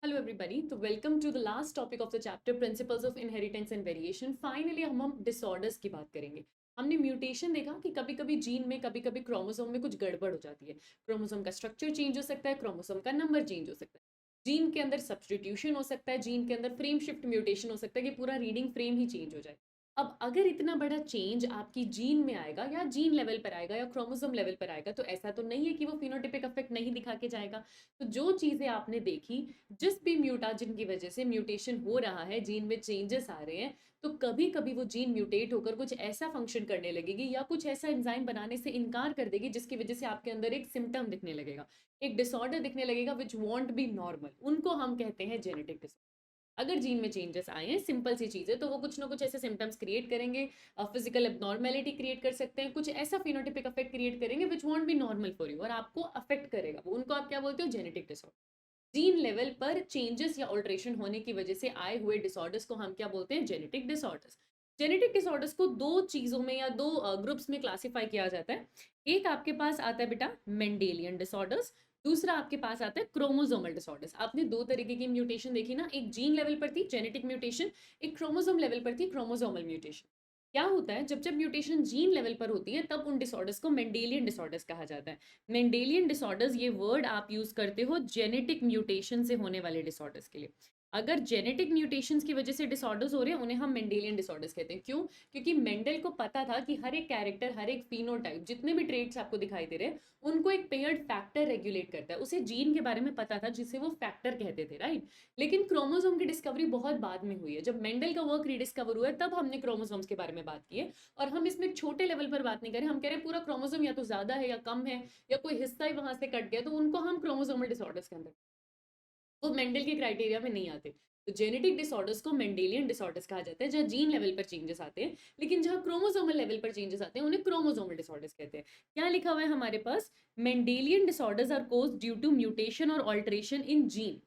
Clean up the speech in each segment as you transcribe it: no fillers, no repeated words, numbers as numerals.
Hello everybody, तो welcome to the last topic of the chapter principles of inheritance and variation. Finally हम disorders की बात करेंगे। हमने म्यूटेशन देखा कि कभी कभी जीन में, कभी कभी क्रोमोसोम में कुछ गड़बड़ हो जाती है। क्रोमोसोम का स्ट्रक्चर चेंज हो सकता है, क्रोमोसोम का नंबर चेंज हो सकता है, जीन के अंदर सब्सटीट्यूशन हो सकता है, जीन के अंदर फ्रेम शिफ्ट म्यूटेशन हो सकता है कि पूरा रीडिंग फ्रेम ही चेंज हो जाए। अब अगर इतना बड़ा चेंज आपकी जीन में आएगा या जीन लेवल पर आएगा या क्रोमोसोम लेवल पर आएगा, तो ऐसा तो नहीं है कि वो फिनोटिपिक इफेक्ट नहीं दिखा के जाएगा। तो जो चीजें आपने देखी, जिस भी म्यूटाजन की वजह से म्यूटेशन हो रहा है, जीन में चेंजेस आ रहे हैं, तो कभी कभी वो जीन म्यूटेट होकर कुछ ऐसा फंक्शन करने लगेगी या कुछ ऐसा एंजाइम बनाने से इनकार कर देगी जिसकी वजह से आपके अंदर एक सिम्टम दिखने लगेगा, एक डिसऑर्डर दिखने लगेगा विच वॉन्ट बी नॉर्मल। उनको हम कहते हैं जेनेटिक डिसऑर्डर। अगर जीन में चेंजेस आए हैं, सिंपल सी चीज है, तो वो कुछ ना कुछ ऐसे सिम्टम्स क्रिएट करेंगे, फिजिकल एबनॉर्मेलिटी क्रिएट कर सकते हैं, कुछ ऐसा फिनोटिपिक इफेक्ट क्रिएट करेंगे which won't be normal for you और आपको अफेक्ट करेगा। वो उनको आप क्या बोलते हो? Genetic disorder. जीन लेवल पर चेंजेस या ऑल्ट्रेशन होने की वजह से आए हुए डिसऑर्डर्स को हम क्या बोलते हैं? Genetic disorders. जेनेटिक डिसऑर्डर्स को दो चीजों में या दो ग्रुप्स में क्लासिफाई किया जाता है। एक आपके पास आता है बेटा मेंडेलियन डिसऑर्डर्स, दूसरा आपके पास आता है क्रोमोसोमल डिसऑर्डर्स। आपने दो तरीके की म्यूटेशन देखी ना, एक जीन लेवल पर थी जेनेटिक म्यूटेशन, एक क्रोमोसोम लेवल पर थी क्रोमोसोमल म्यूटेशन। क्या होता है, जब जब म्यूटेशन जीन लेवल पर होती है तब उन डिसऑर्डर्स को मेंडेलियन डिसऑर्डर्स कहा जाता है। मेंडेलियन डिसऑर्डर्स, ये वर्ड आप यूज करते हो जेनेटिक म्यूटेशन से होने वाले डिसऑर्डर्स के लिए। अगर जेनेटिक म्यूटेशंस की वजह से डिसऑर्डर्स हो रहे हैं, उन्हें हम मेंडेलियन डिसऑर्डर्स कहते हैं। क्यों? क्योंकि मेंडल को पता था कि हर एक कैरेक्टर, हर एक फिनोटाइप, जितने भी ट्रेट्स आपको दिखाई दे रहे हैं, उनको एक पेयर्ड फैक्टर रेगुलेट करता है। उसे जीन के बारे में पता था जिसे वो फैक्टर कहते थे, राइट। लेकिन क्रोमोसोम की डिस्कवरी बहुत बाद में हुई है। जब मेंडल का वर्क रीडिस्कवर हुआ है तब हमने क्रोमोसोम्स के बारे में बात की है। और हम इसमें एक छोटे लेवल पर बात नहीं करें, हम कह रहे हैं पूरा क्रोमोसोम या तो ज्यादा है या कम है, या कोई हिस्सा ही वहां से कट गया, तो उनको हम क्रोमोसोमल डिसऑर्डर्स के अंदर, वो मेंडल के क्राइटेरिया में नहीं आते। तो जेनेटिक डिसऑर्डर्स को मेंडेलियन डिसऑर्डर्स कहा जाता है, जहाँ जीन लेवल पर चेंजेस आते हैं। लेकिन जहाँ क्रोमोसोमल लेवल पर चेंजेस आते हैं उन्हें क्रोमोसोमल डिसऑर्डर्स कहते हैं। क्या लिखा हुआ है हमारे पास? Mendelian disorders are caused due to mutation और alteration in gene.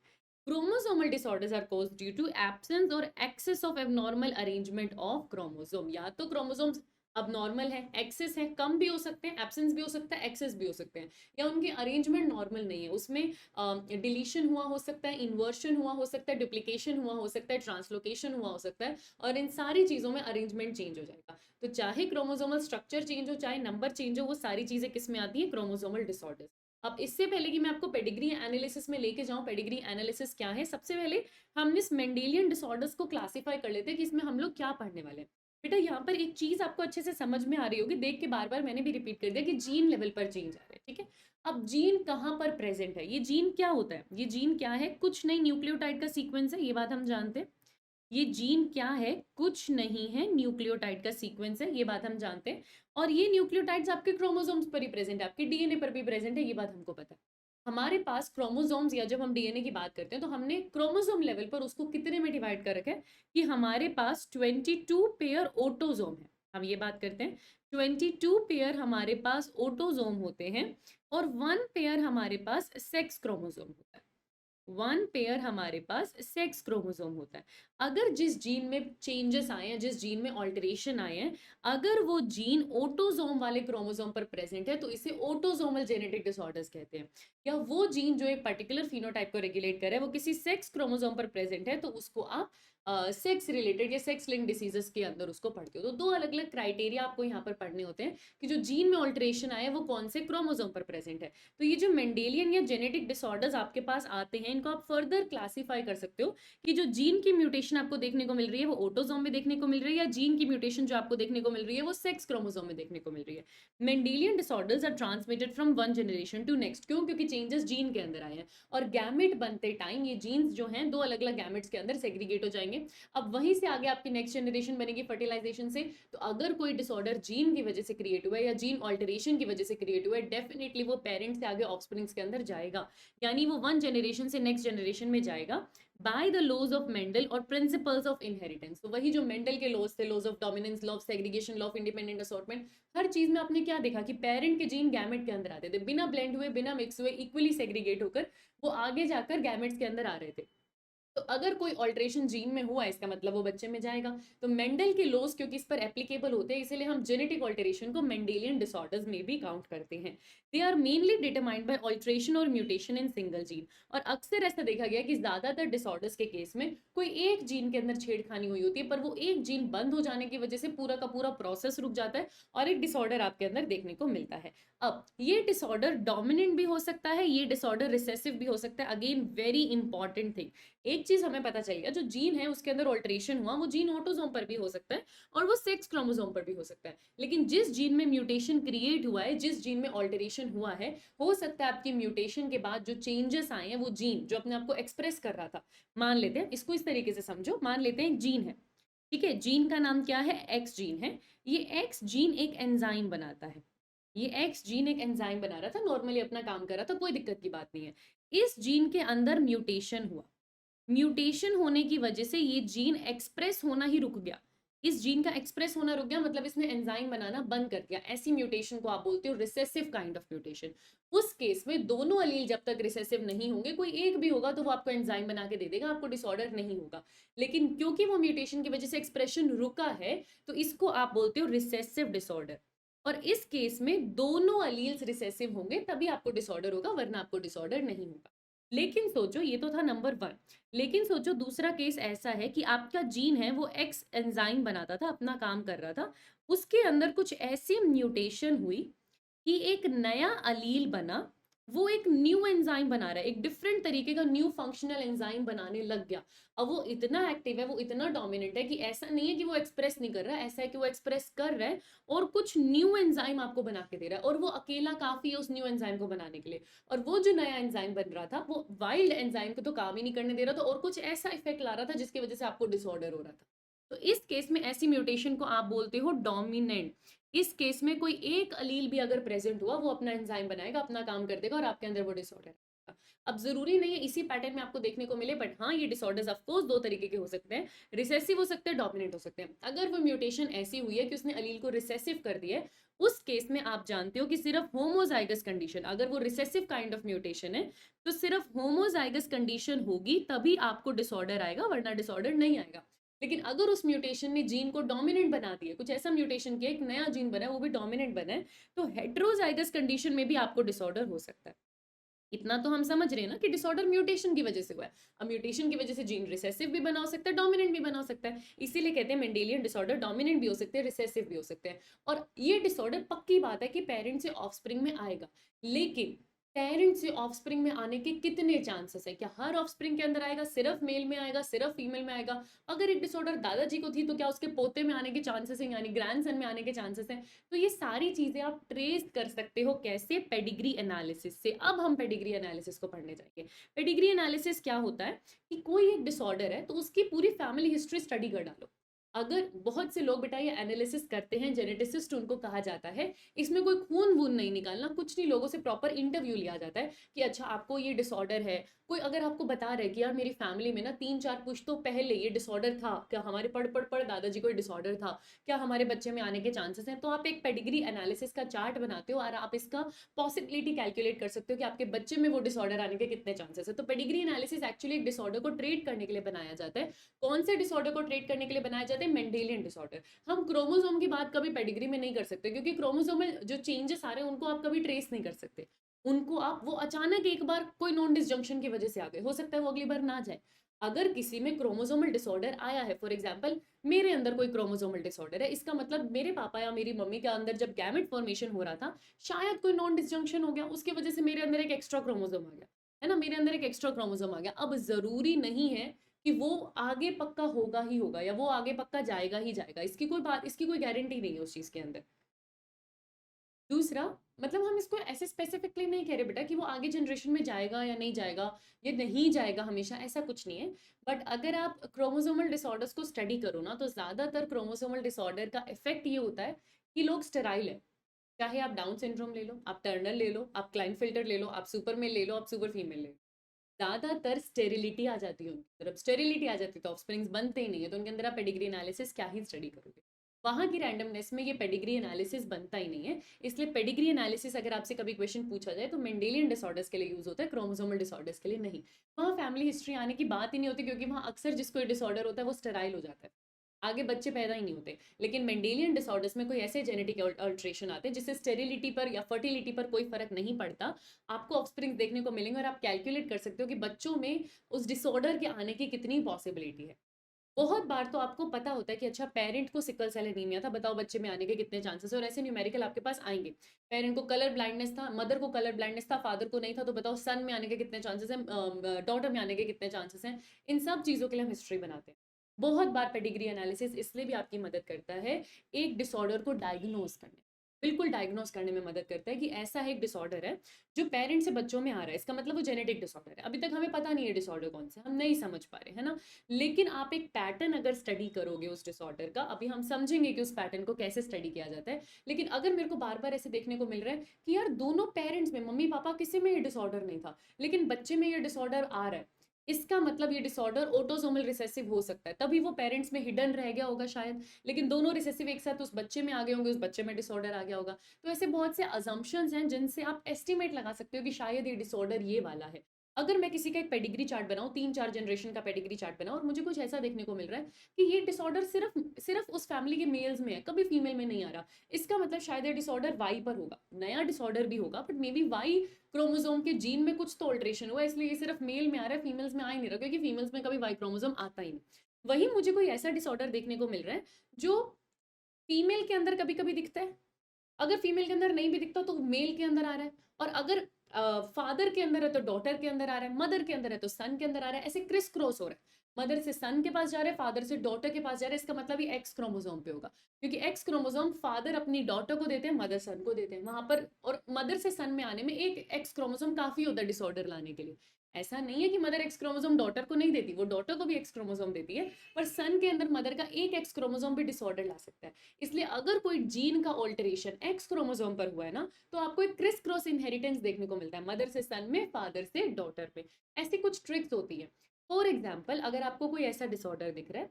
Chromosomal disorders are caused due to absence और excess of abnormal arrangement of chromosome. या तो क्रोमोसोम्स अब नॉर्मल है, एक्सेस है, कम भी हो सकते हैं, एब्सेंस भी हो सकता है, एक्सेस भी हो सकते हैं, या उनके अरेंजमेंट नॉर्मल नहीं है, उसमें डिलीशन हुआ हो सकता है, इन्वर्शन हुआ हो सकता है, डुप्लीकेशन हुआ हो सकता है, ट्रांसलोकेशन हुआ हो सकता है, और इन सारी चीज़ों में अरेंजमेंट चेंज हो जाएगा। तो चाहे क्रोमोसोमल स्ट्रक्चर चेंज हो, चाहे नंबर चेंज हो, वो सारी चीज़ें किस में आती हैं? Chromosomal disorders. अब इससे पहले कि मैं आपको पेडिग्री एनालिसिस में लेके जाऊं, पेडिग्री एनालिसिस क्या है, सबसे पहले हम इस मेंडेलियन डिसऑर्डर्स को क्लासिफाई कर लेते हैं कि इसमें हम लोग क्या पढ़ने वाले हैं। बेटा यहाँ पर एक चीज आपको अच्छे से समझ में आ रही होगी, देख के बार बार मैंने भी रिपीट कर दिया कि जीन लेवल पर चेंज आ रहा है, ठीक है। अब जीन कहाँ पर प्रेजेंट है? ये जीन क्या होता है? ये जीन क्या है? कुछ नहीं, न्यूक्लियोटाइड का सीक्वेंस है, ये बात हम जानते हैं। ये जीन क्या है? कुछ नहीं है, न्यूक्लियोटाइड का सीक्वेंस है, ये बात हम जानते हैं। और ये न्यूक्लियोटाइड्स आपके क्रोमोसोम्स पर ही प्रेजेंट है, आपके डीएनए पर भी प्रेजेंट है, ये बात हमको पता है। हमारे पास क्रोमोसोम्स, या जब हम डीएनए की बात करते हैं तो हमने क्रोमोसोम लेवल पर उसको कितने में डिवाइड कर रखा है कि हमारे पास 22 पेयर ऑटोसोम है। हम ये बात करते हैं 22 पेयर हमारे पास ऑटोसोम होते हैं, और 1 पेयर हमारे पास सेक्स क्रोमोसोम होता है। 1 पेयर हमारे पास सेक्स क्रोमोसोम होता है। अगर जिस जीन में चेंजेस आए हैं, जिस जीन में ऑल्टरेशन आए हैं, अगर वो जीन ऑटोसोम वाले क्रोमोसोम पर प्रेजेंट है, तो इसे ऑटोसोमल जेनेटिक डिसऑर्डर्स कहते हैं। या वो जीन जो एक पर्टिकुलर फिनोटाइप को रेगुलेट करे, वो किसी सेक्स क्रोमोसोम पर प्रेजेंट है, तो उसको आप सेक्स रिलेटेड या सेक्स लिंक डिसीजेस के अंदर उसको पढ़ते हो। तो दो अलग अलग क्राइटेरिया आपको यहाँ पर पढ़ने होते हैं कि जो जीन में ऑल्टरेशन आया है वो कौन से क्रोमोसोम पर प्रेजेंट है। तो ये जो मेंडेलियन या जेनेटिक डिसऑर्डर्स आपके पास आते हैं, इनको आप फर्दर क्लासिफाई कर सकते हो कि जो जीन की म्यूटेशन आपको देखने को मिल रही है वो ऑटोसोम में देखने को मिल रही है, या जीन की म्यूटेशन जो आपको देखने को मिल रही है वो सेक्स क्रोमोसोम में देखने को मिल रही है। Mendelian disorders are transmitted from one generation to next. क्यों? क्योंकि चेंजेस जीन के अंदर आए हैं, और गैमेट बनते टाइम ये जीन्स जो हैं दो अलग अलग गैमेट्स के अंदर सेग्रीगेट हो जाएंगे। अब वहीं से आगे आपकी नेक्स्ट जनरेशन बनेगी फर्टिलाइजेशन से। तो अगर कोई डिसऑर्डर जीन की वजह से क्रिएट हुआ है या जीन ऑल्टरेशन की वजह से क्रिएट हुआ है, डेफिनेटली वो पेरेंट्स से आगे ऑफस्प्रिंग्स के अंदर जाएगा, यानी वो वन जनरेशन से नेक्स्ट जनरेशन में जाएगा by the laws of Mendel और प्रिंसिपल्स ऑफ इनहेरिटेंस। तो वही जो मेंडल के लॉज थे, laws of dominance, law of segregation, law of independent assortment, हर चीज में आपने क्या देखा कि पेरेंट के जीन गैमेट के अंदर आते थे, बिना ब्लेंड हुए, बिना मिक्स हुए, इक्वली सेग्रीगेट होकर वो आगे जाकर गैमेट्स के अंदर आ रहे थे। तो अगर कोई ऑल्ट्रेशन जीन में हुआ, इसका मतलब वो बच्चे में जाएगा। तो मेंडल के लॉज क्योंकि इस पर एप्लीकेबल होते हैं, इसीलिए हम जेनेटिक ऑल्टरेशन को मेंडेलियन डिसऑर्डर्स में भी काउंट करते हैं। They are mainly determined by alteration और म्यूटेशन इन सिंगल जीन। और अक्सर ऐसा देखा गया कि ज्यादातर डिसऑर्डर्स के केस में कोई एक जीन के अंदर छेड़खानी हुई होती है, पर वो एक जीन बंद हो जाने की वजह से पूरा का पूरा प्रोसेस रुक जाता है और एक डिसऑर्डर आपके अंदर देखने को मिलता है। अब ये डिसऑर्डर डोमिनेंट भी हो सकता है, ये डिसऑर्डर रिसेसिव भी हो सकता है। अगेन वेरी इंपॉर्टेंट थिंग, एक चीज हमें पता चल गया, जो जीन है उसके अंदर ऑल्टरेशन हुआ, वो जीन ऑटोसोम पर भी हो सकता है और वो सेक्स क्रोमोसोम पर भी हो सकता है। लेकिन जिस जीन में म्यूटेशन क्रिएट हुआ है, जिस जीन में ऑल्टरेशन हुआ है, हो सकता है आपकी म्यूटेशन के बाद जो चेंजेस आए हैं, वो जीन जो अपने आप को एक्सप्रेस कर रहा था, मान लेते हैं इसको इस तरीके से समझो, मान लेते हैं एक जीन है, ठीक है, जीन का नाम क्या है, एक्स जीन है। ये एक्स जीन एक एंजाइम बनाता है, ये एक्स जीन एक एंजाइम बना रहा था, नॉर्मली अपना काम कर रहा था, कोई दिक्कत की बात नहीं है। इस जीन के अंदर म्यूटेशन हुआ, म्यूटेशन होने की वजह से ये जीन एक्सप्रेस होना ही रुक गया। इस जीन का एक्सप्रेस होना रुक गया मतलब इसने एंजाइम बनाना बंद कर दिया। ऐसी म्यूटेशन को आप बोलते हो रिसेसिव काइंड ऑफ म्यूटेशन। उस केस में दोनों अलील जब तक रिसेसिव नहीं होंगे, कोई एक भी होगा तो वो आपको एंजाइम बना के दे देगा, आपको डिसऑर्डर नहीं होगा। लेकिन क्योंकि वो म्यूटेशन की वजह से एक्सप्रेशन रुका है, तो इसको आप बोलते हो रिसेसिव डिसऑर्डर। और इस केस में दोनों अलील्स रिसेसिव होंगे तभी आपको डिसऑर्डर होगा, वरना आपको डिसऑर्डर नहीं होगा। लेकिन सोचो, ये तो था नंबर 1। लेकिन सोचो दूसरा केस ऐसा है कि आपका जीन है वो एक्स एंजाइम बनाता था, अपना काम कर रहा था, उसके अंदर कुछ ऐसी म्यूटेशन हुई कि एक नया अलील बना, वो एक न्यू एंजाइम बना रहा है, एक डिफरेंट तरीके का न्यू फंक्शनल एंजाइम बनाने लग गया। अब वो इतना एक्टिव है, वो इतना डोमिनेंट है कि ऐसा नहीं है कि वो एक्सप्रेस नहीं कर रहा है, ऐसा है कि वो एक्सप्रेस कर रहा है और कुछ न्यू एंजाइम आपको बना के दे रहा है, और वो अकेला काफी है उस न्यू एंजाइम को बनाने के लिए। और वो जो नया एंजाइम बन रहा था, वो वाइल्ड एंजाइम को तो काम ही नहीं करने दे रहा था और कुछ ऐसा इफेक्ट ला रहा था जिसकी वजह से आपको डिसऑर्डर हो रहा था। तो इस केस में ऐसी म्यूटेशन को आप बोलते हो डोमिनेंट। इस केस में कोई एक अलील भी अगर प्रेजेंट हुआ, वो अपना एंजाइम बनाएगा, अपना काम कर देगा और आपके अंदर वो डिसऑर्डर है। अब जरूरी नहीं है इसी पैटर्न में आपको देखने को मिले, बट हाँ, ये डिसऑर्डर्स ऑफ कोर्स दो तरीके के हो सकते हैं, रिसेसिव हो सकते हैं, डोमिनेंट हो सकते हैं। अगर वो म्यूटेशन ऐसी हुई है कि उसने अलील को रिसेसिव कर दिया है, उस केस में आप जानते हो कि सिर्फ होमोजाइगस कंडीशन, अगर वो रिसेसिव काइंड ऑफ म्यूटेशन है तो सिर्फ होमोजाइगस कंडीशन होगी तभी आपको डिसऑर्डर आएगा, वरना डिसऑर्डर नहीं आएगा। लेकिन अगर उस म्यूटेशन ने जीन को डोमिनेंट बना दिया, कुछ ऐसा म्यूटेशन किया, एक नया जीन बना है वो भी डोमिनेंट बना है, तो हेट्रोजाइगस कंडीशन में भी आपको डिसऑर्डर हो सकता है। इतना तो हम समझ रहे हैं ना कि डिसऑर्डर म्यूटेशन की वजह से हुआ है। अब म्यूटेशन की वजह से जीन रिसेसिव भी बना हो सकता है, डोमिनेंट भी बना हो सकता है, इसीलिए कहते हैं मेंडेलियन डिसऑर्डर डोमिनेंट भी हो सकते हैं, रिसेसिव भी हो सकते हैं। और ये डिसऑर्डर पक्की बात है कि पेरेंट से ऑफस्प्रिंग में आएगा, लेकिन पेरेंट से ऑफस्प्रिंग में आने के कितने चांसेस है? क्या हर ऑफस्प्रिंग के अंदर आएगा, सिर्फ मेल में आएगा, सिर्फ फीमेल में आएगा? अगर एक डिसऑर्डर दादाजी को थी तो क्या उसके पोते में आने के चांसेस हैं, यानी ग्रैंडसन में आने के चांसेस हैं? तो ये सारी चीजें आप ट्रेस कर सकते हो, कैसे? पेडिग्री एनालिसिस से। अब हम पेडिग्री एनालिसिस को पढ़ने जाएंगे। पेडिग्री एनालिसिस क्या होता है कि कोई एक डिसऑर्डर है तो उसकी पूरी फैमिली हिस्ट्री स्टडी कर डालो। अगर बहुत से लोग बेटा ये एनालिसिस करते हैं, जेनेटिसिस्ट उनको कहा जाता है, इसमें कोई खून वून नहीं निकालना, कुछ नहीं, लोगों से प्रॉपर इंटरव्यू लिया जाता है कि अच्छा आपको ये डिसऑर्डर है। कोई अगर आपको बता रहा है कि यार मेरी फैमिली में ना 3-4 पुश्तों पहले ये डिसऑर्डर था, क्या हमारे पढ़ पढ़ पढ़ दादाजी को डिसऑर्डर था, क्या हमारे बच्चे में आने के चांसेस हैं, तो आप एक पेडिग्री एनालिसिस का चार्ट बनाते हो और आप इसका पॉसिबिलिटी कैलकुलेट कर सकते हो कि आपके बच्चे में वो डिसऑर्डर आने के कितने चांसेस है। तो पेडिग्री एनालिसिस एक्चुअली एक डिसऑर्डर को ट्रीट करने के लिए बनाया जाता है। कौन से डिसऑर्डर को ट्रीट करने के लिए बनाया जाता है? Mendelian disorder. हम क्रोमोसोम की बात कभी पेडिग्री में नहीं कर सकते, क्योंकि क्रोमोसोम में जो चेंजेस आ रहे हैं उनको आप कभी ट्रेस नहीं कर सकते। उनको आप, वो अचानक एक बार कोई नॉन डिसजंक्शन की वजह से आ गए, हो सकता है वो अगली बार ना जाए। अगर किसी में क्रोमोसोमल डिसऑर्डर आया है, फॉर एग्जांपल मेरे अंदर कोई क्रोमोसोमल डिसऑर्डर है, इसका मतलब मेरे पापा या मेरी मम्मी के अंदर जब गैमेट फॉर्मेशन हो रहा था, शायद कोई नॉन डिसजंक्शन हो गया, उसकी वजह से मेरे अंदर एक एक्स्ट्रा क्रोमोसोम आ गया, है ना, मेरे अंदर एक एक्स्ट्रा क्रोमोसोम आ गया। अब जरूरी नहीं है कि वो आगे पक्का होगा ही होगा या वो आगे पक्का जाएगा ही जाएगा, इसकी कोई बात, इसकी कोई गारंटी नहीं है उस चीज के अंदर। दूसरा, मतलब हम इसको ऐसे स्पेसिफिकली नहीं कह रहे बेटा कि वो आगे जनरेशन में जाएगा या नहीं जाएगा, ये नहीं जाएगा हमेशा, ऐसा कुछ नहीं है। बट अगर आप क्रोमोसोमल डिसऑर्डर्स को स्टडी करो ना, तो ज्यादातर क्रोमोसोमल डिसऑर्डर का इफेक्ट ये होता है कि लोग स्टेराइल है। चाहे आप डाउन सिंड्रोम ले लो, आप टर्नर ले लो, आप क्लाइनफिल्टर ले लो, आप सुपर मेल ले लो, आप सुपर फीमेल ले लो, ज्यादातर स्टेरिलिटी आ जाती है उनकी तरफ। स्टेरिलिटी आ जाती है तो ऑफस्प्रिंग्स बनते ही नहीं है, तो उनके अंदर आप पेडिग्री एनालिसिस क्या ही स्टडी करोगे। वहाँ की रैंडमनेस में ये पेडिग्री एनालिसिस बनता ही नहीं है। इसलिए पेडिग्री एनालिसिस अगर आपसे कभी क्वेश्चन पूछा जाए तो मेंडेलियन डिसऑर्डर्स के लिए यूज होता है, क्रोमोसोमल डिसऑर्डर्स के लिए नहीं। वहाँ फैमिली हिस्ट्री आने की बात ही नहीं होती, क्योंकि वहाँ अक्सर जिसको डिसऑर्डर होता है वो स्टेराइल हो जाता है, आगे बच्चे पैदा ही नहीं होते। लेकिन मेंडेलियन डिसऑर्डर्स में कोई ऐसे जेनेटिक अल्ट्रेशन आते हैं जिससे स्टेरिलिटी पर या फर्टिलिटी पर कोई फर्क नहीं पड़ता, आपको ऑफस्प्रिंग देखने को मिलेंगे और आप कैलकुलेट कर सकते हो कि बच्चों में उस डिसऑर्डर के आने की कितनी पॉसिबिलिटी है। बहुत बार तो आपको पता होता है कि अच्छा पेरेंट को सिकल सेल एनीमिया था, बताओ बच्चे में आने के कितने चांसेस है, और ऐसे न्यूमेरिकल आपके पास आएंगे। पेरेंट को कलर ब्लाइंडनेस था, मदर को कलर ब्लाइंडनेस था, फादर को नहीं था, तो बताओ सन में आने के कितने चांसेस हैं, डॉटर में आने के कितने चांसेस हैं। इन सब चीज़ों के लिए हम हिस्ट्री बनाते हैं। बहुत बार पेडिग्री एनालिसिस इसलिए भी आपकी मदद करता है एक डिसऑर्डर को डायग्नोज करने, बिल्कुल डायग्नोज करने में मदद करता है कि ऐसा एक डिसऑर्डर है जो पेरेंट से बच्चों में आ रहा है, इसका मतलब वो जेनेटिक डिसऑर्डर है। अभी तक हमें पता नहीं है डिसऑर्डर कौन सा, हम नहीं समझ पा रहे, है ना। लेकिन आप एक पैटर्न अगर स्टडी करोगे उस डिसऑर्डर का, अभी हम समझेंगे कि उस पैटर्न को कैसे स्टडी किया जाता है। लेकिन अगर मेरे को बार बार ऐसे देखने को मिल रहा है कि यार दोनों पेरेंट्स में, मम्मी पापा किसी में ये डिसऑर्डर नहीं था लेकिन बच्चे में ये डिसऑर्डर आ रहा है, इसका मतलब ये डिसऑर्डर ऑटोसोमल रिसेसिव हो सकता है। तभी वो पेरेंट्स में हिडन रह गया होगा शायद, लेकिन दोनों रिसेसिव एक साथ उस बच्चे में आ गए होंगे, उस बच्चे में डिसऑर्डर आ गया होगा। तो ऐसे बहुत से अजम्पशंस हैं जिनसे आप एस्टिमेट लगा सकते हो कि शायद ये डिसऑर्डर ये वाला है। अगर मैं किसी का एक पेडिग्री चार्ट बनाऊं, 3-4 जनरेशन का पेडिग्री चार्ट बनाऊं, और मुझे कुछ ऐसा देखने को मिल रहा है कि ये डिसऑर्डर सिर्फ सिर्फ उस फैमिली के मेल्स में है, कभी फीमेल में नहीं आ रहा, इसका मतलब शायद ये डिसऑर्डर वाई पर होगा। नया डिसऑर्डर भी होगा but may be Y chromosome के जीन में कुछ तो ऑल्ट्रेशन हुआ, इसलिए ये सिर्फ मेल में आ रहा है, फीमेल्स में आ ही नहीं रहा, क्योंकि फीमेल्स में कभी वाई क्रोमोसोम आता ही नहीं। वही मुझे कोई ऐसा डिसऑर्डर देखने को मिल रहा है जो फीमेल के अंदर कभी कभी दिखता है, अगर फीमेल के अंदर नहीं भी दिखता तो मेल के अंदर आ रहा है, और अगर फादर के अंदर है तो डॉटर के अंदर आ रहा है, मदर के अंदर है तो सन के अंदर आ रहा है, ऐसे क्रिस क्रॉस हो रहा है। मदर से सन के पास जा रहा है, फादर से डॉटर के पास जा रहा है, इसका मतलब ये एक्स क्रोमोसोम पे होगा, क्योंकि एक्स क्रोमोसोम फादर अपनी डॉटर को देते हैं, मदर सन को देते हैं वहां पर, और मदर से सन में आने में एक एक्स क्रोमोसोम काफी होता है डिसऑर्डर लाने के लिए। ऐसा नहीं है कि मदर एक्स क्रोमोसोम डॉटर को नहीं देती, वो डॉटर को भी एक्स क्रोमोसोम देती है, पर सन के अंदर मदर का एक एक्स क्रोमोसोम भी डिसऑर्डर ला सकता है। इसलिए अगर कोई जीन का ऑल्टरेशन एक्स क्रोमोसोम पर हुआ है ना, तो आपको एक क्रिस क्रॉस इनहेरिटेंस देखने को मिलता है, मदर से सन में, फादर से डॉटर में। ऐसी कुछ ट्रिक्स होती है। फॉर एग्जाम्पल, अगर आपको कोई ऐसा डिसऑर्डर दिख रहा है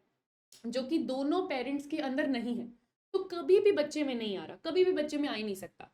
जो कि दोनों पेरेंट्स के अंदर नहीं है, तो कभी भी बच्चे में नहीं आ रहा, कभी भी बच्चे में आ ही नहीं सकता।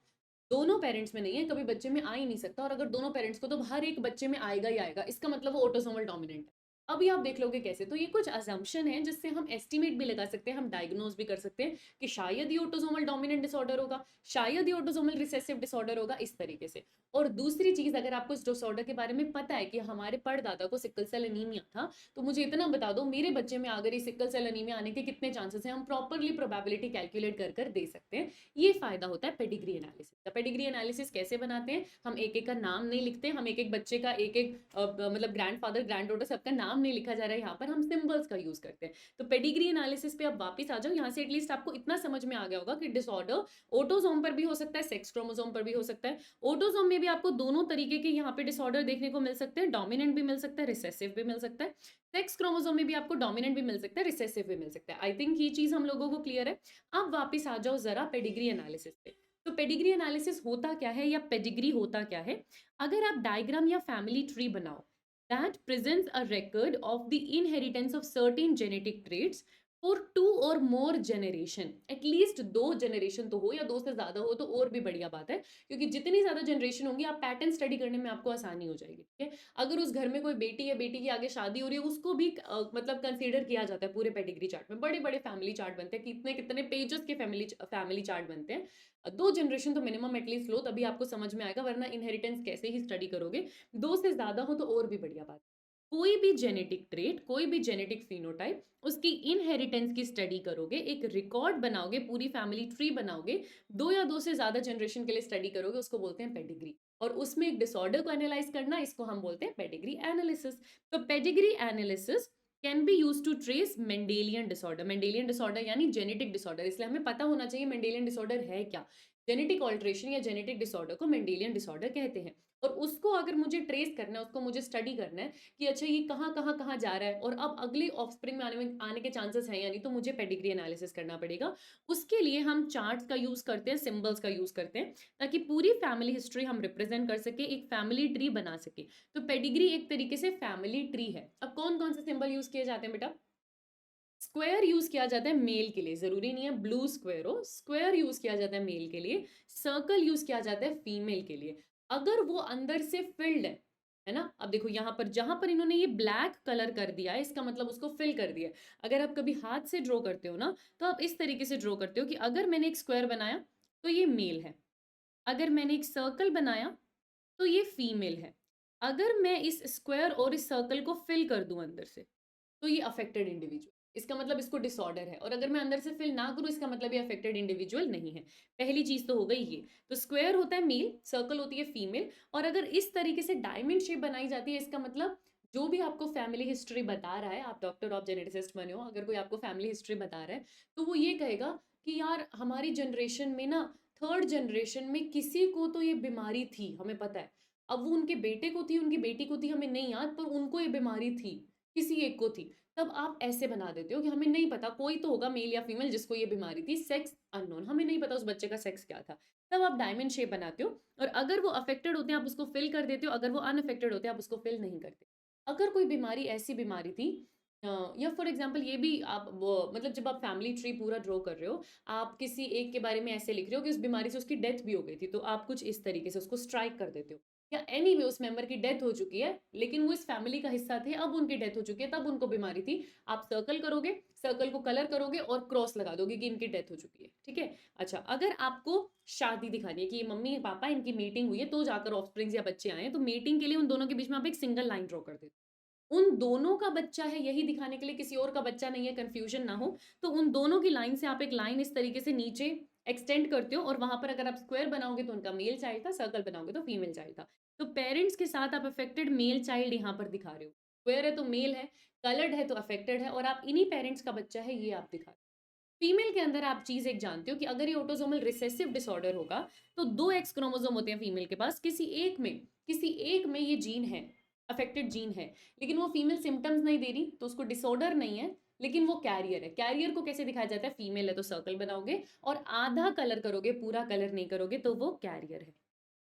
दोनों पेरेंट्स में नहीं है, कभी बच्चे में आ ही नहीं सकता, और अगर दोनों पेरेंट्स को, तो हर एक बच्चे में आएगा ही आएगा, इसका मतलब वो ऑटोसोमल डोमिनेंट है। अभी आप देख लोगे कैसे, तो ये कुछ अजम्पशन है जिससे हम एस्टिमेट भी लगा सकते हैं, हम डायग्नोज भी कर सकते हैं कि शायद ये ऑटोसोमल डोमिनेंट डिसऑर्डर होगा, शायद ये ऑटोसोमल रिसेसिव डिसऑर्डर होगा, इस तरीके से। और दूसरी चीज, अगर आपको इस डिसऑर्डर के बारे में पता है कि हमारे परदादा को सिकल सेल एनीमिया था, तो मुझे इतना बता दो मेरे बच्चे में अगर ये सिकल सेल एनीमिया आने के कितने चांसेस हैं, हम प्रॉपरली प्रोबेबिलिटी कैलकुलेट कर कर दे सकते हैं। ये फायदा होता है पेडिग्री एनालिसिस। पेडिग्री एनालिसिस कैसे बनाते हैं, हम एक एक का नाम नहीं लिखते, हम एक एक बच्चे का एक एक मतलब ग्रैंडफादर ग्रैंडडॉटर सबका नाम नहीं लिखा जा रहा है, यहाँ पर हम सिंबल्स का यूज करते हैं। तो पेडिग्री एनालिसिस पे अब वापस आ जाओ, यहाँ से एटलीस्ट आपको इतना समझ में आ गया होगा कि डिसऑर्डर ऑटोसोम पर भी हो सकता है, सेक्स क्रोमोसोम पर भी हो सकता है। ऑटोसोम में भी आपको दोनों तरीके के यहाँ पे डिसऑर्डर देखने को मिल सकते हैं, डोमिनेंट भी मिल सकता है, रिसेसिव भी मिल सकता है। सेक्स क्रोमोसोम में भी आपको डोमिनेंट भी मिल सकता है, रिसेसिव भी मिल सकता है। आई थिंक ये चीज हम लोगों को क्लियर है। अब वापस आ जाओ जरा पेडिग्री एनालिसिस पे। तो पेडिग्री एनालिसिस होता क्या है, या पेडिग्री होता क्या है? अगर आप डायग्राम या फैमिली ट्री बनाओ that presents a record of the inheritance of certain genetic traits for 2 or more generation, at least 2 generation तो हो, या 2 से ज्यादा हो तो और भी बढ़िया बात है, क्योंकि जितनी ज्यादा जनरेशन होंगी आप पैटर्न स्टडी करने में आपको आसानी हो जाएगी। ठीक है, अगर उस घर में कोई बेटी है, बेटी की आगे शादी हो रही है, उसको भी मतलब कंसीडर किया जाता है पूरे पेडिग्री चार्ट में। बड़े बड़े फैमिली चार्ट बनते हैं, कितने कितने पेजेस के फैमिली चार्ट बनते हैं। 2 जनरेशन तो मिनिमम एटलीस्ट लो, तभी आपको समझ में आएगा, वरना इनहेरिटेंस कैसे ही स्टडी करोगे। 2 से ज्यादा हो तो और भी बढ़िया बात। कोई भी जेनेटिक ट्रेट, कोई भी जेनेटिक फिनोटाइप, उसकी इनहेरिटेंस की स्टडी करोगे, एक रिकॉर्ड बनाओगे, पूरी फैमिली ट्री बनाओगे, 2 या 2 से ज्यादा जनरेशन के लिए स्टडी करोगे, उसको बोलते हैं पेडिग्री। और उसमें एक डिसऑर्डर को एनालाइज करना, इसको हम बोलते हैं पेडिग्री एनालिसिस। तो pedigree analysis can be use to trace mendelian disorder. Mendelian disorder यानी जेनेटिक डिसऑर्डर, इसलिए हमें पता होना चाहिए मेंडेलियन डिसऑर्डर है क्या। जेनेटिक ऑल्ट्रेशन या जेनेटिक डिसऑर्डर को मेंडेलियन डिसऑर्डर कहते हैं। और उसको अगर मुझे ट्रेस करना है, उसको मुझे स्टडी करना है कि अच्छा ये कहाँ जा रहा है, और अब अगले ऑफस्प्रिंग में आने के चांसेस हैं या नहीं, तो मुझे पेडिग्री एनालिसिस करना पड़ेगा। उसके लिए हम चार्ट्स का यूज करते हैं, सिंबल्स का यूज करते हैं, ताकि पूरी फैमिली हिस्ट्री हम रिप्रेजेंट कर सके, एक फैमिली ट्री बना सके। तो पेडिग्री एक तरीके से फैमिली ट्री है। अब कौन कौन से सिंबल यूज किए जाते हैं बेटा? स्क्वायर यूज किया जाता है मेल के लिए, जरूरी नहीं है ब्लू स्क्वायर हो, स्क्वायर यूज किया जाता है मेल के लिए, सर्कल यूज किया जाता है फीमेल के लिए, अगर वो अंदर से फिल्ड है ना। अब देखो यहाँ पर जहां पर इन्होंने ये ब्लैक कलर कर दिया है, इसका मतलब उसको फिल कर दिया है। अगर आप कभी हाथ से ड्रॉ करते हो ना, तो आप इस तरीके से ड्रॉ करते हो कि अगर मैंने एक स्क्वायर बनाया तो ये मेल है, अगर मैंने एक सर्कल बनाया तो ये फीमेल है, अगर मैं इस स्क्वायर और इस सर्कल को फिल कर दूं अंदर से तो ये अफेक्टेड इंडिविजुअल, इसका मतलब इसको डिसऑर्डर है। और अगर मैं अंदर से फिल ना करूं, इसका मतलब ये अफेक्टेड इंडिविजुअल नहीं है। पहली चीज तो हो गई ये। तो स्क्वायर होता है मेल, सर्कल होती है फीमेल, और अगर इस तरीके से डायमंड शेप बनाई जाती है, इसका मतलब जो भी आपको फैमिली हिस्ट्री बता रहा है, आप डॉक्टर ऑफ जेनेटिसिस्ट बने हो, अगर कोई आपको फैमिली हिस्ट्री बता रहा है तो वो ये कहेगा कि यार हमारी जनरेशन में ना, थर्ड जनरेशन में किसी को तो ये बीमारी थी, हमें पता है। अब वो उनके बेटे को थी, उनकी बेटी को थी, हमें नहीं याद, पर उनको ये बीमारी थी, किसी एक को थी। तब आप ऐसे बना देते हो कि हमें नहीं पता, कोई तो होगा मेल या फीमेल जिसको ये बीमारी थी, सेक्स अननोन, हमें नहीं पता उस बच्चे का सेक्स क्या था। तब आप डायमंड शेप बनाते हो, और अगर वो अफेक्टेड होते हैं आप उसको फिल कर देते हो, अगर वो अनअफेक्टेड होते हैं आप उसको फिल नहीं करते। अगर कोई बीमारी ऐसी बीमारी थी, या फॉर एग्जाम्पल ये भी आप वो, मतलब जब आप फैमिली ट्री पूरा ड्रॉ कर रहे हो, आप किसी एक के बारे में ऐसे लिख रहे हो कि उस बीमारी से उसकी डेथ भी हो गई थी, तो आप कुछ इस तरीके से उसको स्ट्राइक कर देते हो, या एनीवे उस मेंबर की डेथ हो चुकी है लेकिन वो इस फैमिली का हिस्सा थे, अब उनकी डेथ हो चुकी है, तब उनको बीमारी थी, आप सर्कल करोगे, सर्कल को कलर करोगे और क्रॉस लगा दोगे कि इनकी डेथ हो चुकी है, ठीक है। अच्छा, अगर आपको शादी दिखानी है कि ये मम्मी पापा इनकी मीटिंग हुई है, तो जाकर ऑफस्प्रिंग्स या बच्चे आए हैं, तो मीटिंग के लिए उन दोनों के बीच में आप एक सिंगल लाइन ड्रॉ कर देते हो। उन दोनों का बच्चा है यही दिखाने के लिए, किसी और का बच्चा नहीं है, कंफ्यूजन ना हो, तो उन दोनों की लाइन से आप एक लाइन इस तरीके से नीचे एक्सटेंड करते हो, और वहां पर अगर आप स्क्वायर बनाओगे तो उनका मेल चाइल्ड था, सर्कल बनाओगे तो फीमेल चाइल्ड था। तो पेरेंट्स के साथ आप अफेक्टेड मेल चाइल्ड यहाँ पर दिखा रहे हो, स्क्वायर है तो मेल है, कलर्ड है तो अफेक्टेड है, और आप इन्हीं पेरेंट्स का बच्चा है ये आप दिखा रहे हो। फीमेल के अंदर आप चीज एक जानते हो कि अगर ये ऑटोसोमल रिसेसिव डिसऑर्डर होगा, तो दो एक्स क्रोमोसोम होते हैं फीमेल के पास, किसी एक में ये जीन है, अफेक्टेड जीन है, लेकिन वो फीमेल सिम्टम्स नहीं दे रही, तो उसको डिसऑर्डर नहीं है, लेकिन वो कैरियर है। कैरियर को कैसे दिखाया जाता है, फीमेल है तो सर्कल बनाओगे और आधा कलर करोगे, पूरा कलर नहीं करोगे, तो वो कैरियर है।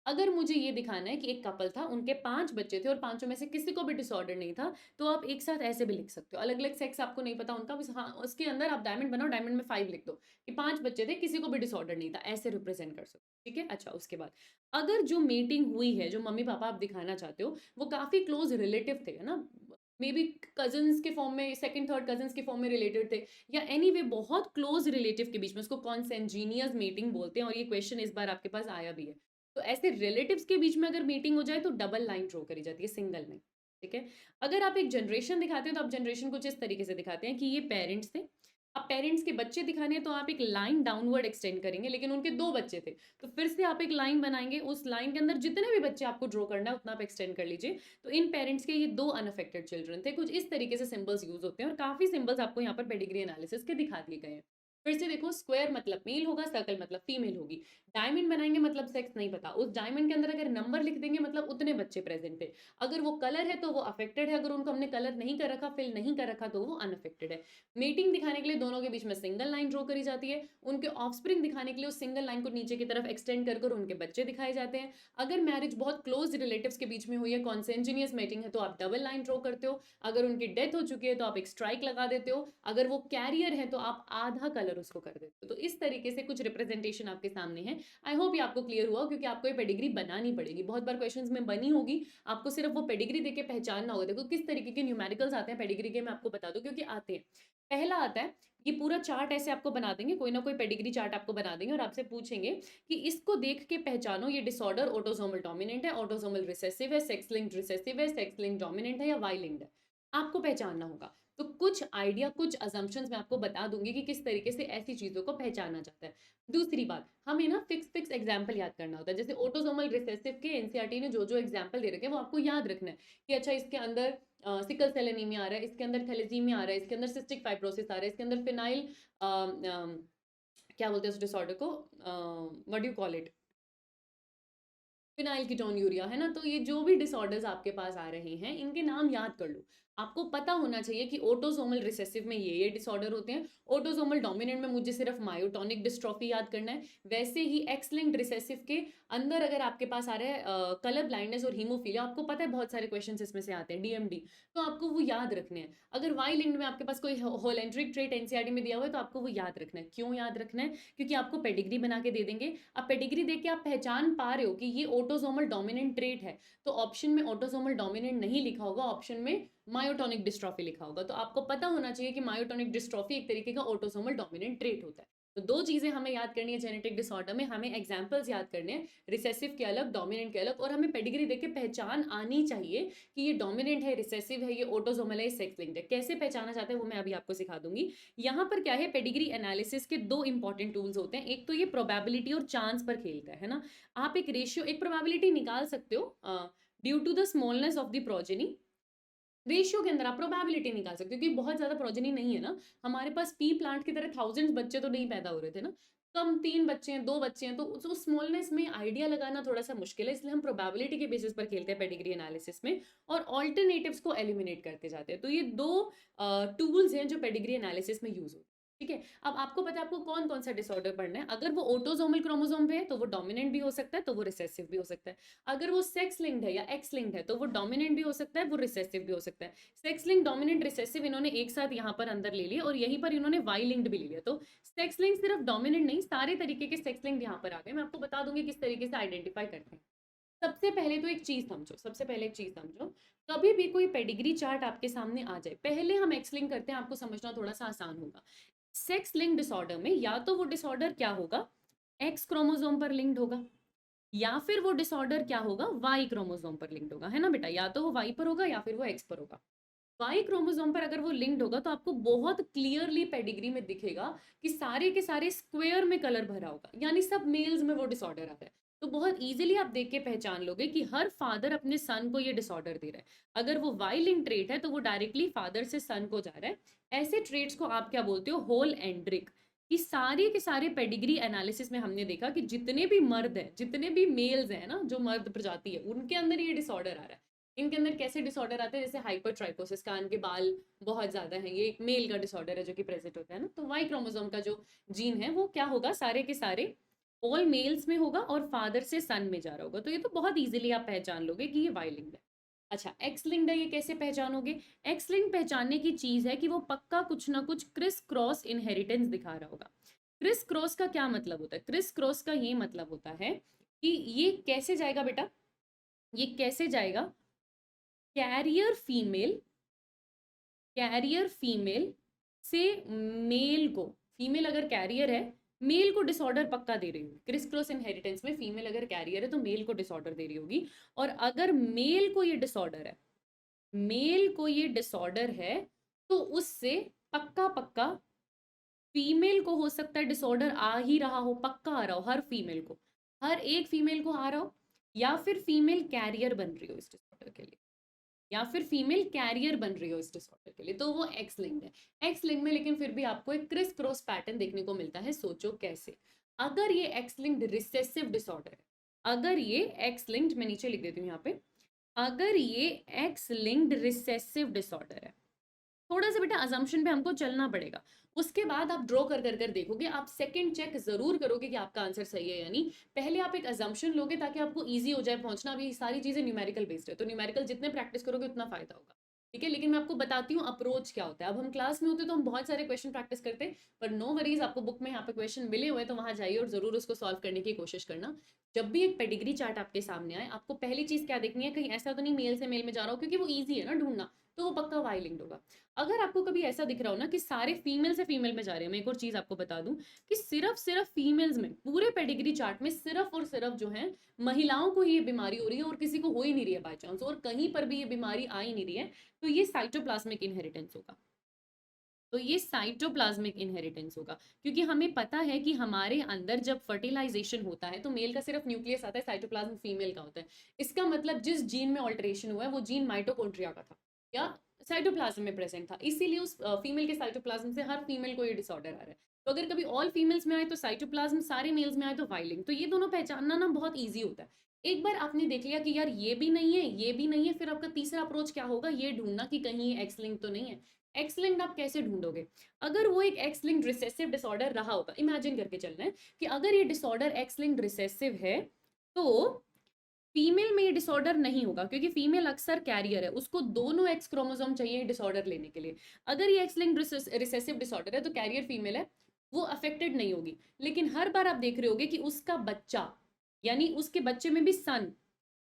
अगर मुझे ये दिखाना है कि एक कपल था, उनके 5 बच्चे थे और पांचों में से किसी को भी डिसऑर्डर नहीं था, तो आप एक साथ ऐसे भी लिख सकते हो। अलग अलग सेक्स आपको नहीं पता उनका, बस हाँ उसके अंदर आप डायमंड बनाओ, डायमंड में 5 लिख दो कि 5 बच्चे थे, किसी को भी डिसऑर्डर नहीं था, ऐसे रिप्रेजेंट कर सकते हो, ठीक है। अच्छा, उसके बाद अगर जो मीटिंग हुई है, जो मम्मी पापा आप दिखाना चाहते हो, वो काफी क्लोज रिलेटिव थे, है ना, मे बी कजन्स के फॉर्म में, सेकंड थर्ड कजन्स के फॉर्म में रिलेटेड थे, या एनीवे बहुत क्लोज रिलेटिव के बीच में, उसको कॉन्सेंजीनियस मीटिंग बोलते हैं, और ये क्वेश्चन इस बार आपके पास आया भी है। तो ऐसे रिलेटिव्स के बीच में अगर मीटिंग हो जाए तो डबल लाइन ड्रॉ करी जाती है, सिंगल नहीं, ठीक है। अगर आप एक जनरेशन दिखाते हो तो आप जनरेशन कुछ इस तरीके से दिखाते हैं कि ये पेरेंट्स थे, अब पेरेंट्स के बच्चे दिखाने हैं तो आप एक लाइन डाउनवर्ड एक्सटेंड करेंगे, लेकिन उनके 2 बच्चे थे, तो फिर से आप एक लाइन बनाएंगे, उस लाइन के अंदर जितने भी बच्चे आपको ड्रॉ करना है उतना आप एक्सटेंड कर लीजिए। तो इन पेरेंट्स के ये 2 अनअफेक्टेड चिल्ड्रन थे, कुछ इस तरीके से सिंबल्स यूज होते हैं, और काफी सिंबल्स आपको यहाँ पर पेडिग्री एनालिसिस के दिखा दिए गए हैं। फिर से देखो, स्क्वायर मतलब मेल होगा, सर्कल मतलब फीमेल होगी, डायमंड बनाएंगे मतलब सेक्स नहीं पता, उस डायमंड के अंदर अगर नंबर लिख देंगे मतलब उतने बच्चे प्रेजेंट है, अगर वो कलर है तो वो अफेक्टेड है, अगर उनको हमने कलर नहीं कर रखा, फिल नहीं कर रखा, तो वो अनअफेक्टेड है। मीटिंग दिखाने के लिए दोनों के बीच में सिंगल लाइन ड्रॉ करी जाती है, उनके ऑफस्प्रिंग दिखाने के लिए उस सिंगल लाइन को नीचे की तरफ एक्सटेंड कर उनके बच्चे दिखाए जाते हैं। अगर मैरिज बहुत क्लोज रिलेटिव्स के बीच में हुई है, कॉन्सेंजिनियस मीटिंग है, तो आप डबल लाइन ड्रॉ करते हो, अगर उनकी डेथ हो चुकी है तो आप एक स्ट्राइक लगा देते हो, अगर वो कैरियर है तो आप आधा कलर उसको कर देते हो। तो इस तरीके से कुछ रिप्रेजेंटेशन आपके सामने है। आई होप ये आपको क्लियर हुआ, क्योंकि आपको ये पेडिग्री बनानी पड़ेगी, बहुत बार क्वेश्चंस में बनी होगी, आपको सिर्फ वो पेडिग्री देके पहचानना होगा। देखो किस तरीके के न्यूमेरिकल्स आते हैं पेडिग्री के, मैं आपको बता दूं, क्योंकि आते हैं। पहला आता है, ये पूरा चार्ट ऐसे आपको बना देंगे, कोई ना कोई पेडिग्री चार्ट आपको बना देंगे, और आपसे पूछेंगे कि इसको देख के पहचानो ये डिसऑर्डर ऑटोसोमल डोमिनेंट है, ऑटोसोमल रिसेसिव है, सेक्स लिंक्ड रिसेसिव है, सेक्स लिंक्ड डोमिनेंट है, या वाई लिंक्ड है, आपको पहचानना होगा। तो कुछ आइडिया, कुछ अजम्पशंस मैं आपको बता दूंगी कि किस तरीके से ऐसी चीजों को पहचाना जाता है। दूसरी बात, हमें ना फिक्स एग्जाम्पल याद करना होता है, जैसे ऑटोसोमल रिसेसिव के एनसीईआरटी ने जो जो एग्जाम्पल दे रखे हैं वो आपको याद रखना है, कि अच्छा इसके अंदर सिकल सेल एनीमिया आ रहा है, इसके अंदर थैलेसीमिया आ रहा है, इसके अंदर सिस्टिक फाइब्रोसिस आ रहा है, इसके अंदर फिनाइल क्या बोलते हैं उस डिसऑर्डर को, what you call it, phenyl ketone urea, है ना। तो ये जो भी डिसऑर्डर्स आपके पास आ रहे हैं, इनके नाम याद कर लो। आपको पता होना चाहिए कि ऑटोसोमल रिसेसिव में ये डिसऑर्डर होते हैं, ऑटोसोमल डोमिनेंट में मुझे सिर्फ मायोटोनिक डिस्ट्रॉफी याद करना है। वैसे ही एक्स लिंक्ड रिसेसिव के अंदर अगर आपके पास आ रहा है कलर ब्लाइंडनेस और हीमोफीलिया, आपको पता है बहुत सारे क्वेश्चंस इसमें से आते हैं, डीएमडी, तो आपको वो याद रखने हैं। अगर वाई लिंक्ड में आपके पास कोई होलेंट्रिक ट्रेट एनसीईआरटी में दिया हुआ है तो आपको वो याद रखना है। क्यों याद रखना है? क्योंकि आपको पेडिग्री बना के दे देंगे। अब पेडिग्री देख के आप पहचान पा रहे हो कि ये ऑटोसोमल डोमिनेंट ट्रेट है, तो ऑप्शन में ऑटोसोमल डोमिनेंट नहीं लिखा होगा, ऑप्शन में मायोटोनिक डिस्ट्रॉफी लिखा होगा। तो आपको पता होना चाहिए कि मायोटोनिक डिस्ट्रॉफी एक तरीके का ऑटोसोमल डोमिनेंट ट्रेट होता है। तो दो चीजें हमें याद करनी है जेनेटिक डिसऑर्डर में, हमें एग्जांपल्स याद करने हैं, रिसेसिव के अलग, डोमिनेंट के अलग, और हमें पेडिग्री देख के पहचान आनी चाहिए कि ये डोमिनेंट है, रिसेसिव है, ये ऑटोसोमल है, सेक्स लिंक्ड है। कैसे पहचाना जाता है वो मैं अभी आपको सिखा दूंगी। यहाँ पर क्या है, पेडिग्री एनालिसिस के दो इंपॉर्टेंट टूल्स होते हैं। एक तो ये प्रोबेबिलिटी और चांस पर खेलता है ना। आप एक रेशियो, एक प्रोबेबिलिटी निकाल सकते हो due to the smallness of the progeny. Ratio के अंदर आप प्रोबेबिलिटी निकाल सकते हो, क्योंकि बहुत ज्यादा प्रोजेनी नहीं है ना हमारे पास। पी प्लांट की तरह थाउजेंड्स बच्चे तो नहीं पैदा हो रहे थे ना, कम 3 बच्चे हैं, 2 बच्चे हैं, तो उस स्मॉलनेस में आइडिया लगाना थोड़ा सा मुश्किल है। इसलिए हम प्रोबेबिलिटी के बेसिस पर खेलते हैं पेडिग्री एनालिसिस में, और ऑल्टरनेटिव्स को एलिमिनेट करते जाते हैं। तो ये दो टूल्स हैं जो पेडिग्री एनालिसिस में यूज होते हैं। ठीक है, अब आपको पता है आपको कौन कौन सा डिसऑर्डर पढ़ना है। अगर वो ऑटोसोमल क्रोमोसोम पे है तो वो डोमिनेंट भी हो सकता है, तो वो रिसेसिव भी हो सकता है। अगर वो सेक्स लिंक्ड है या एक्स लिंक्ड है तो वो डोमिनेंट भी हो सकता है, वो रिसेसिव भी हो सकता है। सेक्स लिंक, डोमिनेंट, रिसेसिव इन्होंने एक साथ यहाँ पर अंदर ले लिया, और यहीं पर इन्होंने वाई लिंक्ड भी ले लिया। तो सेक्स लिंक सिर्फ डोमिनेंट नहीं, सारे तरीके के सेक्स लिंक यहाँ पर आ गए। मैं आपको बता दूंगी किस तरीके से आइडेंटिफाई करते हैं। सबसे पहले तो एक चीज समझो, सबसे पहले एक चीज समझो, कभी भी कोई पेडिग्री चार्ट आपके सामने आ जाए, पहले हम एक्स लिंक करते हैं, आपको समझना थोड़ा सा आसान होगा। सेक्स लिंक डिसऑर्डर में या तो वो डिसऑर्डर क्या होगा, एक्स क्रोमोसोम पर लिंक्ड होगा, या फिर वो डिसऑर्डर क्या होगा, वाई क्रोमोसोम पर लिंक्ड होगा, है ना बेटा। या तो वो वाई पर होगा या फिर वो एक्स पर होगा। वाई क्रोमोसोम पर अगर वो लिंक्ड होगा तो आपको बहुत क्लियरली पेडिग्री में दिखेगा कि सारे के सारे स्क्वायर में कलर भरा होगा, यानी सब मेल्स में वो डिसऑर्डर आता है। तो बहुत इजीली आप देख के पहचान लोगे कि हर फादर अपने सन को ये डिसऑर्डर दे रहा है। अगर वो वाई लिंक ट्रेट है तो वो डायरेक्टली फादर से सन को जा रहा है। ऐसे ट्रेट्स को आप क्या बोलते हो, होल एंड्रिक। कि सारे के सारे पेडिग्री एनालिसिस में हमने देखा कि जितने भी मर्द हैं, जितने भी मेल्स हैं ना, जो मर्द प्रजाति है, उनके अंदर ये डिसऑर्डर आ रहा है। इनके अंदर कैसे डिसऑर्डर आते हैं, जैसे हाइपरट्राइकोसिस, कान के बाल बहुत ज्यादा हैं, ये एक मेल का डिसऑर्डर है जो कि प्रेजेंट होता है ना। तो वाई क्रोमोसोम का जो जीन है वो क्या होगा, सारे के सारे ऑल मेल्स में होगा और फादर से सन में जा रहा होगा। तो ये तो बहुत इजीली आप पहचान लोगे कि ये वाई लिंक्ड है। अच्छा, एक्स लिंक्ड है, ये कैसे पहचानोगे? एक्स लिंक पहचानने की चीज है कि वो पक्का कुछ ना कुछ क्रिस क्रॉस इनहेरिटेंस दिखा रहा होगा। क्रिस क्रॉस का क्या मतलब होता है? क्रिस क्रॉस का ये मतलब होता है कि ये कैसे जाएगा बेटा, ये कैसे जाएगा, कैरियर फीमेल, कैरियर फीमेल से मेल को, फीमेल अगर कैरियर है, मेल को डिसऑर्डर पक्का दे रही होगी। क्रिस क्रॉस इनहेरिटेंस में फीमेल अगर कैरियर है तो मेल को डिसऑर्डर दे रही होगी। और अगर मेल को ये डिसऑर्डर है, मेल को ये डिसऑर्डर है, तो उससे पक्का पक्का फीमेल को हो सकता है डिसऑर्डर आ ही रहा हो, पक्का आ रहा हो, हर फीमेल को, हर एक फीमेल को आ रहा हो, या फिर फीमेल कैरियर बन रही हो इस डिसऑर्डर के लिए, या फिर फीमेल कैरियर बन रही हो इस डिसऑर्डर के लिए, तो वो एक्स लिंक्ड है। एक्स लिंक में लेकिन फिर भी आपको एक क्रिस क्रॉस पैटर्न देखने को मिलता है। सोचो कैसे? अगर ये एक्स लिंक्ड रिसेसिव डिसऑर्डर है, अगर ये एक्स लिंक्ड, मैं नीचे लिख देती हूँ यहाँ पे, अगर ये एक्स लिंक्ड रिसेसिव डिसऑर्डर है, थोड़ा सा बेटा अजम्पशन पे हमको चलना पड़ेगा। उसके बाद आप ड्रॉ कर देखोगे, आप सेकंड चेक जरूर करोगे कि आपका आंसर सही है या नहीं। पहले आप एक अजम्पशन लोगे ताकि आपको इजी हो जाए पहुंचना। अभी सारी चीजें न्यूमेरिकल बेस्ड है, तो न्यूमेरिकल जितने प्रैक्टिस करोगे उतना फायदा होगा। ठीक है, लेकिन मैं आपको बताती हूँ अप्रोच क्या होता है। अब हम क्लास में होते तो हम बहुत सारे क्वेश्चन प्रैक्टिस करते, पर नो वरीज, आपको बुक में यहाँ पे क्वेश्चन मिले हुए तो वहां जाइए और जरूर उसको सॉल्व करने की कोशिश करना। जब भी एक पेडिग्री चार्ट आपके सामने आए, आपको पहली चीज क्या देखनी है, कहीं ऐसा तो नहीं मेल से मेल में जा रहा हो, क्योंकि वो ईजी है ना ढूंढना, तो वो पक्का वाई लिंक्ड होगा। अगर आपको कभी ऐसा दिख रहा हो ना कि सारे फीमेल से फीमेल में जा रहे हैं, मैं एक और चीज आपको बता दूं कि सिर्फ सिर्फ फीमेल्स में, पूरे पेडिग्री चार्ट में सिर्फ और सिर्फ जो है महिलाओं को ये बीमारी हो रही है और किसी को हो ही नहीं रही है बाय चांस, और कहीं पर भी ये बीमारी आ ही नहीं रही है, तो ये साइटोप्लाज्मिक इनहेरिटेंस होगा। तो ये साइटोप्लाज्मिक इनहेरिटेंस होगा, क्योंकि हमें पता है कि हमारे अंदर जब फर्टिलाइजेशन होता है तो मेल का सिर्फ न्यूक्लियस आता है, साइटोप्लाज्म फीमेल का होता है। इसका मतलब जिस जीन में ऑल्टरेशन हुआ है वो जीन माइटोकॉन्ड्रिया का था या साइटोप्लाज्म में प्रेजेंट था, इसीलिए उस फीमेल के साइटोप्लाज्म से हर फीमेल को ये डिसऑर्डर आ रहा है। तो अगर कभी ऑल फीमेल्स में आए तो साइटोप्लाज्म, सारे मेल्स में आए तो वाइलिंग, तो ये दोनों पहचानना ना बहुत ईजी होता है। एक बार आपने देख लिया कि यार ये भी नहीं है, ये भी नहीं है, फिर आपका तीसरा अप्रोच क्या होगा, ये ढूंढना कि कहीं एक्स लिंक तो नहीं है। एक्स लिंक्ड आप कैसे ढूंढोगे? अगर वो एक एक्स लिंक्ड रिसेसिव डिसऑर्डर रहा होगा, इमेजिन करके चलना है कि अगर ये डिसऑर्डर एक्स लिंक्ड रिसेसिव है, तो फीमेल में ये डिसऑर्डर नहीं होगा, क्योंकि फीमेल अक्सर कैरियर है, उसको दोनों एक्स क्रोमोसोम चाहिए डिसऑर्डर लेने के लिए। अगर ये एक्स लिंक्ड रिसेसिव डिसऑर्डर है तो कैरियर फीमेल है, वो अफेक्टेड नहीं होगी। लेकिन हर बार आप देख रहे होगे कि उसका बच्चा, यानी उसके बच्चे में भी सन,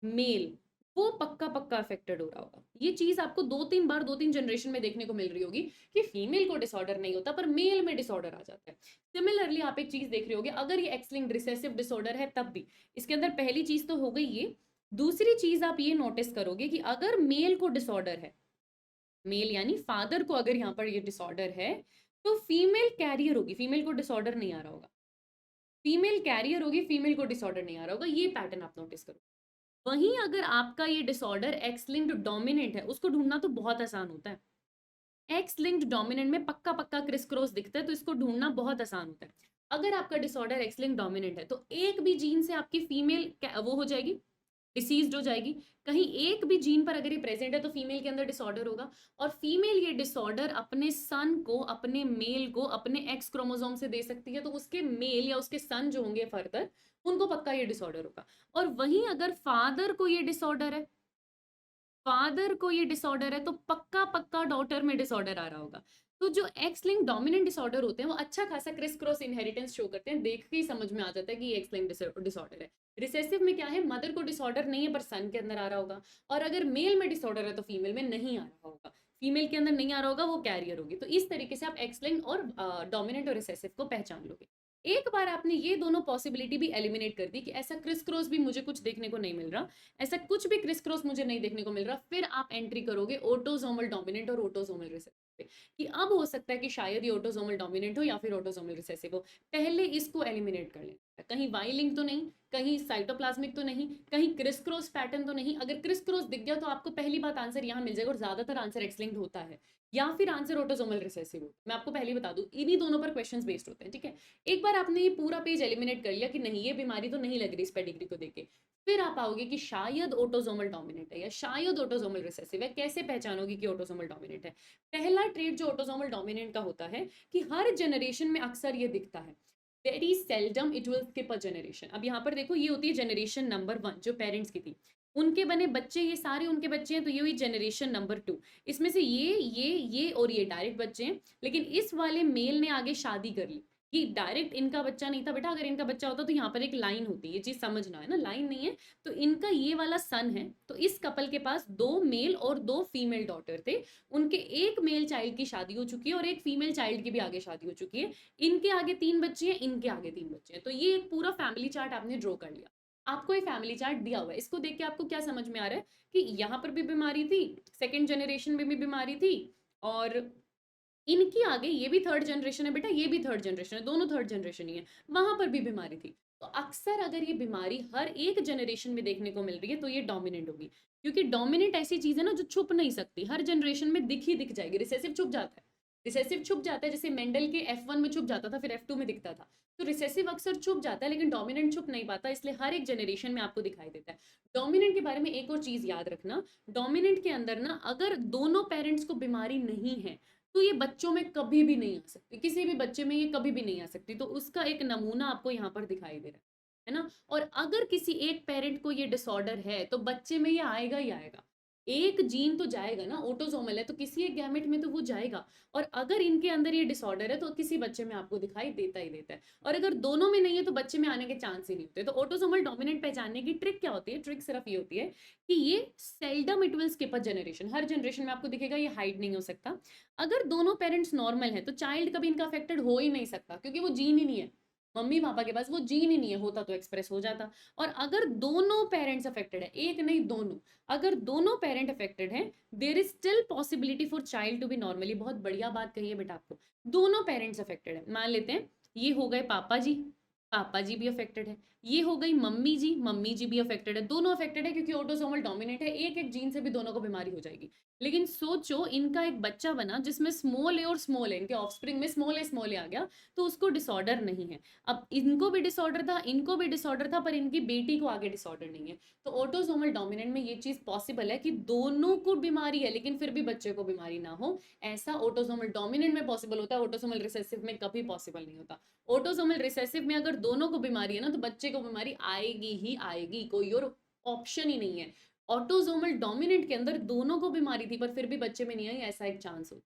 मेल, वो पक्का पक्का अफेक्टेड हो रहा होगा। ये चीज आपको 2-3 बार 2-3 जनरेशन में देखने को मिल रही होगी कि फीमेल को डिसऑर्डर नहीं होता पर मेल में डिसऑर्डर आ जाता है। सिमिलरली आप एक चीज देख रहे होगे, अगर ये एक्स लिंक्ड रिसेसिव डिसऑर्डर है तब भी इसके अंदर पहली चीज तो हो गई ये। दूसरी चीज आप ये नोटिस करोगे कि अगर मेल को डिसऑर्डर है, मेल यानी फादर को अगर यहाँ पर ये डिसऑर्डर है, तो फीमेल कैरियर होगी, फीमेल को डिसऑर्डर नहीं आ रहा होगा। फीमेल कैरियर होगी, फीमेल को डिसऑर्डर नहीं आ रहा होगा। ये पैटर्न आप नोटिस करो। वहीं अगर आपका ये डिसऑर्डर एक्स लिंक्ड डोमिनेंट है, उसको ढूंढना तो बहुत आसान होता है। एक्स लिंक्ड डोमिनेंट में पक्का पक्का क्रिस क्रॉस दिखता है, तो इसको ढूंढना बहुत आसान होता है। अगर आपका डिसऑर्डर एक्स लिंक्ड डोमिनेंट है तो एक भी जीन से आपकी फीमेल वो हो जाएगी, डिसीज्ड हो जाएगी। कहीं एक भी जीन पर अगर ये प्रेजेंट है तो फीमेल के अंदर डिसऑर्डर होगा, और फीमेल ये डिसऑर्डर अपने सन को, अपने मेल को अपने एक्स क्रोमोसोम से दे सकती है, तो उसके मेल या उसके सन जो होंगे फर्दर, उनको पक्का ये डिसऑर्डर होगा। और वहीं अगर फादर को ये डिसऑर्डर है, फादर को ये डिसऑर्डर है, तो पक्का पक्का डॉटर में डिसऑर्डर आ रहा होगा। तो जो एक्स लिंक डोमिनेंट डिसऑर्डर होते हैं वो अच्छा खासा क्रिस क्रॉस इनहेरिटेंस शो करते हैं, देख के ही समझ में आ जाता है कि ये एक्स लिंक डिसऑर्डर है। रिसेसिव में क्या है, मदर को डिसऑर्डर नहीं है पर सन के अंदर आ रहा होगा, और अगर मेल में डिसऑर्डर है तो फीमेल में नहीं आ रहा होगा, फीमेल के अंदर नहीं आ रहा होगा, वो कैरियर होगी। तो इस तरीके से आप एक्स लिंक और डोमिनेंट और रिसेसिव को पहचान लोगे। एक बार आपने ये दोनों पॉसिबिलिटी भी एलिमिनेट कर दी कि ऐसा क्रिस क्रॉस भी मुझे कुछ देखने को नहीं मिल रहा, ऐसा कुछ भी क्रिस क्रॉस मुझे नहीं देखने को मिल रहा, फिर आप एंट्री करोगे ऑटोसोमल डोमिनेंट और ऑटोसोमल रिसेसिव पे, कि अब हो सकता है कि शायद ये ऑटोसोमल डोमिनेंट हो या फिर ऑटोसोमल रिसेसिव हो। पहले इसको एलिमिनेट कर लेना, कहीं वाई लिंक तो नहीं, कहीं साइटोप्लाज्मिक तो नहीं, कहीं क्रिस क्रॉस पैटर्न तो नहीं। अगर क्रिस क्रॉस दिख गया तो आपको पहली बात आंसर यहाँ मिल जाएगा, और ज्यादातर आंसर एक्स लिंक्ड होता है या फिर आंसर ऑटोसोमल रिसेसिव हो। मैं आपको पहले बता दूं, इन्हीं दोनों पर क्वेश्चंस बेस्ड होते हैं, ठीक है। एक बार आपने ये पूरा पेज एलिमिनेट कर लिया कि नहीं ये बीमारी तो नहीं लग रही इस पेडिग्री को देख के, फिर आप आओगे कि शायद ऑटोसोमल डोमिनेंट है या शायद ऑटोसोमल रिसेसिव है। कैसे पहचानोगे कि ऑटोसोमल डोमिनेंट है? पहला ट्रेट जो ऑटोसोमल डोमिनेंट का होता है कि हर जनरेशन में अक्सर ये दिखता है, very seldom it will skip a generation. अब यहाँ पर देखो, ये होती है जनरेशन नंबर 1 जो पेरेंट्स की थी, उनके बने बच्चे, ये सारे उनके बच्चे हैं, तो ये हुई जनरेशन नंबर 2। इसमें से ये और ये डायरेक्ट बच्चे हैं, लेकिन इस वाले मेल ने आगे शादी कर ली, कि डायरेक्ट इनका बच्चा नहीं था बेटा। अगर इनका बच्चा होता तो यहाँ पर एक लाइन होती है, ये चीज समझना है ना, लाइन नहीं है। तो इनका ये वाला सन है, तो इस कपल के पास 2 मेल और 2 फीमेल डॉटर थे। उनके एक मेल चाइल्ड की शादी हो चुकी है और एक फीमेल चाइल्ड की भी आगे शादी हो चुकी है। इनके आगे 3 बच्चे हैं, इनके आगे 3 बच्चे हैं। तो ये एक पूरा फैमिली चार्ट आपने ड्रॉ कर लिया। आपको एक फैमिली चार्ट दिया हुआ है, इसको देख के आपको क्या समझ में आ रहा है कि यहाँ पर भी बीमारी थी, सेकेंड जनरेशन में भी बीमारी थी, और इनकी आगे ये भी थर्ड जनरेशन है बेटा, ये भी थर्ड जनरेशन है, दोनों थर्ड जनरेशन ही है, वहां पर भी बीमारी थी। तो अक्सर अगर ये बीमारी हर एक जनरेशन में देखने को मिल रही है तो ये डोमिनेंट होगी, क्योंकि डोमिनेंट ऐसी चीज है ना जो छुप नहीं सकती, हर जनरेशन में दिख ही दिख जाएगी। रिसेसिव छुप जाता है, रिसेसिव छुप जाता है, जैसे मेंडल के F1 में छुप जाता था, फिर F2 में दिखता था। तो रिसेसिव अक्सर छुप जाता है, लेकिन डोमिनेंट छुप नहीं पाता, इसलिए हर एक जनरेशन में आपको दिखाई देता है। डोमिनेंट के बारे में एक और चीज याद रखना, डोमिनेंट के अंदर ना अगर दोनों पेरेंट्स को बीमारी नहीं है तो ये बच्चों में कभी भी नहीं आ सकती, किसी भी बच्चे में ये कभी भी नहीं आ सकती। तो उसका एक नमूना आपको यहाँ पर दिखाई दे रहा है ना। और अगर किसी एक पेरेंट को ये डिसऑर्डर है तो बच्चे में ये आएगा ही आएगा, एक जीन तो जाएगा ना, ऑटोसोमल है तो किसी एक गैमेट में तो वो जाएगा। और अगर इनके अंदर ये डिसऑर्डर है तो किसी बच्चे में आपको दिखाई देता ही देता है, और अगर दोनों में नहीं है तो बच्चे में आने के चांस ही नहीं होते। तो ऑटोसोमल डोमिनेंट पहचानने की ट्रिक क्या होती है? ट्रिक सिर्फ ये होती है कि ये seldom it will skip a generation, her generation में आपको दिखेगा, ये हाइड नहीं हो सकता। अगर दोनों पेरेंट्स नॉर्मल है तो चाइल्ड कभी इनका अफेक्टेड हो ही नहीं सकता, क्योंकि वो जीन ही नहीं है, मम्मी पापा के पास वो जीन ही नहीं है, होता तो एक्सप्रेस हो जाता। और अगर दोनों पेरेंट्स अफेक्टेड है, एक नहीं दोनों, अगर दोनों पेरेंट अफेक्टेड हैं, there is still possibility for child to be normally. बहुत बढ़िया बात कही है बेटा आपको, दोनों पेरेंट्स अफेक्टेड है। मान लेते हैं ये हो गए पापा जी भी अफेक्टेड है, ये हो गई मम्मी जी भी अफेक्टेड है, दोनों अफेक्टेड है क्योंकि ऑटोसोमल डोमिनेंट है, एक एक जीन से भी दोनों को बीमारी हो जाएगी। लेकिन सोचो इनका एक बच्चा बना जिसमें स्मॉल ए और स्मॉल ए, इनके ऑफस्प्रिंग में स्मॉल ए आ गया, तो उसको डिसऑर्डर नहीं है। अब इनको भी डिसऑर्डर था, इनको भी डिसऑर्डर था, पर इनकी बेटी को आगे डिसऑर्डर नहीं है। तो ऑटोसोमल डोमिनेंट में ये चीज पॉसिबल है कि दोनों को बीमारी है लेकिन फिर भी बच्चे को बीमारी ना हो, ऐसा ऑटोसोमल डोमिनेंट में पॉसिबल होता है, ऑटोसोमल रिसेसिव में कभी पॉसिबल नहीं होता। ऑटोसोमल रिसेसिव में अगर दोनों को बीमारी है ना तो बच्चे को बीमारी आएगी ही आएगी, कोई और ऑप्शन ही नहीं है। ऑटोसोमल डोमिनेंट के अंदर दोनों को बीमारी थी पर फिर भी बच्चे में नहीं आई, ऐसा एक चांस हो।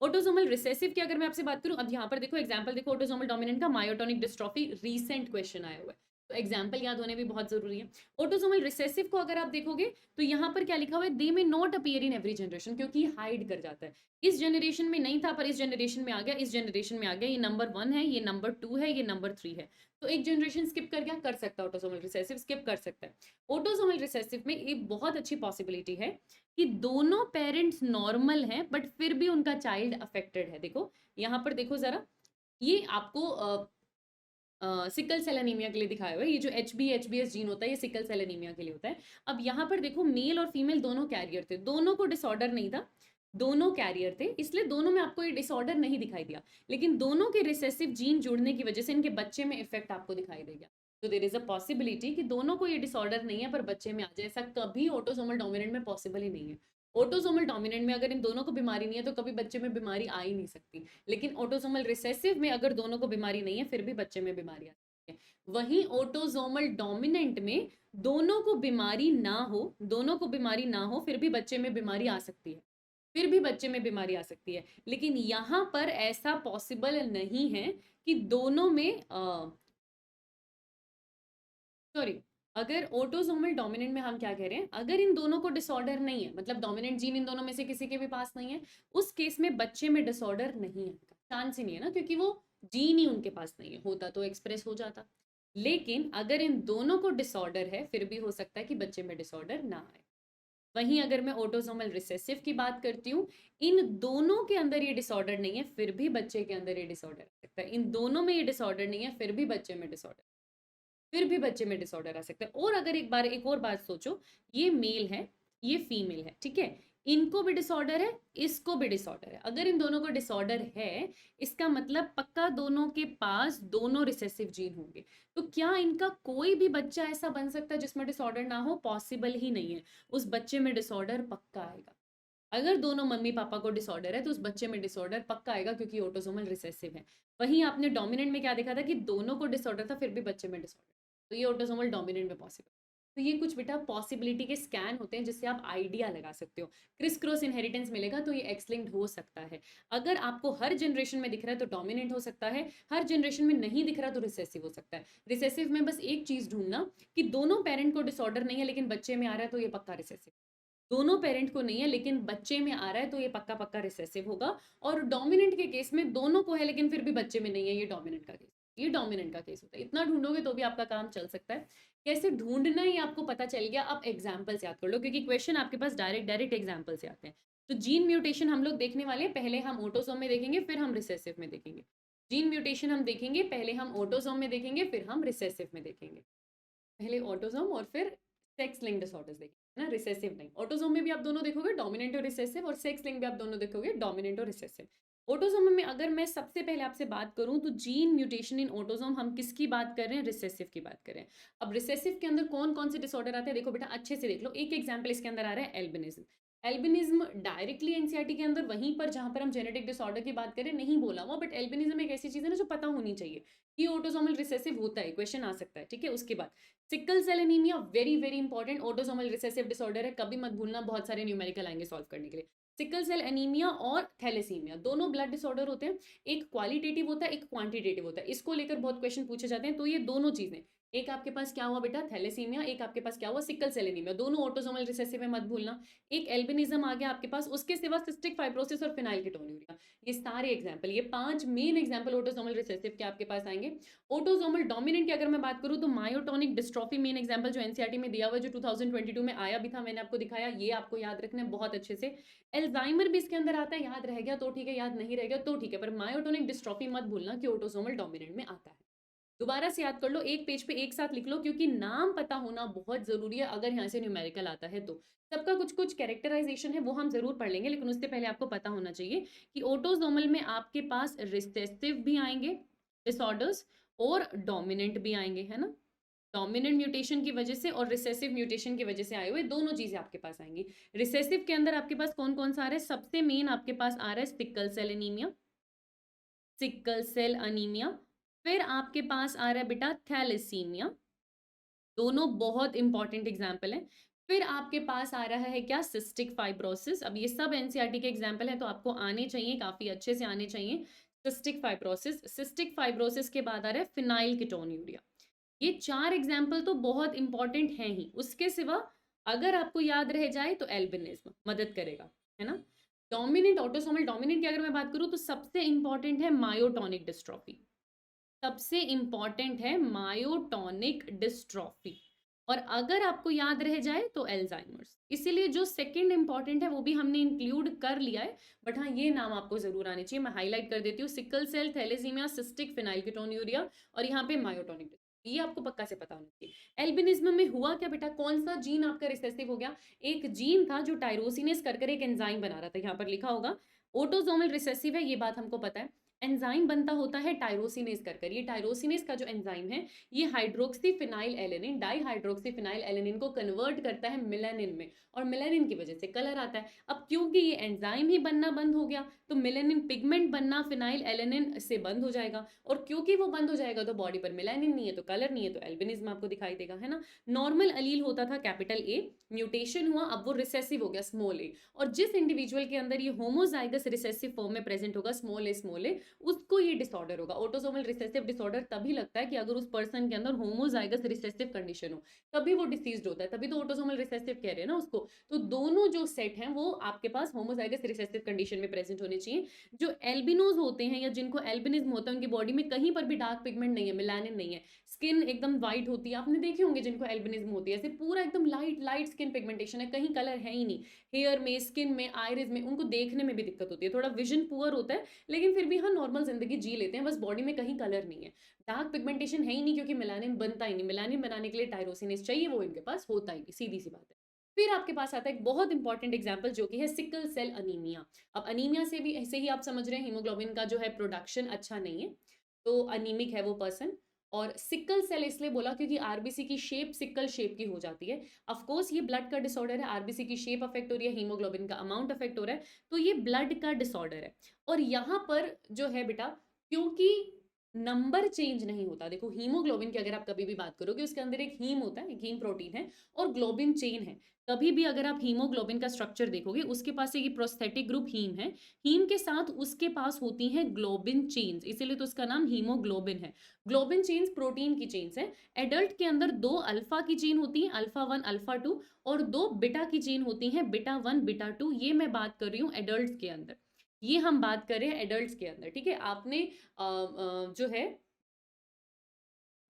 ऑटोसोमल रिसेसिव की अगर मैं आपसे बात करूं, अब यहाँ पर देखो एग्जांपल देखो, ऑटोसोमल डोमिनेंट का मायोटोनिक डिस्ट्रॉफी रीसेंट क्वेश्चन आया हुआ है, तो एग्जांपल याद होने भी बहुत जरूरी है। ऑटोसोमल रिसेसिव को अगर आप देखोगे तो यहाँ पर क्या लिखा हुआ है, दे में not appear in every generation, क्योंकि हाइड कर जाता है। इस जनरेशन में नहीं था पर इस जनरेशन में आ गया, इस जनरेशन में आ गया, ये नंबर 1 है, ये नंबर 2 है, ये नंबर 3 है, तो एक जनरेशन स्किप कर गया, कर सकता है ऑटोसोमल रिसेसिव स्किप कर सकता है। ऑटोसोमल रिसेसिव में एक बहुत अच्छी पॉसिबिलिटी है कि दोनों पेरेंट्स नॉर्मल हैं बट फिर भी उनका चाइल्ड अफेक्टेड है। देखो यहाँ पर देखो जरा, ये आपको सिकल सेल एनीमिया के लिए दिखाया हुआ है, ये जो HbS जीन होता है ये सिकल सेल एनीमिया के लिए होता है। अब यहाँ पर देखो मेल और फीमेल दोनों कैरियर थे, दोनों को डिसऑर्डर नहीं था, दोनों कैरियर थे, इसलिए दोनों में आपको ये डिसऑर्डर नहीं दिखाई दिया, लेकिन दोनों के रिसेसिव जीन जुड़ने की वजह से इनके बच्चे में इफेक्ट आपको दिखाई देगा। तो देयर इज अ पॉसिबिलिटी कि दोनों को ये डिसऑर्डर नहीं है पर बच्चे में आ जाए, ऐसा कभी ऑटोसोमल डोमिनेंट में पॉसिबल ही नहीं है। ऑटोसोमल डोमिनेंट में अगर इन दोनों को बीमारी नहीं है तो कभी बच्चे में बीमारी आ ही नहीं सकती, लेकिन ऑटोसोमल रिसेसिव में अगर दोनों को बीमारी नहीं है फिर भी बच्चे में बीमारी आती है। वहीं ऑटोसोमल डोमिनेंट में दोनों को बीमारी ना हो, दोनों को बीमारी ना हो फिर भी बच्चे में बीमारी आ सकती है, फिर भी बच्चे में बीमारी आ सकती है, लेकिन यहाँ पर ऐसा पॉसिबल नहीं है कि दोनों में सॉरी, अगर ऑटोसोमल डोमिनेंट में हम क्या कह रहे हैं, अगर इन दोनों को डिसऑर्डर नहीं है, मतलब डोमिनेंट जीन इन दोनों में से किसी के भी पास नहीं है, उस केस में बच्चे में डिसऑर्डर नहीं है, चांस ही नहीं है ना, क्योंकि वो जीन ही उनके पास नहीं है, होता तो एक्सप्रेस हो जाता। लेकिन अगर इन दोनों को डिसऑर्डर है फिर भी हो सकता है कि बच्चे में डिसऑर्डर ना आए। वहीं अगर मैं ऑटोसोमल रिसेसिव की बात करती हूँ, इन दोनों के अंदर ये डिसऑर्डर नहीं है फिर भी बच्चे के अंदर ये डिसऑर्डर आ सकता है, इन दोनों में ये डिसऑर्डर नहीं है फिर भी बच्चे में डिसऑर्डर, फिर भी बच्चे में डिसऑर्डर आ सकता है। और अगर एक और बात सोचो, ये मेल है, ये फीमेल है, ठीक है, इनको भी डिसऑर्डर है, इसको भी डिसऑर्डर है, अगर इन दोनों को डिसऑर्डर है इसका मतलब पक्का दोनों के पास दोनों रिसेसिव जीन होंगे। तो क्या इनका कोई भी बच्चा ऐसा बन सकता है जिसमें डिसऑर्डर ना हो? पॉसिबल ही नहीं है, उस बच्चे में डिसऑर्डर पक्का आएगा। अगर दोनों मम्मी पापा को डिसऑर्डर है तो उस बच्चे में डिसऑर्डर पक्का आएगा क्योंकि ऑटोसोमल रिसेसिव है। वहीं आपने डोमिनेंट में क्या देखा था कि दोनों को डिसऑर्डर था फिर भी बच्चे में डिसऑर्डर, तो ये ऑटोसोमल डोमिनेंट में पॉसिबल। तो ये कुछ बेटा पॉसिबिलिटी के स्कैन होते हैं जिससे आप आइडिया लगा सकते हो। क्रिस क्रॉस इनहेरिटेंस मिलेगा तो ये एक्स लिंक्ड हो सकता है। अगर आपको हर जनरेशन में दिख रहा है तो डोमिनेंट हो सकता है, हर जनरेशन में नहीं दिख रहा तो रिसेसिव हो सकता है। रिसेसिव में बस एक चीज ढूंढना कि दोनों पेरेंट को डिसऑर्डर नहीं है लेकिन बच्चे में आ रहा है तो ये पक्का रिसेसिव, दोनों पेरेंट को नहीं है लेकिन बच्चे में आ रहा है तो ये पक्का पक्का रिसेसिव होगा। और डोमिनेंट के केस में दोनों को है लेकिन फिर भी बच्चे में नहीं है, ये डोमिनेंट का केस, ये डोमिनेंट का केस होता है। इतना ढूंढोगे तो भी आपका काम चल सकता है। कैसे ढूंढना ही आपको पता चल गया, अब एग्जाम्पल्स याद कर लो क्योंकि क्वेश्चन आपके पास डायरेक्ट डायरेक्ट एग्जाम्पल से आते हैं। तो जीन म्यूटेशन हम लोग देखने वाले, पहले हम ऑटोसोम में देखेंगे फिर हम रिसेसिव में देखेंगे। जीन म्यूटेशन हम देखेंगे, पहले हम ऑटोसोम में देखेंगे फिर हम रिसेसिव में देखेंगे। पहले ऑटोसोम और फिर सेक्स लिंक डिसऑर्डर्स देखेंगे ना, रिसेसिव नहीं। ऑटोसोम में भी आप दोनों देखोगे डोमिनेंट और रिसेसिव, और सेक्स लिंक भी आप दोनों देखोगे डोमिनेंट और रिसेसिव। ऑटोसोम में अगर मैं सबसे पहले आपसे बात करूं तो जीन म्यूटेशन इन ऑटोसोम, हम किसकी बात कर रहे हैं? रिसेसिव की बात कर रहे हैं। अब रिसेसिव के अंदर कौन कौन से डिसऑर्डर आते हैं देखो बेटा, अच्छे से देख लो। एक एग्जांपल इसके अंदर आ रहा है एल्बिनिज्म। एल्बिनिज्म डायरेक्टली एनसीईआरटी के अंदर वहीं पर जहां पर हम जेनेटिक डिसऑर्डर की बात करें नहीं बोला हुआ, बट एल्बिनिज्म एक ऐसी चीज है ना जो पता होनी चाहिए कि ऑटोसोमल रिसेसिव होता है, क्वेश्चन आ सकता है, ठीक है। उसके बाद sickle cell anaemia, very very important, autosomal recessive disorder है, कभी मत भूलना, बहुत सारे न्यूमेरिकल आएंगे सॉल्व करने के लिए। सिकल सेल एनीमिया और थैलेसीमिया दोनों ब्लड डिसऑर्डर होते हैं, एक क्वालिटेटिव होता है एक क्वांटिटेटिव होता है, इसको लेकर बहुत क्वेश्चन पूछे जाते हैं। तो ये दोनों चीजें, एक आपके पास क्या हुआ बेटा थैलेसीमिया, एक आपके पास क्या हुआ सिकल सेल एनीमिया, दोनों ऑटोसोमल रिसेसिव है मत भूलना। एक एल्बिनिज्म आ गया आपके पास, उसके सिवा सिस्टिक फाइब्रोसिस और फिनाइलकेटोन्यूरिया, ये सारे एग्जांपल, ये 5 मेन एग्जांपल ऑटोसोमल रिसेसिव के आपके पास आएंगे। ऑटोसोमल डोमिनेंट की अगर मैं बात करूं तो मायोटोनिक डिस्ट्रॉफी मेन एग्जांपल जो एनसीईआरटी में दिया हुआ है, जो 2022 में आया भी था, मैंने आपको दिखाया, ये आपको याद रखना है बहुत अच्छे से। एल्जाइमर भी इसके अंदर आता है, याद रह गया तो ठीक है, याद नहीं रह गया तो ठीक है, पर मायोटोनिक डिस्ट्रॉफी मत भूलना कि ऑटोसोमल डोमिनेंट में आता है। दोबारा से याद कर लो, एक पेज पे एक साथ लिख लो, क्योंकि नाम पता होना बहुत ज़रूरी है अगर यहाँ से न्यूमेरिकल आता है तो। सबका कुछ-कुछ कैरेक्टराइज़ेशन है वो हम ज़रूर पढ़ लेंगे, लेकिन उससे पहले आपको पता होना चाहिए कि ऑटोसोमल में आपके पास रिसेसिव भी आएँगे डिसऑर्डर्स और डोमिनेंट भी आएँगे, है ना? डोमिनेंट म्यूटेशन की वजह से और रिसेसिव म्यूटेशन की वजह से आए हुए दोनों चीज़ें आपके पास आएँगी। रिसेसिव के अंदर आपके पास कौन-कौन सा आ रहा है? सबसे मेन आपके पास आ रहा है sickle cell anaemia, sickle cell anaemia. फिर आपके पास आ रहा है बेटा थैलेसीमिया, दोनों बहुत इंपॉर्टेंट एग्जाम्पल हैं। फिर आपके पास आ रहा है क्या? Cystic fibrosis. अब ये सब एनसीईआरटी के एग्जाम्पल हैं तो आपको आने चाहिए, काफी अच्छे से आने चाहिए। सिस्टिक फाइब्रोसिस, सिस्टिक फाइब्रोसिस के बाद आ रहा है फिनाइल कीटोन्यूरिया। ये 4 एग्जाम्पल तो बहुत इंपॉर्टेंट हैं ही। उसके सिवा अगर आपको याद रह जाए तो एल्बिनिज्म मदद करेगा, है ना? डोमिनेंट, ऑटोसोमल डोमिनेंट की अगर मैं बात करूं तो सबसे इंपॉर्टेंट है मायोटोनिक डिस्ट्रॉफी। सबसे इंपॉर्टेंट है मायोटोनिक डिस्ट्रॉफी। और अगर आपको याद रह जाए तो एल्जाइमर्स। इसीलिए जो सेकंड इंपॉर्टेंट है वो भी हमने इंक्लूड कर लिया है, बट हाँ ये नाम आपको जरूर आने चाहिए। मैं हाईलाइट कर देती हूँ, सिकल सेल, थैलेसीमिया, सिस्टिक फिनाइलकीटोन्यूरिया और यहाँ पे मायोटोनिक, ये आपको पक्का से पता होना चाहिए। एल्बिनिज्म में हुआ क्या बेटा? कौन सा जीन आपका रिसेसिव हो गया? एक जीन था जो टायरोसिनेस कर एक एंजाइम बना रहा था, यहाँ पर लिखा होगा। ऑटोसोमल रिसेसिव है, ये बात हमको पता है। एंजाइम बनता होता है टायरोसिनेस कर ये टायरोसिनेस का जो एंजाइम है ये hydroxy phenyl alanine, di hydroxy phenyl alanine को कन्वर्ट करता है मिलेनिन में, और मिलेनिन की वजह से कलर आता है। अब क्योंकि ये एंजाइम ही बनना बंद हो गया तो मिलेनिन पिगमेंट बनना फिनाइल एलेनिन से बंद हो जाएगा, और क्योंकि वो बंद हो जाएगा तो बॉडी पर मिलेनिन नहीं है तो कलर नहीं है, तो एल्बिनिज्म आपको दिखाई देगा, है ना? नॉर्मल अलील होता था कैपिटल ए, म्यूटेशन हुआ अब वो रिसेसिव हो गया स्मॉल ए, और जिस इंडिविजुअल के अंदर ये होमोजाइगस रिसेसिव फॉर्म में प्रेजेंट होगा स्मॉल ए, उसको ये डिसऑर्डर होगा। ऑटोसोमल रिसेसिव डिसऑर्डर तभी लगता है कि अगर उस पर्सन के अंदर होमोजाइगस रिसेसिव कंडीशन हो, तभी वो डिसीज्ड होता है, तभी तो ऑटोसोमल रिसेसिव कह रहे हैं ना उसको। तो दोनों जो सेट हैं वो आपके पास होमोजाइगस रिसेसिव कंडीशन में प्रेजेंट होने चाहिए। जो एल्बिनोज होते हैं या जिनको एल्बिनिज्म होता है उनकी बॉडी में कहीं पर भी डार्क पिगमेंट नहीं है, मेलानिन नहीं है, स्किन एकदम व्हाइट होती है। आपने देखे होंगे जिनको एल्बिनिज्म होती है, ऐसे पूरा एकदम लाइट लाइट स्किन पिगमेंटेशन है, कहीं कलर है ही नहीं, हेयर में, स्किन में, आईरिस में, उनको देखने में भी दिक्कत होती है, थोड़ा विजन पुअर होता है, लेकिन फिर भी हाँ नॉर्मल जिंदगी जी लेते हैं, बस बॉडी में कहीं कलर नहीं है, डार्क पिगमेंटेशन है ही नहीं, क्योंकि मेलानिन बनता ही नहीं। मेलानिन बनाने के लिए टायरोसिनेस चाहिए, वो इनके पास होता ही नहीं, सीधी सी बात है। फिर आपके पास आता है एक बहुत इंपॉर्टेंट एग्जांपल जो कि है सिकल सेल अनीमिया। अब अनीमिया से भी ऐसे ही आप समझ रहे हैं हीमोग्लोबिन का जो है प्रोडक्शन अच्छा नहीं है, तो अनीमिक है वो पर्सन। और सिकल सेल इसलिए बोला क्योंकि आरबीसी की शेप सिकल शेप की हो जाती है। ऑफ कोर्स ये ब्लड का डिसऑर्डर है, आरबीसी की शेप अफेक्ट हो रही है, हीमोग्लोबिन का अमाउंट अफेक्ट हो रहा है, तो ये ब्लड का डिसऑर्डर है। और यहाँ पर जो है बेटा, क्योंकि नंबर चेंज नहीं होता, देखो हीमोग्लोबिन की अगर आप कभी भी बात करोगे उसके अंदर एक हीम होता है, एक हीम प्रोटीन है, और ग्लोबिन चेन है। कभी भी अगर आप हीमोग्लोबिन का स्ट्रक्चर देखोगे उसके पास एक प्रोस्थेटिक ग्रुप हीम है, हीम के साथ उसके पास होती हैं ग्लोबिन चेन्स, इसीलिए तो उसका नाम हीमोग्लोबिन है। ग्लोबिन चेन्स प्रोटीन की चेन्स है। एडल्ट के अंदर 2 अल्फा की चेन होती है, अल्फा 1 अल्फा 2, और 2 बीटा की चेन होती है, बीटा 1 बीटा 2। ये मैं बात कर रही हूँ एडल्ट्स के अंदर, ये हम बात कर रहे हैं एडल्ट्स के अंदर, ठीक है? आपने जो है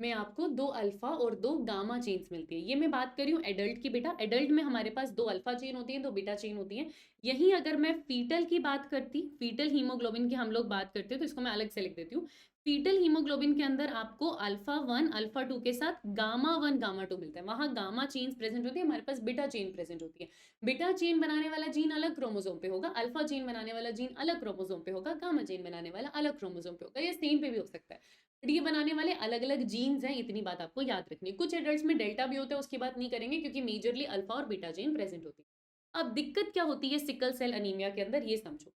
में आपको 2 अल्फा और 2 गामा चेन्स मिलती है, ये मैं बात कर रही हूँ एडल्ट की बेटा। एडल्ट में हमारे पास 2 अल्फा चेन होती है, 2 बीटा चेन होती है। यहीं अगर मैं फीटल की बात करती, फीटल हीमोग्लोबिन की हम लोग बात करते हैं, तो इसको मैं अलग से लिख देती हूँ। फीटल हीमोग्लोबिन के अंदर आपको अल्फा 1 अल्फा 2 के साथ गामा 1 गामा 2 मिलता है, वहां गामा चेन्स प्रेजेंट होती है, हमारे पास बीटा चेन प्रेजेंट होती है। बीटा चेन बनाने वाला जीन अलग क्रोमोसोम पे होगा, अल्फा चेन बनाने वाला जीन अलग क्रोमोसोम पे होगा, गामा चेन बनाने वाला अलग क्रोमोसोम पे होगा, या सेम पे भी हो सकता है, बट ये बनाने वाले अलग अलग जीन्स हैं, इतनी बात आपको याद रखनी है। कुछ एडल्ट्स में डेल्टा भी होता है, उसकी बात नहीं करेंगे क्योंकि मेजरली अल्फा और बीटा जीन प्रेजेंट होती है। अब दिक्कत क्या होती है सिकल सेल अनीमिया के अंदर, ये समझो।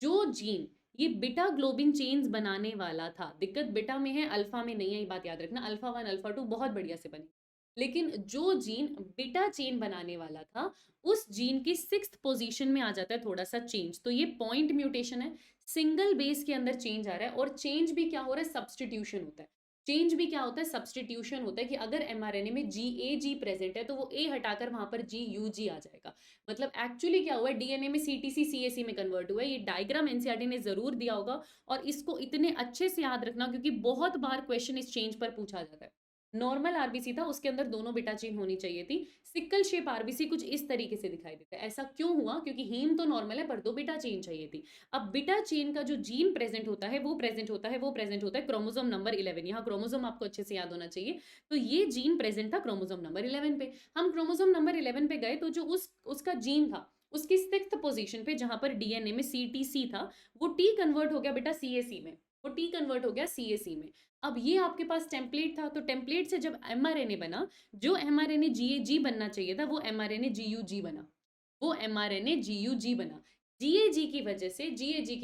जो जीन ये बीटा ग्लोबिन चेन्स बनाने वाला था, दिक्कत बीटा में है, अल्फा में नहीं है, ये बात याद रखना। अल्फा 1 अल्फा 2 बहुत बढ़िया से बनी, लेकिन जो जीन बीटा चेन बनाने वाला था उस जीन की 6th पोजीशन में आ जाता है थोड़ा सा चेंज, तो ये पॉइंट म्यूटेशन है, सिंगल बेस के अंदर चेंज आ रहा है। और चेंज भी क्या हो रहा है? सब्सटीट्यूशन होता है। चेंज भी क्या होता है? सब्सटीट्यूशन होता है कि अगर एमआरएनए में जीएजी प्रेजेंट है तो वो ए हटाकर वहां पर जीयूजी आ जाएगा। मतलब एक्चुअली क्या हुआ है, डीएनए में सीटीसी सीएसी में कन्वर्ट हुआ है। ये डायग्राम एनसीईआरटी ने जरूर दिया होगा, और इसको इतने अच्छे से याद रखना क्योंकि बहुत बार क्वेश्चन इस चेंज पर पूछा जाता है। नॉर्मल आरबीसी था, उसके अंदर दोनों बीटा चेन होनी चाहिए थी। सिकल शेप आरबीसी कुछ इस तरीके से दिखाई देता है। ऐसा क्यों हुआ? क्योंकि हीम तो नॉर्मल है पर दो बीटा चेन चाहिए थी। अब बीटा चेन का जो जीन प्रेजेंट होता है वो प्रेजेंट होता है क्रोमोसोम नंबर 11। यहाँ क्रोमोसोम आपको अच्छे से याद होना चाहिए। तो ये जीन प्रेजेंट था क्रोमोसोम नंबर 11 पे। हम क्रोमोसोम नंबर 11 पे गए तो जो उसका जीन था उसकी 6th पोजीशन पे जहां पर डीएनए में सीटीसी था, वो टी कन्वर्ट हो गया बेटा सीएसी में। वो टी कन्वर्ट हो गया सीएसी में। अब ये आपके पास टेम्पलेट था, तो टेम्पलेट से जब एमआरएनए बना, जो एमआरएनए जीएजी बनना चाहिए था वो एमआरएनए जीयूजी बना। वो एमआरएनए जीयूजी बना। जीएजी की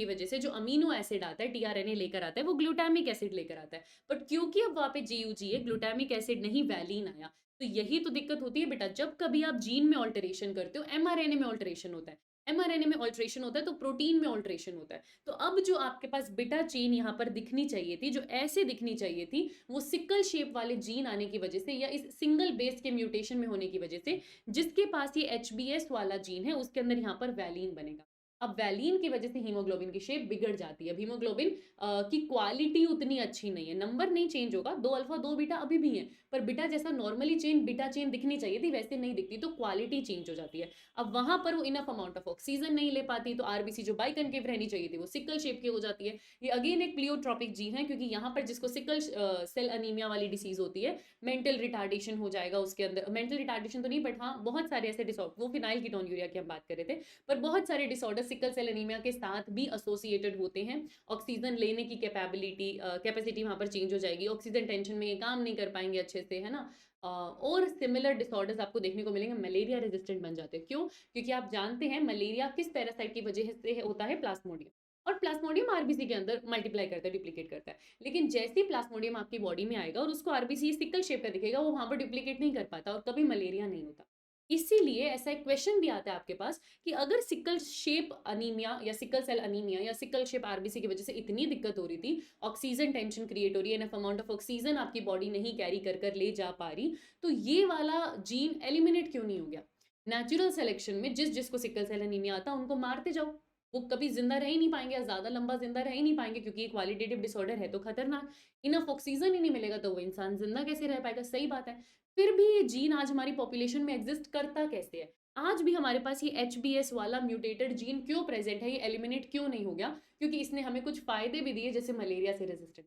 वजह से जो अमीनो एसिड आता है, टीआरएनए लेकर आता है, वो ग्लूटामिक एसिड लेकर आता है। बट क्योंकि अब वहां पे जीयूजी है, ग्लूटामिक एसिड नहीं, वैलिन आया। तो यही तो दिक्कत होती है बेटा, जब कभी आप जीन में ऑल्टरेशन करते हो, एमआरएनए में ऑल्टरेशन होता है। एमआरएनए में ऑल्टरेशन होता है तो प्रोटीन में ऑल्टरेशन होता है। तो अब जो आपके पास बीटा चेन यहाँ पर दिखनी चाहिए थी, जो ऐसे दिखनी चाहिए थी, वो सिकल शेप वाले जीन आने की वजह से या इस सिंगल बेस के म्यूटेशन में होने की वजह से, जिसके पास ये एचबीएस वाला जीन है उसके अंदर यहाँ पर वैलिन बनेगा। अब वैलिन की वजह से हीमोग्लोबिन की शेप बिगड़ जाती है। हीमोग्लोबिन की क्वालिटी उतनी अच्छी नहीं है, नंबर नहीं चेंज होगा, 2 अल्फा 2 बीटा अभी भी है, पर बीटा जैसा नॉर्मली चेन बीटा चेन दिखनी चाहिए थी वैसे नहीं दिखती, तो क्वालिटी चेंज हो जाती है। अब वहां पर वो इनफ अमाउंट ऑफ ऑक्सीजन नहीं ले पाती, तो आरबीसी जो बाइकनकेव रहनी चाहिए थी वो सिकल शेप की हो जाती है। ये अगेन एक प्लियोट्रॉपिक जीन है, क्योंकि यहाँ पर जिसको सिकल सेल अनीमिया वाली डिसीज होती है, मेंटल रिटार्डेशन हो जाएगा उसके अंदर। मेंटल रिटार्डेशन तो नहीं, बट हाँ बहुत सारे ऐसे डिसऑर्डर, वो फिनाइल कीटोन्यूरिया की हम बात कर रहे थे, पर बहुत सारे डिसऑर्डर सिकल सेल अनीमिया के साथ भी एसोसिएटेड होते हैं। ऑक्सीजन लेने की कैपेसिटी वहां पर चेंज हो जाएगी, ऑक्सीजन टेंशन में ये काम नहीं कर पाएंगे अच्छे से, है ना। और सिमिलर डिसऑर्डर्स आपको देखने को मिलेंगे, मलेरिया रेजिस्टेंट बन जाते हैं। क्यों? क्योंकि आप जानते हैं मलेरिया किस पैरासाइट की वजह से होता है? प्लाज्मोडियम। और प्लाज्मोडियम आरबीसी के अंदर मल्टीप्लाई करता है, डुप्लीकेट करता है। लेकिन जैसे ही प्लाज्मोडियम आपकी बॉडी में आएगा और उसको आरबीसी सिकल शेप का दिखेगा, वो वहां पर डुप्लीकेट नहीं कर पाता और कभी मलेरिया नहीं होता। इसीलिए ऐसा एक क्वेश्चन भी आता है आपके पास कि अगर सिकल शेप अनीमिया या सिकल सेल अनीमिया या सिकल शेप आरबीसी की वजह से इतनी दिक्कत हो रही थी, ऑक्सीजन टेंशन क्रिएट हो रही है, एनफ अमाउंट ऑफ ऑक्सीजन आपकी बॉडी नहीं कैरी कर कर ले जा पा रही, तो ये वाला जीन एलिमिनेट क्यों नहीं हो गया? नेचुरल सिलेक्शन में जिस जिसको सिकल सेल अनीमिया आता उनको मारते जाओ, वो कभी जिंदा रह ही नहीं पाएंगे या ज्यादा लंबा जिंदा रह ही नहीं पाएंगे, क्योंकि ये क्वालिटेटिव डिसऑर्डर है तो खतरनाक। इनफ ऑक्सीजन ही नहीं मिलेगा तो वो इंसान जिंदा कैसे रह पाएगा? सही बात है। फिर भी ये जीन आज हमारी पॉपुलेशन में एग्जिस्ट करता कैसे है? आज भी हमारे पास ये एचबीएस वाला म्यूटेटेड जीन क्यों प्रेजेंट है? ये एलिमिनेट क्यों नहीं हो गया? क्योंकि इसने हमें कुछ फायदे भी दिए, जैसे मलेरिया से रेजिस्टेंट।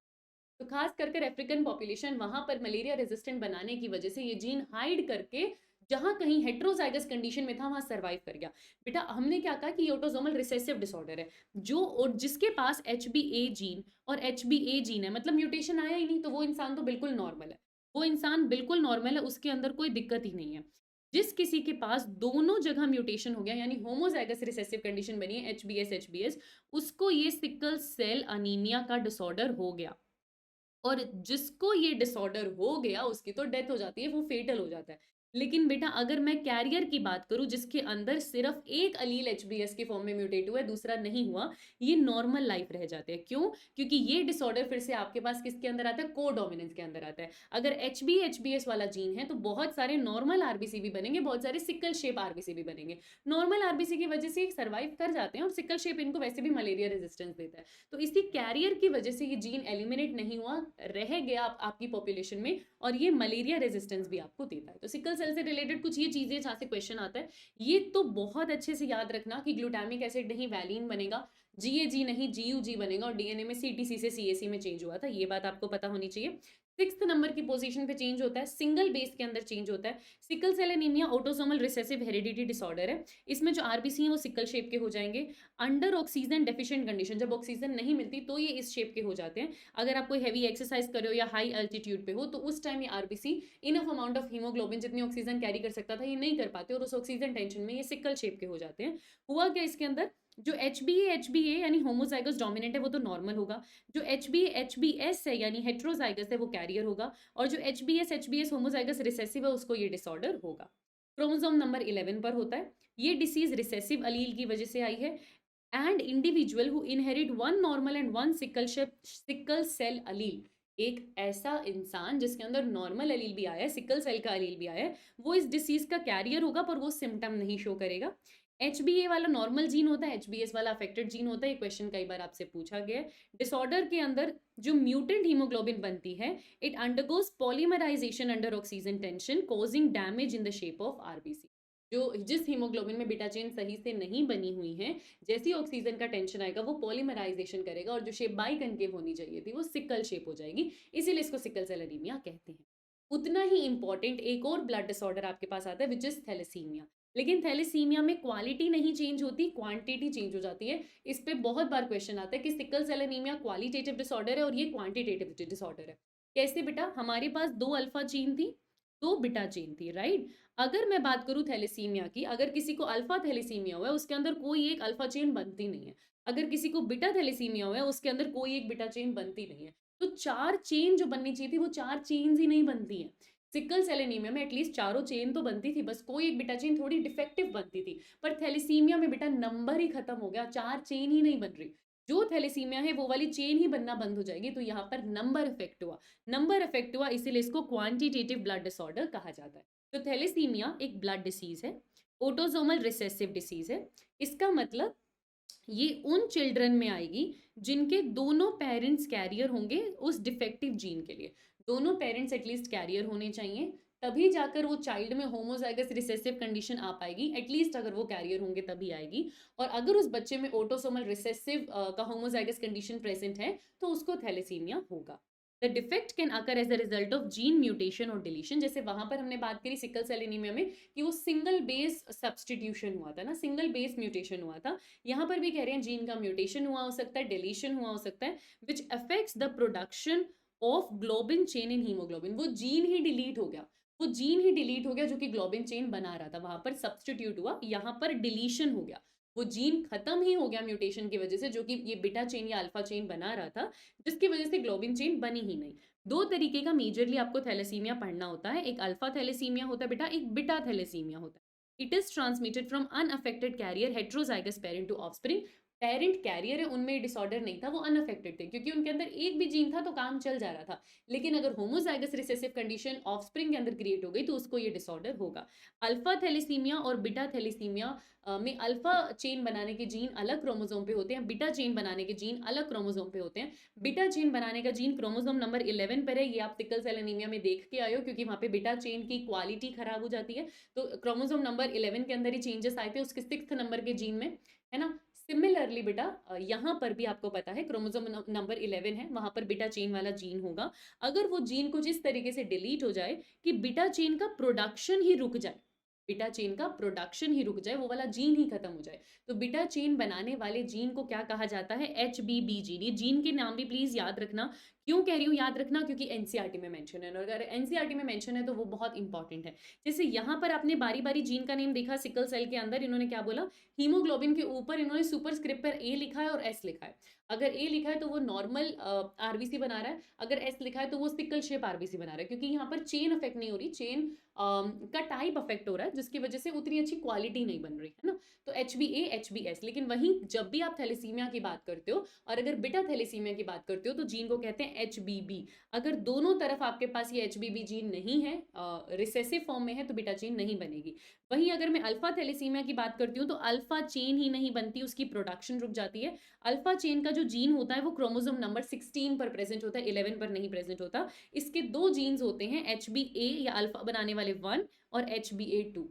तो खास करके अफ्रीकन पॉपुलेशन वहां पर मलेरिया रेजिस्टेंट बनाने की वजह से ये जीन हाइड करके जहां कहीं हेट्रोजाइगस कंडीशन में था वहां सरवाइव कर गया। बेटा हमने क्या कहा कि ये ऑटोसोमल रिसेसिव डिसऑर्डर है, जो और जिसके पास एच बी ए जीन है, मतलब म्यूटेशन आया ही नहीं, तो वो इंसान तो बिल्कुल नॉर्मल है। वो इंसान बिल्कुल नॉर्मल है, उसके अंदर कोई दिक्कत ही नहीं है। जिस किसी के पास दोनों जगह म्यूटेशन हो गया, यानी होमोजाइगस रिसेसिव कंडीशन बनी है, एच बी एस, उसको ये सिकल सेल अनीमिया का डिसऑर्डर हो गया। और जिसको ये डिसऑर्डर हो गया उसकी तो डेथ हो जाती है, वो फेटल हो जाता है। लेकिन बेटा अगर मैं कैरियर की बात करूं जिसके अंदर सिर्फ एक अलील एचबीएस के फॉर्म में म्यूटेट हुआ है, दूसरा नहीं हुआ, ये नॉर्मल लाइफ रह जाते हैं। क्यों? क्योंकि ये डिसऑर्डर फिर से आपके पास किसके अंदर आता है? कोडोमिनेंस के अंदर आता है। अगर एचबीएस वाला जीन है तो बहुत सारे नॉर्मल आरबीसी भी बनेंगे, बहुत सारे सिकल शेप आरबीसी भी बनेंगे। नॉर्मल आरबीसी की वजह से सर्वाइव कर जाते हैं और सिकल शेप इनको वैसे भी मलेरिया रेजिस्टेंस देता है। तो इसी कैरियर की वजह से ये जीन एलिमिनेट नहीं हुआ, रह गया आपकी पॉपुलेशन में, और ये मलेरिया रेजिस्टेंस भी आपको देता है। तो सिकल सेल से रिलेटेड कुछ ये चीजें जहां से क्वेश्चन आता है, ये तो बहुत अच्छे से याद रखना कि ग्लूटामिक एसिड नहीं वैलिन बनेगा, जीएजी नहीं जीयूजी बनेगा, और डीएनए में सीटीसी से सीएसी में चेंज हुआ था, ये बात आपको पता होनी चाहिए। 6th नंबर की पोजीशन पे चेंज होता है, सिंगल बेस के अंदर चेंज होता है। Sickle cell anaemia autosomal recessive heredity disorder है। इसमें जो आरबीसी है वो सिकल शेप के हो जाएंगे। अंडर ऑक्सीजन डेफिशिएंट कंडीशन, जब ऑक्सीजन नहीं मिलती तो ये इस शेप के हो जाते हैं। अगर आप कोई हैवी एक्सरसाइज कर रहे हो या हाई एल्टीट्यूड पे हो तो उस टाइम ये RBC enough amount of haemoglobin, जितनी ऑक्सीजन कैरी कर सकता था, ये नहीं कर पाते और उस ऑक्सीजन टेंशन में ये सिकल शेप के हो जाते हैं। हुआ क्या इसके अंदर? जो एच बी ए यानी होमोजाइगस डोमिनेंट है वो तो नॉर्मल होगा, जो एच बी एस है यानी हेट्रोजाइगस है वो कैरियर होगा, और जो H B S homozygous recessive है उसको ये डिसऑर्डर होगा। क्रोमोसोम नंबर 11 पर होता है। ये डिसीज रिसेसिव अलील की वजह से आई है। And individual who inherit one normal and one sickle cell allele, एक ऐसा इंसान जिसके अंदर नॉर्मल अलील भी आया है, सिकल सेल का अलील भी आया है, वो इस डिसीज का कैरियर होगा पर वो सिम्टम नहीं शो करेगा। HbA वाला नॉर्मल जीन होता है, HbS वाला अफेक्टेड जीन होता है। ये क्वेश्चन कई बार आपसे पूछा गया है। डिसऑर्डर के अंदर जो म्यूटेंट हीमोग्लोबिन बनती है, it undergoes polymerisation under oxygen tension causing damage in the shape of RBC. जो जिस हीमोग्लोबिन में बीटा चेन सही से नहीं बनी हुई है, जैसे ही ऑक्सीजन का टेंशन आएगा वो पॉलीमराइजेशन करेगा और जो शेप बाई कनकेव होनी चाहिए थी वो सिकल शेप हो जाएगी, इसीलिए इसको सिकल सेल एनीमिया कहते हैं। उतना ही इंपॉर्टेंट एक और ब्लड डिसऑर्डर आपके पास आता है विच इज थैलेसीमिया। लेकिन थैलेसीमिया में क्वालिटी नहीं चेंज होती, क्वांटिटी चेंज हो जाती है। इस पे बहुत बार क्वेश्चन आता है कि sickle cell anaemia qualitative disorder है और ये क्वांटिटेटिव डिसऑर्डर है। कैसे बेटा? हमारे पास 2 अल्फा चेन थी, 2 बीटा चेन थी, राइट? अगर मैं बात करूं थैलेसीमिया की, अगर किसी को अल्फा थैलेसीमिया हुआ है उसके अंदर कोई एक अल्फा चेन बनती नहीं है। अगर किसी को बीटा थैलेसीमिया हुआ है उसके अंदर कोई एक बीटा चेन बनती नहीं है। तो 4 चेन जो बननी चाहिए थी वो 4 चेन्स ही नहीं बनती हैं। सिकल सेल एनीमिया में एटलीस्ट चारों चेन तो बनती थी, बस कोई एक बीटा चेन थोड़ी डिफेक्टिव बनती थी। पर थैलेसीमिया में बेटा नंबर ही खत्म हो गया, 4 चेन ही नहीं बन रही। जो थैलेसीमिया है वो वाली चेन ही बनना बंद हो जाएगी, तो यहाँ पर नंबर इफेक्ट हुआ। नंबर इफेक्ट हुआ इसीलिए इसको क्वांटिटेटिव ब्लड डिसऑर्डर कहा जाता है। तो थैलेसीमिया एक ब्लड डिसीज है, ऑटोसोमल रिसेसिव डिसीज है। इसका मतलब ये उन चिल्ड्रन में आएगी जिनके दोनों पेरेंट्स कैरियर होंगे उस डिफेक्टिव जीन के लिए। दोनों पेरेंट्स एटलीस्ट कैरियर होने चाहिए, तभी जाकर वो चाइल्ड में होमोजाइगस रिसेसिव कंडीशन आ पाएगी। एटलीस्ट अगर वो कैरियर होंगे तभी आएगी। और अगर उस बच्चे में ऑटोसोमल रिसेसिव का होमोजाइगस कंडीशन प्रेजेंट है तो उसको थैलेसीमिया होगा। The defect can occur as a result of gene mutation और डिलीशन। जैसे वहां पर हमने बात करी सिकल सेल एनीमिया में कि वो सिंगल बेस सब्सटीट्यूशन हुआ था ना, सिंगल बेस म्यूटेशन हुआ था। यहाँ पर भी कह रहे हैं जीन का म्यूटेशन हुआ हो सकता है, डिलीशन हुआ हो सकता है, which affects the production of globin chain in haemoglobin. वो जीन ही डिलीट हो गया, वो जीन ही डिलीट हो गया जो कि ग्लोबिन चेन बना रहा था, वहां पर सब्सटीट्यूट हुआ, यहाँ पर डिलीशन हो गया। वो जीन खत्म ही हो गया म्यूटेशन की वजह से, जो कि ये बीटा चेन या अल्फा चेन बना रहा था, जिसकी वजह से ग्लोबिन चेन बनी ही नहीं। 2 तरीके का मेजरली आपको थैलेसीमिया पढ़ना होता है, एक अल्फा थैलेसीमिया होता है बेटा, एक बीटा थैलेसीमिया होता है। It is transmitted from unaffected carrier heterozygous parent to offspring. Parent carrier है, उनमें डिसऑर्डर नहीं था, वो अनअफेक्टेड थे क्योंकि उनके अंदर एक भी जीन था तो काम चल जा रहा था। लेकिन अगर होमोजाइगस रिसेसिव कंडीशन ऑफस्प्रिंग के अंदर क्रिएट हो गई तो उसको ये डिसऑर्डर होगा। अल्फा थैलेसीमिया और बीटा थैलेसीमिया में अल्फा चेन बनाने के जीन अलग क्रोमोसोम पे होते हैं, बीटा चेन बनाने के जीन अलग क्रोमोसोम पे होते हैं। बीटा चेन बनाने का जीन क्रोमोसोम नंबर 11 पर है, ये आप सिकल सेल एनीमिया में देख के आए हो क्योंकि वहां पे बीटा चेन की क्वालिटी खराब हो जाती है। तो क्रोमोसोम नंबर 11 के अंदर ही चेंजेस आए थे उसके 6th नंबर के जीन में, है ना। सिमिलरली बेटा यहाँ पर भी आपको पता है क्रोमोसोम नंबर 11 है, वहां पर बीटा चेन वाला जीन होगा। अगर वो जीन कुछ इस तरीके से डिलीट हो जाए कि बीटा चेन का प्रोडक्शन ही रुक जाए, बीटा चेन का प्रोडक्शन ही रुक जाए, वो वाला जीन ही खत्म हो जाए, तो बीटा चेन बनाने वाले जीन को क्या कहा जाता है? HBB gene. ये जीन के नाम भी प्लीज याद रखना। क्यों कह रही हूँ याद रखना? क्योंकि एनसीईआरटी में मेंशन है, और अगर एनसीईआरटी में मेंशन है तो वो बहुत इंपॉर्टेंट है। जैसे यहाँ पर आपने बारी बारी जीन का नेम देखा, सिकल सेल के अंदर इन्होंने क्या बोला, हीमोग्लोबिन के ऊपर इन्होंने सुपरस्क्रिप्ट पर ए लिखा है और एस लिखा है। अगर ए लिखा है तो वो नॉर्मल आरबीसी बना रहा है, अगर एस लिखा है तो वो सिकल शेप आरबीसी बना रहा है, क्योंकि यहाँ पर चेन अफेक्ट नहीं हो रही, चेन का टाइप अफेक्ट हो रहा है, जिसकी वजह से उतनी अच्छी क्वालिटी नहीं बन रही है ना। तो HbA HbS। लेकिन वहीं जब भी आप थैलेसीमिया की बात करते हो और अगर बीटा थैलेसीमिया की बात करते हो तो जीन को कहते हैं HBB। अगर दोनों तरफ आपके पास ये HBB जीन नहीं है, रिसेसिव फॉर्म में है, तो बीटा चेन नहीं बनेगी। वहीं अगर मैं अल्फा थैलेसीमिया की बात करती हूँ तो अल्फा चेन ही नहीं बनती, उसकी प्रोडक्शन रुक जाती है। अल्फा चेन का जो जीन होता है वो क्रोमोसोम नंबर 16 पर प्रेजेंट होता है, 11 पर नहीं प्रेजेंट होता। इसके 2 जीन्स होते हैं, HbA या अल्फा बनाने वाले 1 और HbA2।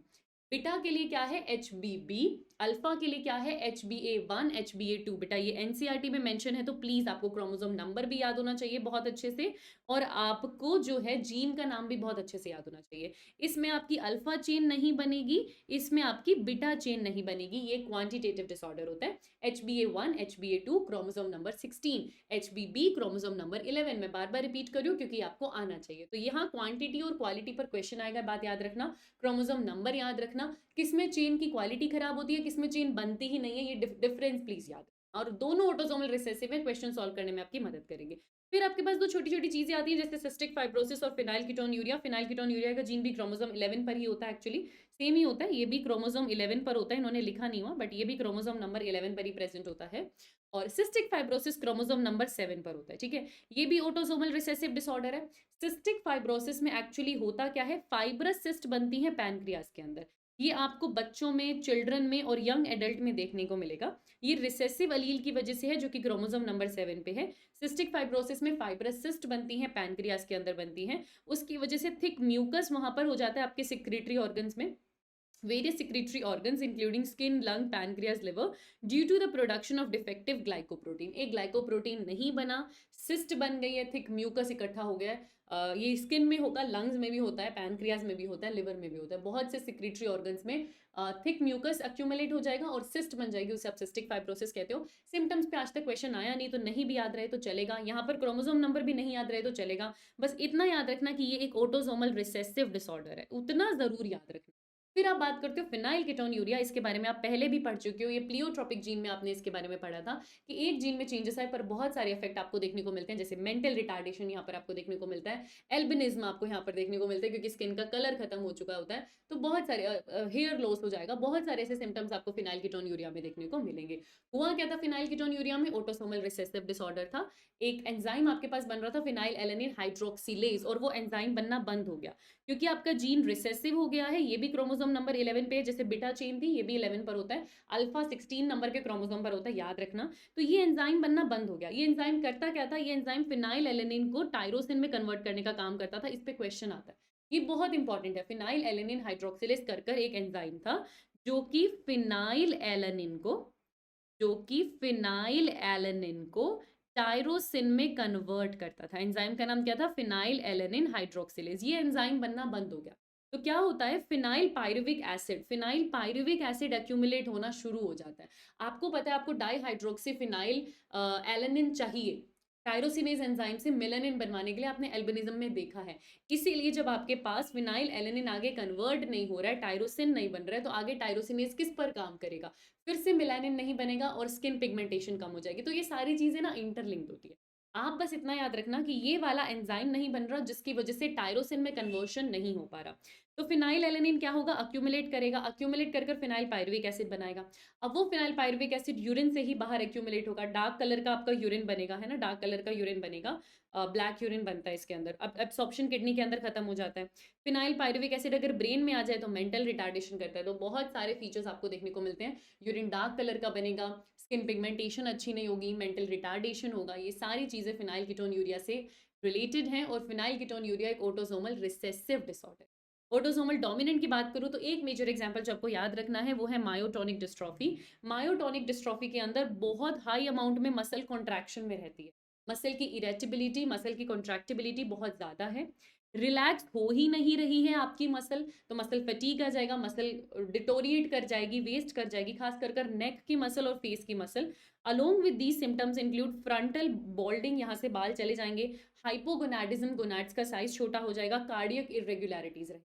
बीटा के लिए क्या है? HbB। अल्फा के लिए क्या है? HbA1 HbA2। बेटा ये एनसीईआरटी में मेंशन है तो प्लीज आपको क्रोमोसोम नंबर भी याद होना चाहिए बहुत अच्छे से, और आपको जो है जीन का नाम भी बहुत अच्छे से याद होना चाहिए। इसमें आपकी अल्फा चेन नहीं बनेगी, इसमें आपकी बीटा चेन नहीं बनेगी, ये क्वांटिटेटिव डिसऑर्डर होता है। HbA1 HbA2 chromosome number 16, HbB chromosome number 11। मैं बार बार रिपीट कर रही हूँ क्योंकि आपको आना चाहिए। तो यहाँ क्वांटिटी और क्वालिटी पर क्वेश्चन आएगा, बात याद रखना। क्रोमोसोम नंबर याद रखना, किसमें चेन की क्वालिटी खराब होती है, किसमें चेन बनती ही नहीं है, ये डिफरेंस प्लीज याद रखना। और दोनों ऑटोसोमल रिसेसिव है, क्वेश्चन सॉल्व करने में आपकी मदद करेंगे। फिर आपके पास 2 छोटी छोटी चीजें आती हैं जैसे सिस्टिक फाइब्रोसिस और फिनाइल कीटोन्यूरिया। फिनाइल कीटोन्यूरिया का जीन भी क्रोमोसोम 11 पर ही होता है, एक्चुअली सेम ही होता है, ये भी क्रोमोसोम 11 पर होता है, इन्होंने लिखा नहीं हुआ बट ये भी क्रोमोसोम नंबर 11 पर ही प्रेजेंट होता है। और सिस्टिक फाइब्रोसिस क्रोमोसोम नंबर 7 पर होता है, ठीक है। ये भी ऑटोसोमल रिसेसिव डिसऑर्डर है। सिस्टिक फाइब्रोसिस में एक्चुअली होता क्या है, फाइब्रस सिस्ट बनती है पैनक्रियास के अंदर। ये आपको बच्चों में, चिल्ड्रन में और यंग एडल्ट में देखने को मिलेगा। ये रिसेसिव अलील की वजह से है, जो कि क्रोमोसोम नंबर 7 पे है। सिस्टिक फाइब्रोसिस में फाइब्रस सिस्ट बनती हैं, पैनक्रियाज के अंदर बनती हैं। उसकी वजह से थिक म्यूकस वहां पर हो जाता है आपके सिक्रीटरी ऑर्गन्स में। Various secretory organs including skin, lung, pancreas, liver due to the production of defective glycoprotein। एक ग्लाइकोप्रोटीन नहीं बना, सिस्ट बन गई है, थिक म्यूकस इकट्ठा हो गया है। ये स्किन में होगा, लंग्स में भी होता है, पैनक्रियाज में भी होता है, लिवर में भी होता है। बहुत से सिक्रीटरी ऑर्गन्स में थिक म्यूकस अक्यूमुलेट हो जाएगा और सिस्ट बन जाएगी, उसे आप सिस्टिक फाइब्रोसिस कहते हो। सिम्टम्स पे आज तक क्वेश्चन आया नहीं, तो नहीं भी याद रहे तो चलेगा। यहाँ पर क्रोमोसोम नंबर भी नहीं याद रहे तो चलेगा। बस इतना याद रखना कि ये एक ऑटोसोमल रिसेसिव डिसऑर्डर है, उतना जरूर याद रखना। फिर आप बात करते हो फिनाइल कीटोन्यूरिया। इसके बारे में आप पहले भी पढ़ चुके हो, ये प्लियोट्रोपिक जीन में आपने इसके बारे में पढ़ा था कि एक जीन में चेंजेस आए पर बहुत सारे इफेक्ट आपको देखने को मिलते हैं, जैसे मेंटल रिटार्डेशन यहाँ पर आपको देखने को मिलता है, एल्बिनिज्म आपको यहाँ पर देखने को मिलता है क्योंकि स्किन का कलर खत्म हो चुका होता है, तो बहुत सारे हेयर लॉस हो जाएगा, बहुत सारे ऐसे सिम्टम्स आपको फिनाइल कीटोन्यूरिया में देखने को मिलेंगे। हुआ क्या था फिनाइल कीटोन्यूरिया में? ऑटोसोमल रिसेसिव डिसऑर्डर था। एक एंजाइम आपके पास बन रहा था फिनाइल एलेनिन हाइड्रोक्सिलेज, और वो एंजाइम बनना बंद हो गया क्योंकि आपका जीन रिसेसिव हो गया है। ये भी क्रोमोसोम नंबर 11 पे, जैसे बीटा चेन थी, ये भी 11 पर होता है, अल्फा 16 नंबर के क्रोमोसोम पर होता है, याद रखना। तो ये एंजाइम बनना बंद हो गया। ये एंजाइम करता क्या था? ये एंजाइम फिनाइल एलेनिन को टायरोसिन में कन्वर्ट करने का काम करता था। इस पे क्वेश्चन आता है, ये बहुत इंपॉर्टेंट है। फिनाइल एलेनिन हाइड्रोक्सिलेज कर एक एंजाइम था जो कि फिनाइल एलेनिन को टायरोसिन में कन्वर्ट करता था। एंजाइम का नाम क्या था? Phenyl alanine hydroxylase. ये एंजाइम बनना बंद हो गया तो क्या होता है? फिनाइल पायरुविक एसिड एक्यूमुलेट होना शुरू हो जाता है। आपको पता है, आपको डाईहाइड्रोक्सी फिनाइल एलेनिन चाहिए टायरोसिनेज एंजाइम से मेलानिन बनवाने के लिए, आपने एल्बिनिज्म में देखा है। इसीलिए जब आपके पास फिनाइल एलेनिन आगे कन्वर्ट नहीं हो रहा है, टायरोसिन नहीं बन रहा है, तो आगे टायरोसिनेज किस पर काम करेगा? फिर से मेलानिन नहीं बनेगा और स्किन पिगमेंटेशन कम हो जाएगी। तो ये सारी चीजें ना इंटरलिंक्ड होती है। आप बस इतना याद रखना कि ये वाला एंजाइम नहीं बन रहा, जिसकी वजह से टायरोसिन में कन्वर्शन नहीं हो पा रहा। तो फिनाइल एलेनिन क्या होगा? अक्यूमुलेट करेगा, अक्यूमुलेट कर फिनाइल पायरुविक एसिड बनाएगा। अब वो फिनाइल पायरुविक एसिड यूरिन से ही बाहर एक्यूमुलेट होगा, डार्क कलर का आपका यूरिन बनेगा, है ना, डार्क कलर का यूरिन बनेगा, ब्लैक यूरिन बनता है इसके अंदर। अब एब्सॉर्प्शन किडनी के अंदर खत्म हो जाता है। फिनाइल पायरुविक एसिड अगर ब्रेन में आ जाए तो मेंटल रिटार्डेशन करता है। तो बहुत सारे फीचर्स आपको देखने को मिलते हैं। यूरिन डार्क कलर का बनेगा, स्किन पिगमेंटेशन अच्छी नहीं होगी, मेंटल रिटार्डेशन होगा। ये सारी चीजें फिनाइल कीटोन्यूरिया से रिलेटेड हैं। और फिनाइल कीटोन्यूरिया एक autosomal recessive disorder. Autosomal dominant की बात करूं तो एक मेजर एग्जांपल जो आपको याद रखना है वो है मायोटोनिक डिस्ट्रॉफी। मायोटोनिक डिस्ट्रॉफी के अंदर बहुत हाई अमाउंट में मसल कॉन्ट्रैक्शन में रहती है। मसल की इरेक्टिबिलिटी, मसल की कॉन्ट्रैक्टिबिलिटी बहुत ज़्यादा है। रिलैक्स हो ही नहीं रही है आपकी मसल, तो मसल फटीग आ जाएगा, मसल डिटोरिएट कर जाएगी, वेस्ट कर जाएगी, खास कर नेक की मसल और फेस की muscle. Along with these symptoms include frontal बॉल्डिंग, यहाँ से बाल चले जाएंगे, हाइपोगोनाडिज्म, गोनाड्स का साइज छोटा हो जाएगा, कार्डियक इरेगुलरिटीज रहेगी।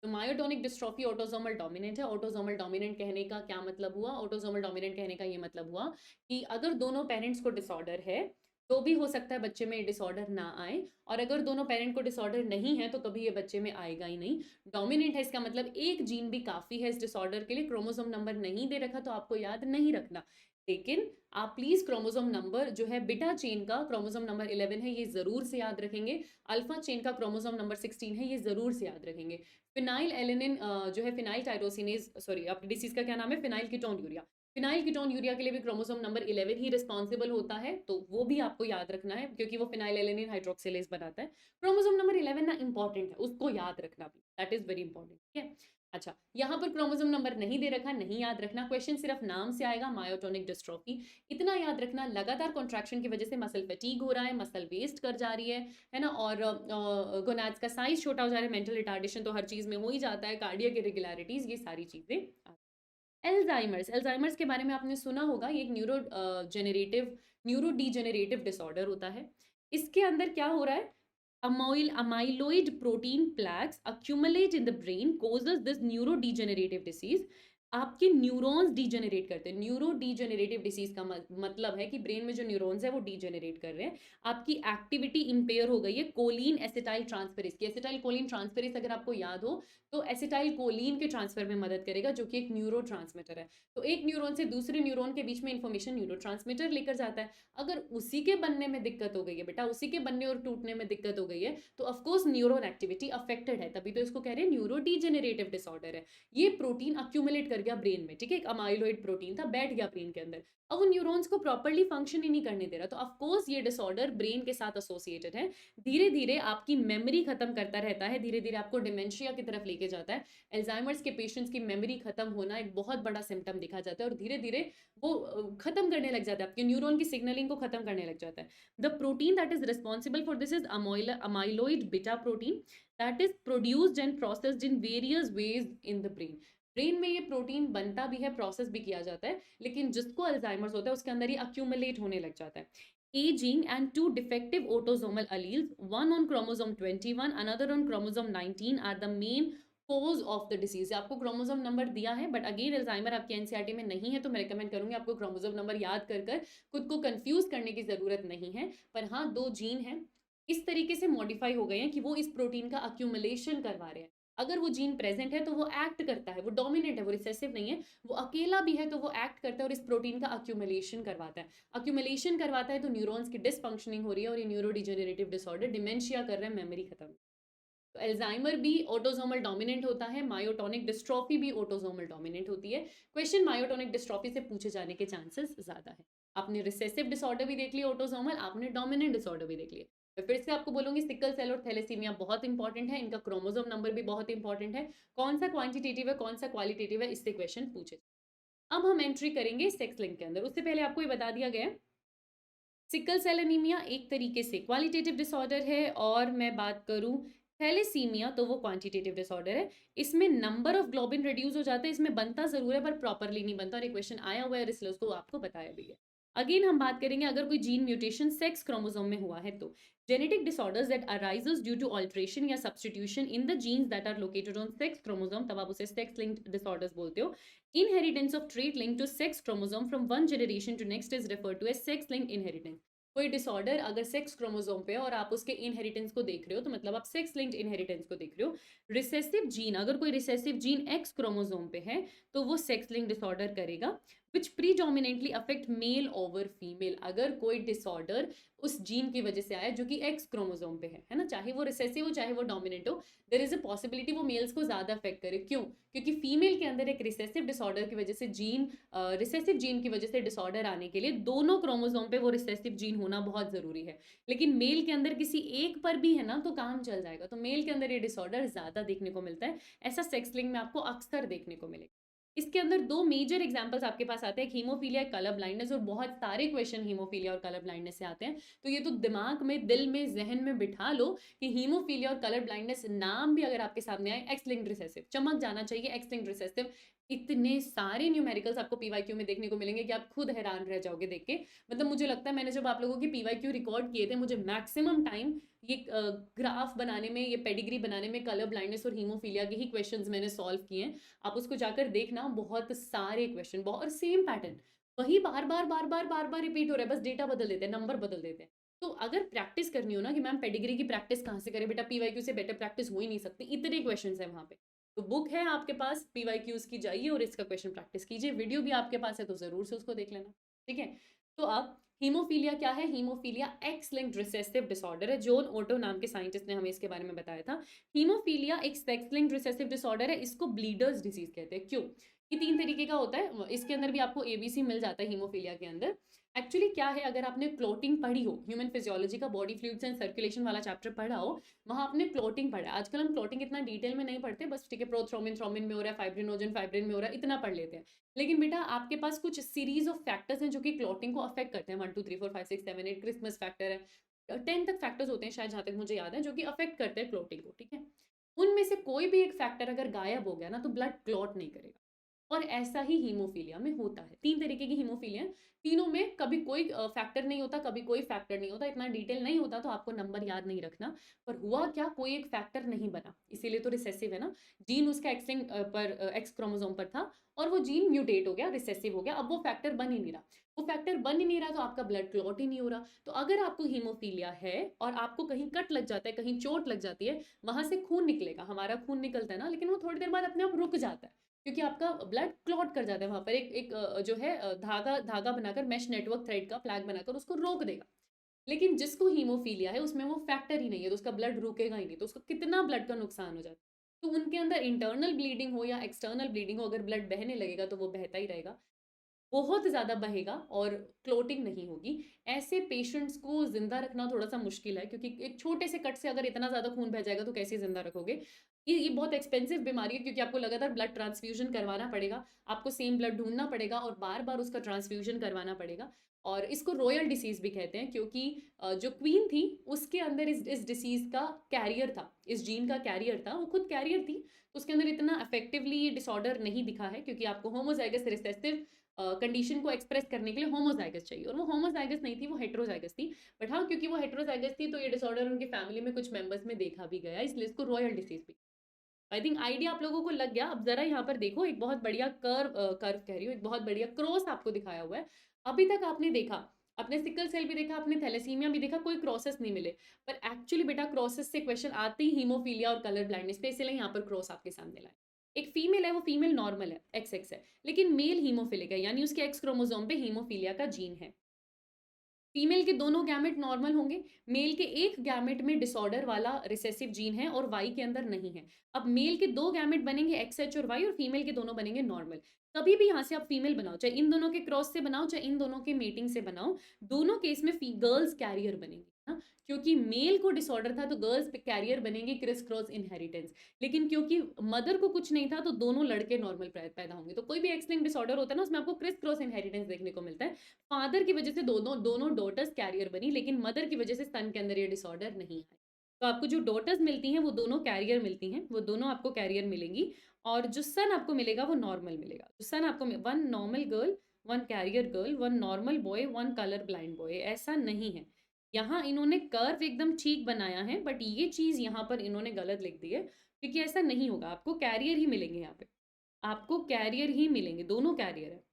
तो मायोटोनिक डिस्ट्रॉफी ऑटोसोमल डोमिनेंट है। ऑटोसोमल डोमिनेंट कहने का क्या मतलब हुआ? ऑटोसोमल डोमिनेंट कहने का ये मतलब हुआ कि अगर दोनों पेरेंट्स को डिसऑर्डर है तो भी हो सकता है बच्चे में डिसऑर्डर ना आए, और अगर दोनों पेरेंट को डिसऑर्डर नहीं है तो कभी ये बच्चे में आएगा ही नहीं। डोमिनेंट है इसका मतलब एक जीन भी काफी है इस डिसऑर्डर के लिए। क्रोमोसोम नंबर नहीं दे रखा तो आपको याद नहीं रखना, लेकिन आप प्लीज क्रोमोसोम नंबर जो है बीटा चेन का क्रोमोसोम नंबर 11 है, ये जरूर से याद रखेंगे। अल्फा चेन का क्रोमोसोम नंबर 16 है, ये जरूर से याद रखेंगे। फिनाइल एलेनिन जो है फिनाइल टायरोसिनेज, सॉरी आपकी डिसीज का क्या नाम है? Phenyl ketonuria. फिनाइल कीटोन्यूरिया के लिए भी क्रोमोसोम नंबर 11 ही रिस्पॉन्सिबल होता है, तो वो भी आपको याद रखना है क्योंकि वो फिनाइल एलेनिन हाइड्रोक्सिलेज बनाता है। क्रोमोसोम नंबर 11 ना इंपॉर्टेंट है, उसको याद रखना भी, दैट इज वेरी इंपॉर्टेंट, ठीक है। अच्छा, यहाँ पर क्रोमोसोम नंबर नहीं दे रखा, नहीं याद रखना, क्वेश्चन सिर्फ नाम से आएगा, मायोटोनिक डिस्ट्रॉफी। इतना याद रखना, लगातार कॉन्ट्रैक्शन की वजह से मसल फटीग हो रहा है, मसल वेस्ट कर जा रही है ना, और गोनाड्स का साइज छोटा हो जा रहा है, मेंटल रिटार्डेशन तो हर चीज में हो ही जाता है, कार्डियक इरेगुलरिटीज, ये सारी चीजें। एल्जाइमर्स के बारे में आपने सुना होगा, ये एक न्यूरो डीजेनरेटिव डिसऑर्डर होता है। इसके अंदर क्या हो रहा है? amyloid protein plaques accumulate in the brain causes this neurodegenerative disease. आपके न्यूरॉन्स डीजेनरेट करते हैं। न्यूरो डीजेनरेटिव डिसीज का मतलब है कि ब्रेन में जो न्यूरॉन्स है वो डीजेनरेट कर रहे हैं, आपकी एक्टिविटी इंपेयर हो गई है कोलिन एसिटाइल ट्रांसफेरेज की। एसिटाइल कोलिन ट्रांसफेरेज अगर आपको याद हो तो एसिटाइल कोलिन के ट्रांसफर में मदद करेगा, जो कि एक न्यूरो है। तो एक न्यूरॉन से दूसरे न्यूरॉन के बीच में इंफॉर्मेशन न्यूरो लेकर जाता है। अगर उसी के बनने में दिक्कत हो गई है बेटा, उसी के बनने और टूटने में दिक्कत हो गई है, तो ऑफकोर्स न्यूरॉन एक्टिविटी अफेक्टेड है, तभी तो इसको कह रहे हैं न्यूरो डीजेनरेटिव डिसऑर्डर है। ये प्रोटीन अक्यूमुलेट कर गया ब्रेन में, ठीक है, एक अमाइलोइड प्रोटीन था, बैठ गया ब्रेन के अंदर, अब वो न्यूरॉन्स को प्रॉपर्ली फंक्शन ही नहीं करने दे रहा, तो ऑफ कोर्स ये डिसऑर्डर ब्रेन के साथ एसोसिएटेड है। धीरे धीरे आपकी मेमोरी खत्म करता रहता है, धीरे धीरे आपको डिमेंशिया की तरफ लेके जाता है। एल्जाइमर्स के पेशेंट्स की मेमोरी खत्म होना एक बहुत बड़ा सिम्टम दिखा जाता है, और धीरे धीरे वो खत्म करने लग जाता है, आपके न्यूरॉन की सिग्नलिंग को खत्म करने लग जाता है। The protein that is responsible for this is amyloid beta protein that is produced and processed in various ways in the brain. Brain में ये प्रोटीन बनता भी है, प्रोसेस भी किया जाता है, लेकिन जिसको अल्जाइमर्स होता है उसके अंदर ये अक्यूमुलेट होने लग जाता है। Aging and two defective autosomal alleles, one on chromosome 21, another on chromosome 19, are the main cause of the disease। आपको क्रोमोसोम नंबर दिया है, बट अगेन अल्जाइमर आपके एनसीईआरटी में नहीं है, तो मैं रिकमेंड करूंगी आपको क्रोमोसोम नंबर याद कर कर खुद को कंफ्यूज करने की जरूरत नहीं है। पर हाँ, दो जीन हैं, इस तरीके से मॉडिफाई हो गए हैं कि वो इस प्रोटीन का अक्यूमुलेशन करवा रहे हैं। अगर वो जीन प्रेजेंट है तो वो एक्ट करता है, वो डोमिनेंट है, वो रिसेसिव नहीं है, वो अकेला भी है तो वो एक्ट करता है और इस प्रोटीन का अक्यूमुलेशन करवाता है। अक्यूमुलेशन करवाता है तो न्यूरॉन्स की डिसफंक्शनिंग हो रही है, और ये न्यूरो डिजेनरेटिव डिसऑर्डर डिमेंशिया कर रहे हैं, मेमोरी खत्म। तो एल्जाइमर भी ऑटोसोमल डोमिनेंट होता है, मायोटोनिक डिस्ट्रॉफी भी ऑटोसोमल डोमिनेंट होती है। क्वेश्चन मायोटोनिक डिस्ट्रॉफी से पूछे जाने के चांसेस ज्यादा है। आपने रिसेसिव डिसऑर्डर भी देख लिया ऑटोसोमल, आपने डोमिनेंट डिसऑर्डर भी देख लिया। मैं फिर से आपको बोलूंगी सिकल सेल और थैलेसीमिया बहुत इंपॉर्टेंट है, इनका क्रोमोसोम नंबर भी बहुत इंपॉर्टेंट है। कौन सा क्वांटिटेटिव है, कौन सा क्वालिटेटिव है, इससे क्वेश्चन पूछे। अब हम एंट्री करेंगे सेक्स लिंक के अंदर। उससे पहले आपको ये बता दिया गया, सिकल सेल एनीमिया एक तरीके से क्वालिटेटिव डिसऑर्डर है, और मैं बात करूं थैलेसीमिया तो वो क्वांटिटेटिव डिसऑर्डर है। इसमें नंबर ऑफ ग्लोबिन रिड्यूस हो जाता है, इसमें बनता जरूर है पर प्रॉपरली नहीं बनता, और एक क्वेश्चन आया हुआ है इसलिए उसको आपको बताया भी है। अगेन हम बात करेंगे अगर कोई जीन म्यूटेशन सेक्स क्रोमोसोम में हुआ है तो genetic disorders that arises due to alteration या substitution in the genes that are located on sex chromosome, तब आप उसे सेक्स लिंक्ड डिसऑर्डर्स बोलते हो। Inheritance of trait link to sex chromosome from one generation to next is referred to as sex linked inheritance. कोई disorder अगर sex chromosome पे है और आप उसके इनहेरिटेंस को देख रहे हो तो मतलब आप सेक्स लिंक्ड इनहेरिटेंस को देख रहे हो। रिसेसिव जीन, अगर कोई रिसेसिव जीन एक्स क्रोमोसोम पे है तो वो सेक्स लिंक्ड डिसऑर्डर करेगा, which predominantly affect male over female. अगर कोई डिसऑर्डर उस जीन की वजह से आया जो कि एक्स क्रोमोसोम पे है ना, चाहे वो रिसेसिव हो चाहे वो डोमिनेंट हो, देयर इज अ पॉसिबिलिटी वो मेल्स को ज्यादा अफेक्ट करे। क्यों? क्योंकि फीमेल के अंदर एक रिसेसिव डिसऑर्डर की वजह से जीन, रिसेसिव जीन की वजह से डिसऑर्डर आने के लिए दोनों क्रोमोसोम पे वो रिसेसिव जीन होना बहुत जरूरी है। लेकिन मेल के अंदर किसी एक पर भी है ना तो काम चल जाएगा, तो मेल के अंदर ये डिसऑर्डर ज्यादा देखने को मिलता है। ऐसा सेक्स लिंक में आपको अक्सर देखने को मिलेगा। इसके अंदर दो मेजर एग्जांपल्स आपके पास आते हैं, हीमोफीलिया, कलर ब्लाइंडनेस, और बहुत सारे क्वेश्चन हीमोफीलिया और कलर ब्लाइंडनेस से आते हैं। तो ये तो दिमाग में, दिल में, जहन में बिठा लो कि हीमोफीलिया और कलर ब्लाइंडनेस नाम भी अगर आपके सामने आए, एक्स लिंक्ड रिसेसिव चमक जाना चाहिए, एक्स लिंक्ड रिसेसिव। इतने सारे न्यूमेरिकल्स आपको पीवाईक्यू में देखने को मिलेंगे कि आप खुद हैरान रह जाओगे देख के। मतलब मुझे लगता है मैंने जब आप लोगों के पीवाईक्यू रिकॉर्ड किए थे, मुझे मैक्सिमम टाइम ये ग्राफ बनाने में, ये पेडिग्री बनाने में कलर ब्लाइंडनेस और हीमोफीलिया के ही क्वेश्चंस मैंने सॉल्व किए हैं। आप उसको जाकर देखना, बहुत सारे क्वेश्चन, बहुत सेम पैटर्न, वही बार बार बार बार बार बार रिपीट हो रहा है, बस डेटा बदल देते हैं, नंबर बदल देते हैं। तो अगर प्रैक्टिस करनी हो ना कि मैम पेडिग्री की प्रैक्टिस कहाँ से करें, बेटा पीवाईक्यू से बेटर प्रैक्टिस हो ही नहीं सकती, इतने क्वेश्चन है वहां पे। तो बुक है आपके पास, पीवाईक्यूज की जाइए और इसका क्वेश्चन प्रैक्टिस कीजिए। वीडियो भी आपके पास है तो जरूर से उसको देख लेना, ठीक है। तो अब हीमोफीलिया क्या है? Haemophilia x linked recessive disorder है। जॉन ओटो नाम के साइंटिस्ट ने हमें इसके बारे में बताया था। हीमोफीलिया एक सेक्स लिंक्ड रिसेसिव डिसऑर्डर है, इसको ब्लीडर्स डिजीज कहते हैं। क्यों? ये तीन तरीके का होता है, इसके अंदर भी आपको एबीसी मिल जाता है हीमोफीलिया के अंदर। एक्चुअली क्या है, अगर आपने क्लोटिंग पढ़ी हो, ह्यूमन फिजियोलॉजी का बॉडी फ्लूइड्स एंड सर्कुलेशन वाला चैप्टर पढ़ा हो, वहां आपने क्लोटिंग पढ़ा है। आजकल हम क्लोटिंग इतना डिटेल में नहीं पढ़ते, बस ठीक है प्रोथ्रोमिन थ्रोमिन में हो रहा है, फाइब्रिनोजन फाइब्रिन में हो रहा है, इतना पढ़ लेते हैं। लेकिन बेटा आपके पास कुछ सीरीज ऑफ फैक्टर्स हैं जो कि क्लॉटिंग को अफेक्ट करते हैं, 1 2 3 4 5 6 7 8 क्रिसमस फैक्टर है, 10 तक फैक्टर्स होते हैं शायद, जहां तक मुझे याद है, जो कि अफेक्ट करते हैं क्लॉटिंग को, ठीक है। उनमें से कोई भी एक फैक्टर अगर गायब हो गया ना तो ब्लड क्लॉट नहीं करेगा। और ऐसा ही हीमोफीलिया में होता है। 3 तरीके की हीमोफीलिया है, तीनों में कभी कोई फैक्टर नहीं होता, कभी कोई फैक्टर नहीं होता। इतना डिटेल नहीं होता तो आपको नंबर याद नहीं रखना। पर हुआ क्या, कोई एक फैक्टर नहीं बना, इसीलिए तो रिसेसिव है ना। जीन उसका एक्स क्रोमोसोम पर था और वो जीन म्यूटेट हो गया, रिसेसिव हो गया, अब वो फैक्टर बन ही नहीं रहा। वो फैक्टर बन ही नहीं रहा तो आपका ब्लड क्लॉट ही नहीं हो रहा। तो अगर आपको हीमोफीलिया है और आपको कहीं कट लग जाता है, कहीं चोट लग जाती है, वहां से खून निकलेगा, हमारा खून निकलता है ना, लेकिन वो थोड़ी देर बाद अपने आप रुक जाता है, क्योंकि आपका ब्लड क्लॉट कर जाता है। वहां पर जो है धागा धागा बनाकर, मैश नेटवर्क थ्रेड का फ्लैग बनाकर उसको रोक देगा। लेकिन जिसको हीमोफीलिया है उसमें वो फैक्टर ही नहीं है, तो उसका ब्लड रुकेगा ही नहीं, तो उसको कितना ब्लड का नुकसान हो जाता है। तो उनके अंदर इंटरनल ब्लीडिंग हो या एक्सटर्नल ब्लीडिंग हो, अगर ब्लड बहने लगेगा तो वो बहता ही रहेगा, बहुत ज़्यादा बहेगा और क्लोटिंग नहीं होगी। ऐसे पेशेंट्स को ज़िंदा रखना थोड़ा-सा मुश्किल है, क्योंकि एक छोटे से कट से अगर इतना ज़्यादा खून बह जाएगा तो कैसे ज़िंदा रखोगे? ये बहुत एक्सपेंसिव बीमारी है, क्योंकि आपको लगातार ब्लड ट्रांसफ्यूज़न करवाना पड़ेगा, आपको सेम ब्लड ढूँढना पड़ेगा और बार-बार उसका ट्रांसफ्यूज़न करवाना पड़ेगा। और इसको रॉयल डिसीज़ भी कहते हैं, क्योंकि जो क्वीन थी उसके अंदर इस डिसीज़ का कैरियर था, इस जीन का कैरियर था, वो खुद कैरियर थी, तो उसके अंदर इतना इफेक्टिवली ये डिसऑर्डर नहीं दिखा है, क्योंकि आपको होमोज़ाइगस रिसेसिव कंडीशन को एक्सप्रेस करने के लिए होमोजाइगस चाहिए, और वो होमोजाइगस नहीं थी, वो हेटेरोजाइगस थी। बट हाँ, क्योंकि वो हेटेरोजाइगस थी तो ये डिसऑर्डर उनकी फैमिली में कुछ मेंबर्स में देखा भी गया, इसलिए इसको रॉयल डिसीज भी। आई थिंक आइडिया आप लोगों को लग गया। अब जरा यहाँ पर देखो, एक बहुत बढ़िया कर्व कह रही हूँ, एक बहुत बढ़िया क्रॉस आपको दिखाया हुआ है। अभी तक आपने देखा, आपने सिकल सेल भी देखा, आपने थैलेसीमिया भी देखा, कोई क्रॉसेस नहीं मिले। पर एक्चुअली बेटा क्रोसिस से क्वेश्चन आते ही हीमोफीलिया और कलर ब्लाइंडनेस पे, इसलिए यहाँ पर क्रॉस आपके सामने लाए। एक फीमेल है, वो फीमेल नॉर्मल है, एक्स एक्स है, लेकिन मेल हीमोफिलिक है, यानी उसके एक्स क्रोमोसोम पे हीमोफीलिया का जीन है। फीमेल के दोनों गैमेट नॉर्मल होंगे, मेल के एक गैमेट में डिसऑर्डर वाला रिसेसिव जीन है और वाई के अंदर नहीं है। अब मेल के 2 गैमेट बनेंगे एक्स एच और वाई, और फीमेल के दोनों बनेंगे नॉर्मल। कभी भी यहाँ से आप फीमेल बनाओ, चाहे इन दोनों के क्रॉस से बनाओ, चाहे इन दोनों के मेटिंग से बनाओ, दोनों केस में गर्ल्स कैरियर बनेंगी ना, क्योंकि मेल को डिसऑर्डर था तो गर्ल्स कैरियर बनेंगे क्रिस क्रॉस इनहेरिटेंस। लेकिन क्योंकि मदर को कुछ नहीं था तो दोनों लड़के नॉर्मल पैदा होंगे। तो कोई भी एक्स लिंक्ड डिसऑर्डर होता है ना, उसमें आपको क्रिस क्रॉस इनहेरिटेंस देखने को मिलता है। फादर की वजह से दोनों दोनों डॉटर्स कैरियर बनी, लेकिन मदर की वजह से सन के अंदर ये डिसऑर्डर नहीं है। तो आपको जो डॉटर्स मिलती हैं वो दोनों कैरियर मिलती हैं, वो दोनों आपको कैरियर मिलेंगी, और जो सन आपको मिलेगा वो नॉर्मल मिलेगा। जो सन आपको 1 normal girl, 1 carrier girl, 1 normal boy, 1 colour blind boy, ऐसा नहीं है। यहाँ इन्होंने कर्व एकदम ठीक बनाया है, बट ये चीज़ यहाँ पर इन्होंने गलत लिख दी है, क्योंकि ऐसा नहीं होगा। आपको कैरियर ही मिलेंगे यहाँ पे, आपको कैरियर ही मिलेंगे, दोनों कैरियर है।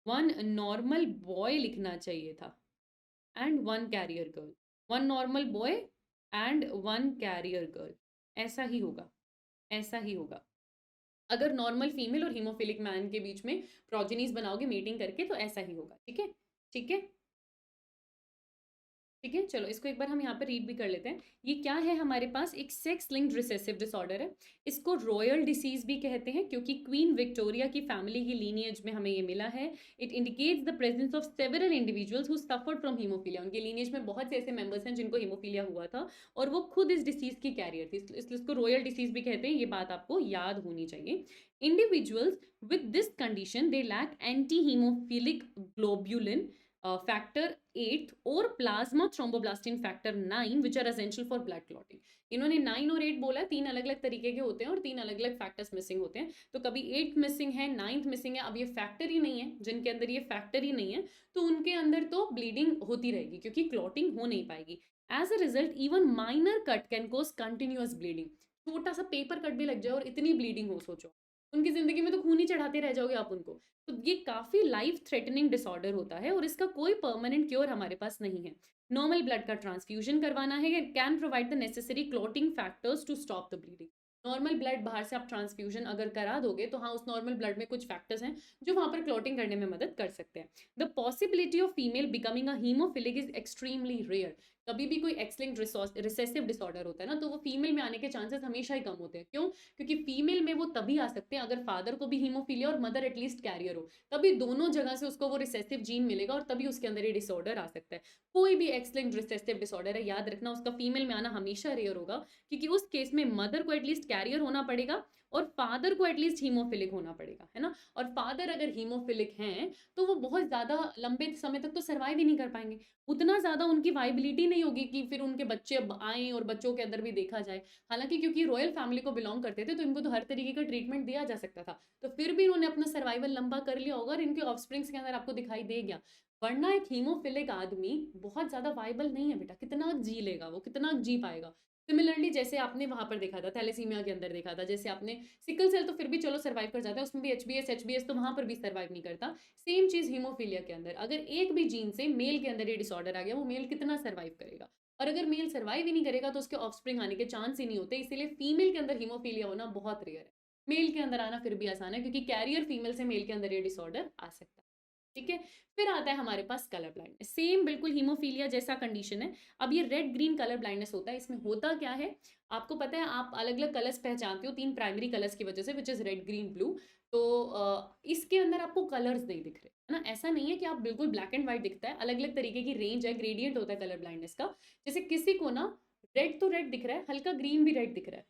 1 नॉर्मल बॉय लिखना चाहिए था and 1 carrier girl, 1 normal boy and 1 carrier girl, ऐसा ही होगा, ऐसा ही होगा। अगर नॉर्मल फीमेल और हीमोफिलिक मैन के बीच में प्रोजेनीज बनाओगे मीटिंग करके तो ऐसा ही होगा। ठीक है, ठीक है, ठीक है। चलो इसको एक बार हम यहाँ पर रीड भी कर लेते हैं। ये क्या है हमारे पास, एक सेक्स लिंक्ड रिसेसिव डिसऑर्डर है। इसको रॉयल डिसीज भी कहते हैं, क्योंकि क्वीन विक्टोरिया की फैमिली की लीनियज में हमें ये मिला है। It indicates the presence of several individuals who suffered from haemophilia. उनके लीनियज में बहुत से ऐसे मेंबर्स हैं जिनको हीमोफीलिया हुआ था और वो खुद इस डिसीज की कैरियर थी, इसलिए इसको रॉयल डिसीज भी कहते हैं। ये बात आपको याद होनी चाहिए। Individuals with this condition they lack anti haemophilic globulin factor 8 और plasma thromboplastin factor 9 which are essential for blood clotting. इन्होंने 9 और 8 बोला, 3 अलग अलग तरीके के होते हैं और 3 अलग अलग फैक्टर्स मिसिंग होते हैं। तो कभी 8 मिसिंग है, 9th मिसिंग है। अब ये फैक्टर ही नहीं है, जिनके अंदर ये फैक्टर ही नहीं है तो उनके अंदर तो ब्लीडिंग होती रहेगी, क्योंकि क्लॉटिंग हो नहीं पाएगी। As a result even minor cut can cause continuous bleeding. छोटा सा पेपर कट भी लग जाए और इतनी ब्लीडिंग हो, सोचो उनकी जिंदगी में तो खून ही चढ़ाते रह जाओगे आप उनको। तो ये काफी लाइफ थ्रेटनिंग डिसऑर्डर होता है और इसका कोई परमानेंट क्योर हमारे पास नहीं है। नॉर्मल ब्लड का ट्रांसफ्यूजन करवाना है, can provide the necessary clotting factors to stop the bleeding. Normal blood बाहर से आप ट्रांसफ्यूजन अगर करा दोगे तो हाँ, उस नॉर्मल ब्लड में कुछ फैक्टर्स हैं जो वहां पर क्लॉटिंग करने में मदद कर सकते हैं। The possibility of female becoming a haemophilic is extremely rare. कभी भी कोई एक्स लिंक्ड रिसेसिव डिसऑर्डर होता है ना, तो वो फीमेल में आने के चांसेस हमेशा ही कम होते हैं। क्यों? क्योंकि फीमेल में वो तभी आ सकते हैं अगर फादर को भी हीमोफीलिया और मदर एटलीस्ट कैरियर हो, तभी दोनों जगह से उसको वो रिसेसिव जीन मिलेगा और तभी उसके अंदर ये डिसऑर्डर आ सकता है। कोई भी एक्स लिंक्ड रिसेसिव डिसऑर्डर है, याद रखना उसका फीमेल में आना हमेशा रेयर होगा, क्योंकि उस केस में मदर को एटलीस्ट कैरियर होना पड़ेगा और फादर को एटलीस्ट हीमोफिलिक होना पड़ेगा, है ना। और फादर अगर हीमोफिलिक हैं तो वो बहुत ज़्यादा लंबे समय तक तो सर्वाइव ही नहीं कर पाएंगे, उतना ज़्यादा उनकी वाइबिलिटी नहीं होगी कि फिर उनके बच्चे अब आएँ और बच्चों के अंदर भी देखा जाए। हालाँकि क्योंकि रॉयल फैमिली को बिलॉन्ग करते थे तो इनको तो हर तरीके का ट्रीटमेंट दिया जा सकता था। तो फिर भी इन्होंने अपना सर्वाइवल लंबा कर लिया होगा और इनके ऑफस्प्रिंग्स के अंदर आपको दिखाई दे गया। वरना एक हीमोफिलिक आदमी बहुत ज़्यादा वायबल नहीं है बेटा, कितना जी लेगा वो, कितना जी पाएगा। सिमिलरली जैसे आपने वहाँ पर देखा था थैलेसीमिया के अंदर देखा था, जैसे आपने सिकल सेल तो फिर भी चलो सर्वाइव कर जाता है, उसमें भी एचबीएस तो वहाँ पर भी सर्वाइव नहीं करता। सेम चीज़ हीमोफीलिया के अंदर, अगर एक भी जीन से मेल के अंदर ये डिसऑर्डर आ गया, वो मेल कितना सर्वाइव करेगा। और अगर मेल सर्वाइव ही नहीं करेगा तो उसके ऑफस्प्रिंग आने के चांस ही नहीं होते, इसीलिए फीमेल के अंदर हीमोफीलिया होना बहुत रेयर है। मेल के अंदर आना फिर भी आसान है, क्योंकि कैरियर फीमेल से मेल के अंदर ये डिसऑर्डर आ सकता है। ठीक है, फिर आता है हमारे पास कलर ब्लाइंडनेस, सेम बिल्कुल हीमोफीलिया जैसा कंडीशन है। अब ये रेड ग्रीन कलर ब्लाइंडनेस होता है, इसमें होता क्या है, आपको पता है आप अलग अलग कलर्स पहचानते हो 3 प्राइमरी कलर्स की वजह से, which is red green blue. तो इसके अंदर आपको कलर्स नहीं दिख रहे, है ना। ऐसा नहीं है कि आप बिल्कुल ब्लैक एंड व्हाइट दिखता है, अलग अलग तरीके की रेंज है, ग्रेडियंट होता है कलर ब्लाइंडनेस का। जैसे किसी को ना रेड तो रेड दिख रहा है, हल्का ग्रीन भी रेड दिख रहा है,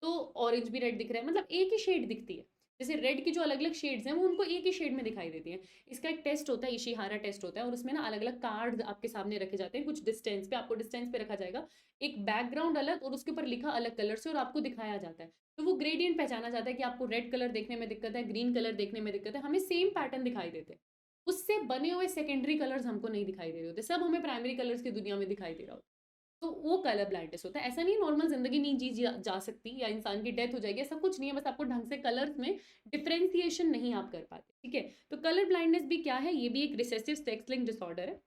तो ऑरेंज भी रेड दिख रहा है, मतलब एक ही शेड दिखती है। जैसे रेड की जो अलग अलग शेड्स हैं वो उनको एक ही शेड में दिखाई देती हैं। इसका एक टेस्ट होता है, इशिहारा टेस्ट होता है, और उसमें ना अलग अलग कार्ड आपके सामने रखे जाते हैं, कुछ डिस्टेंस पे, आपको डिस्टेंस पे रखा जाएगा, एक बैकग्राउंड अलग और उसके ऊपर लिखा अलग कलर से, और आपको दिखाया जाता है। तो वो ग्रेडियंट पहचाना जाता है कि आपको रेड कलर देखने में दिक्कत है, ग्रीन कलर देखने में दिक्कत है, हमें सेम पैटर्न दिखाई देते हैं। उससे बने हुए सेकेंडरी कलर्स हमको नहीं दिखाई दे रहे होते, सब हमें प्राइमरी कलर्स की दुनिया में दिखाई दे रहा होता है। तो वो कलर ब्लाइंडनेस होता है। ऐसा नहीं है नॉर्मल जिंदगी नहीं जी जा सकती या इंसान की डेथ हो जाएगी, ऐसा कुछ नहीं है, बस आपको ढंग से कलर्स में डिफरेंशिएशन नहीं आप कर पाते। ठीक है, तो कलर ब्लाइंडनेस भी क्या है, ये भी एक रिसेसिव सेक्स लिंक डिसऑर्डर है।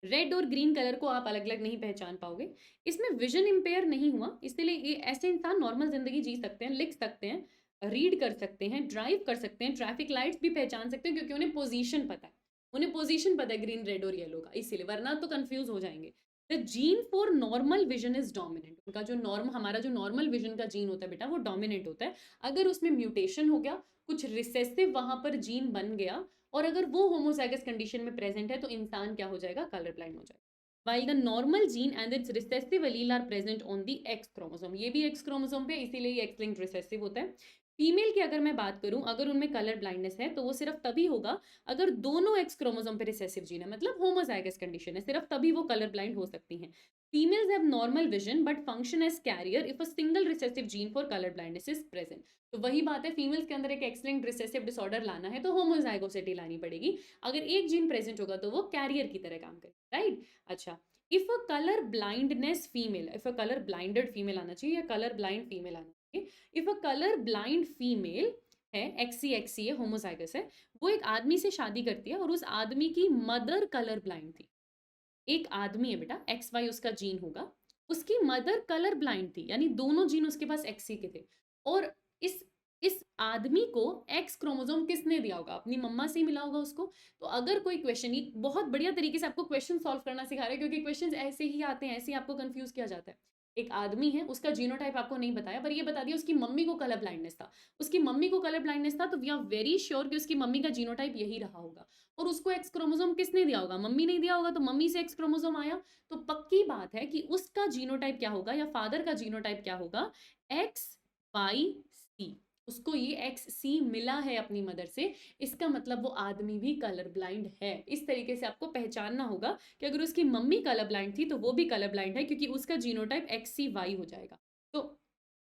रेड और ग्रीन कलर को आप अलग अलग नहीं पहचान पाओगे। इसमें विजन इम्पेयर नहीं हुआ, इसलिए ये ऐसे इंसान नॉर्मल जिंदगी जी सकते हैं, लिख सकते हैं, रीड कर सकते हैं, ड्राइव कर सकते हैं, ट्रैफिक लाइट्स भी पहचान सकते हैं, क्योंकि उन्हें पोजीशन पता है, उन्हें पोजीशन पता है ग्रीन रेड और येलो का, इसीलिए, वरना तो कंफ्यूज हो जाएंगे। The gene for normal vision is dominant, उनका जो हमारा जो नॉर्मल विजन का जीन होता है बेटा, वो डोमिनेंट होता है। अगर उसमें म्यूटेशन हो गया, कुछ रिसेसिव वहां पर जीन बन गया, और अगर वो होमोजाइगस कंडीशन में प्रेजेंट है, तो इंसान क्या हो जाएगा, कलर ब्लाइंड हो जाएगा। While the normal gene and its recessive allele are present on the X chromosome, ये भी X क्रोमोसोम पे, इसीलिए ये X linked recessive होता है। फीमेल की अगर मैं बात करूं, अगर उनमें कलर ब्लाइंडनेस है तो वो सिर्फ तभी होगा अगर दोनों एक्स क्रोमोसोम पे रिसेसिव जीन है, मतलब होमोजाइगस कंडीशन है, सिर्फ तभी वो कलर ब्लाइंड हो सकती हैं। Females have normal vision but function as carrier if a single recessive gene for colour blindness is present. तो वही बात है, फीमेल्स के अंदर एक एक्स लिंक्ड रिसेसिव डिसऑर्डर लाना है तो होमोजाइगोसिटी लानी पड़ेगी। अगर एक जीन प्रेजेंट होगा तो वो कैरियर की तरह काम करेगा, राइट। अच्छा, if a colour blindness female, if a colour blinded female आना चाहिए, या कलर ब्लाइंड फीमेल आना चाहिए। If a colour blind female है, एक्सी है, होमोजाइगस है, वो एक आदमी से शादी करती है और उस आदमी की मदर कलर ब्लाइंड थी। एक आदमी है बेटा, एक्स वाई उसका जीन होगा, उसकी मदर कलर ब्लाइंड थी, यानी दोनों जीन उसके पास एक्सी के थे। और इस इस आदमी को एक्स क्रोमोसोम किसने दिया होगा, अपनी मम्मा से ही मिला होगा उसको। तो अगर कोई क्वेश्चन, ही बहुत बढ़िया तरीके से आपको क्वेश्चन सॉल्व करना सिखा रहे हैं, क्योंकि क्वेश्चंस ऐसे ही आते हैं, ऐसे ही आपको कंफ्यूज किया जाता है। एक आदमी है, उसका जीनोटाइप आपको नहीं बताया, पर ये बता दिया उसकी मम्मी को कलर ब्लाइंडनेस था, उसकी मम्मी को कलर ब्लाइंडनेस था, तो वी आर वेरी श्योर कि उसकी मम्मी का जीनोटाइप यही रहा होगा। और उसको एक्स क्रोमोसोम किसने दिया होगा, मम्मी ने दिया होगा, तो मम्मी से एक्स क्रोमोसोम आया, तो पक्की बात है कि उसका जीनोटाइप क्या होगा, या फादर का जीनोटाइप क्या होगा, एक्स वाई सी। उसको ये एक्स सी मिला है अपनी मदर से, इसका मतलब वो आदमी भी कलर ब्लाइंड है। इस तरीके से आपको पहचानना होगा कि अगर उसकी मम्मी कलर ब्लाइंड थी तो वो भी कलर ब्लाइंड है, क्योंकि उसका जीनोटाइप एक्स सी वाई हो जाएगा। तो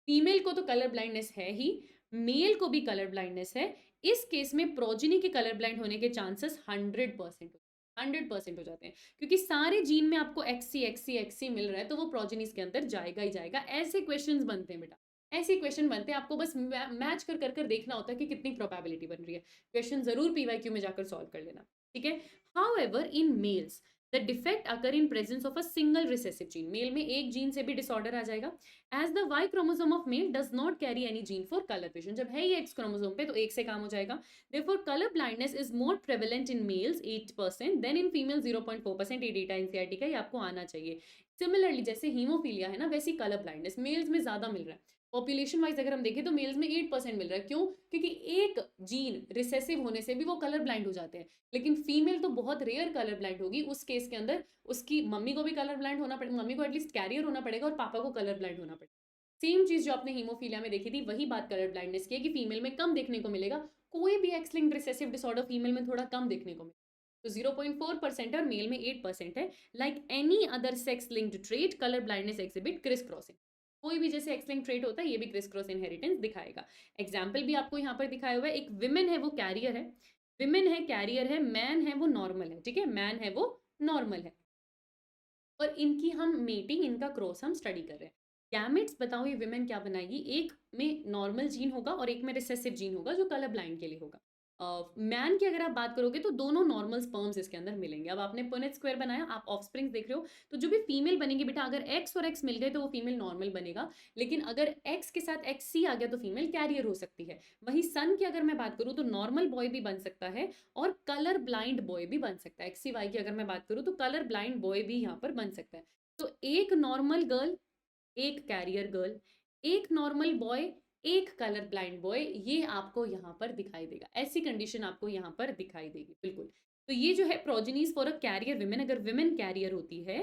फीमेल को तो कलर ब्लाइंडनेस है ही, मेल को भी कलर ब्लाइंडनेस है। इस केस में प्रोजिनी के कलर ब्लाइंड होने के चांसेस 100% हो जाते हैं, क्योंकि सारे जीन में आपको एक्सी मिल रहा है, तो वो प्रोजिनीज के अंदर जाएगा ही जाएगा। ऐसे क्वेश्चंस बनते हैं बेटा, ऐसे क्वेश्चन बनते हैं, आपको बस मैच कर कर देखना होता है कि कितनी प्रोबेबिलिटी बन रही है। क्वेश्चन जरूर पीवाईक्यू में जाकर सॉल्व कर लेना, ठीक है। However in males the defect occur in presence of a single recessive gene, male में एक जीन से भी डिसऑर्डर आ जाएगा। As the Y chromosome of male does not carry any gene for colour vision, जब है ये एक्स क्रोमोसोम पे तो एक से काम हो जाएगा। Therefore colour blindness is more prevalent in males 8% than in female 0.4%। ये डेटा एनसीईआरटी का, ये आपको आना चाहिए। सिमिलरली जैसे हीमोफीलिया है ना, वैसी कलर ब्लाइंडनेस मेल्स में ज्यादा मिल रहा है। पॉपुलेशन वाइज अगर हम देखें तो मेल्स में 8% मिल रहा है, क्यों, क्योंकि एक जीन रिसेसिव होने से भी वो कलर ब्लाइंड हो जाते हैं। लेकिन फीमेल तो बहुत रेयर कलर ब्लाइंड होगी, उस केस के अंदर उसकी मम्मी को भी कलर ब्लाइंड होना पड़ेगा, मम्मी को एटलीस्ट कैरियर होना पड़ेगा, और पापा को कलर ब्लाइंड होना पड़ेगा। सेम चीज जो आपने हीमोफीलिया में देखी थी वही बात कलर ब्लाइंडनेस की है कि फीमेल में कम देखने को मिलेगा, कोई भी X linked recessive disorder female में थोड़ा कम देखने को मिलेगा। तो 0.4% है और मेल में 8% है। Like any other sex linked trait colour blindness exhibit criss crossing. कोई भी जैसे एक्स लिंक्ड ट्रेट होता है ये भी क्रिस क्रॉस इनहेरिटेंस दिखाएगा। एग्जाम्पल भी आपको यहाँ पर दिखाया हुआ है, एक विमेन है वो कैरियर है, विमेन है कैरियर है, मैन है वो नॉर्मल है, ठीक है, मैन है वो नॉर्मल है, और इनकी हम मेटिंग, इनका क्रॉस हम स्टडी कर रहे हैं। गैमेट्स बताओ ये विमेन क्या बनाएगी, एक में नॉर्मल जीन होगा और एक में रिसेसिव जीन होगा जो कलर ब्लाइंड के लिए होगा। मैन की अगर आप बात करोगे तो दोनों नॉर्मल स्पर्म्स इसके अंदर मिलेंगे। अब आपने पुनेट स्क्वायर बनाया, आप ऑफस्प्रिंग्स देख रहे हो, तो जो भी फीमेल बनेगी बेटा, अगर एक्स और एक्स मिल गए तो वो फीमेल नॉर्मल बनेगा, लेकिन अगर एक्स के साथ एक्स सी आ गया तो फीमेल कैरियर हो सकती है। वहीं सन की अगर मैं बात करूँ तो नॉर्मल बॉय भी बन सकता है और कलर ब्लाइंड बॉय भी बन सकता है। एक्स सी वाई की अगर मैं बात करूँ तो कलर ब्लाइंड बॉय भी यहाँ पर बन सकता है। तो एक नॉर्मल गर्ल, एक कैरियर गर्ल, एक नॉर्मल बॉय, एक कलर ब्लाइंड बॉय, ये आपको यहाँ पर दिखाई देगा। ऐसी कंडीशन आपको यहाँ पर दिखाई देगी, बिल्कुल। तो ये जो है progenies for a carrier women, अगर विमेन कैरियर होती है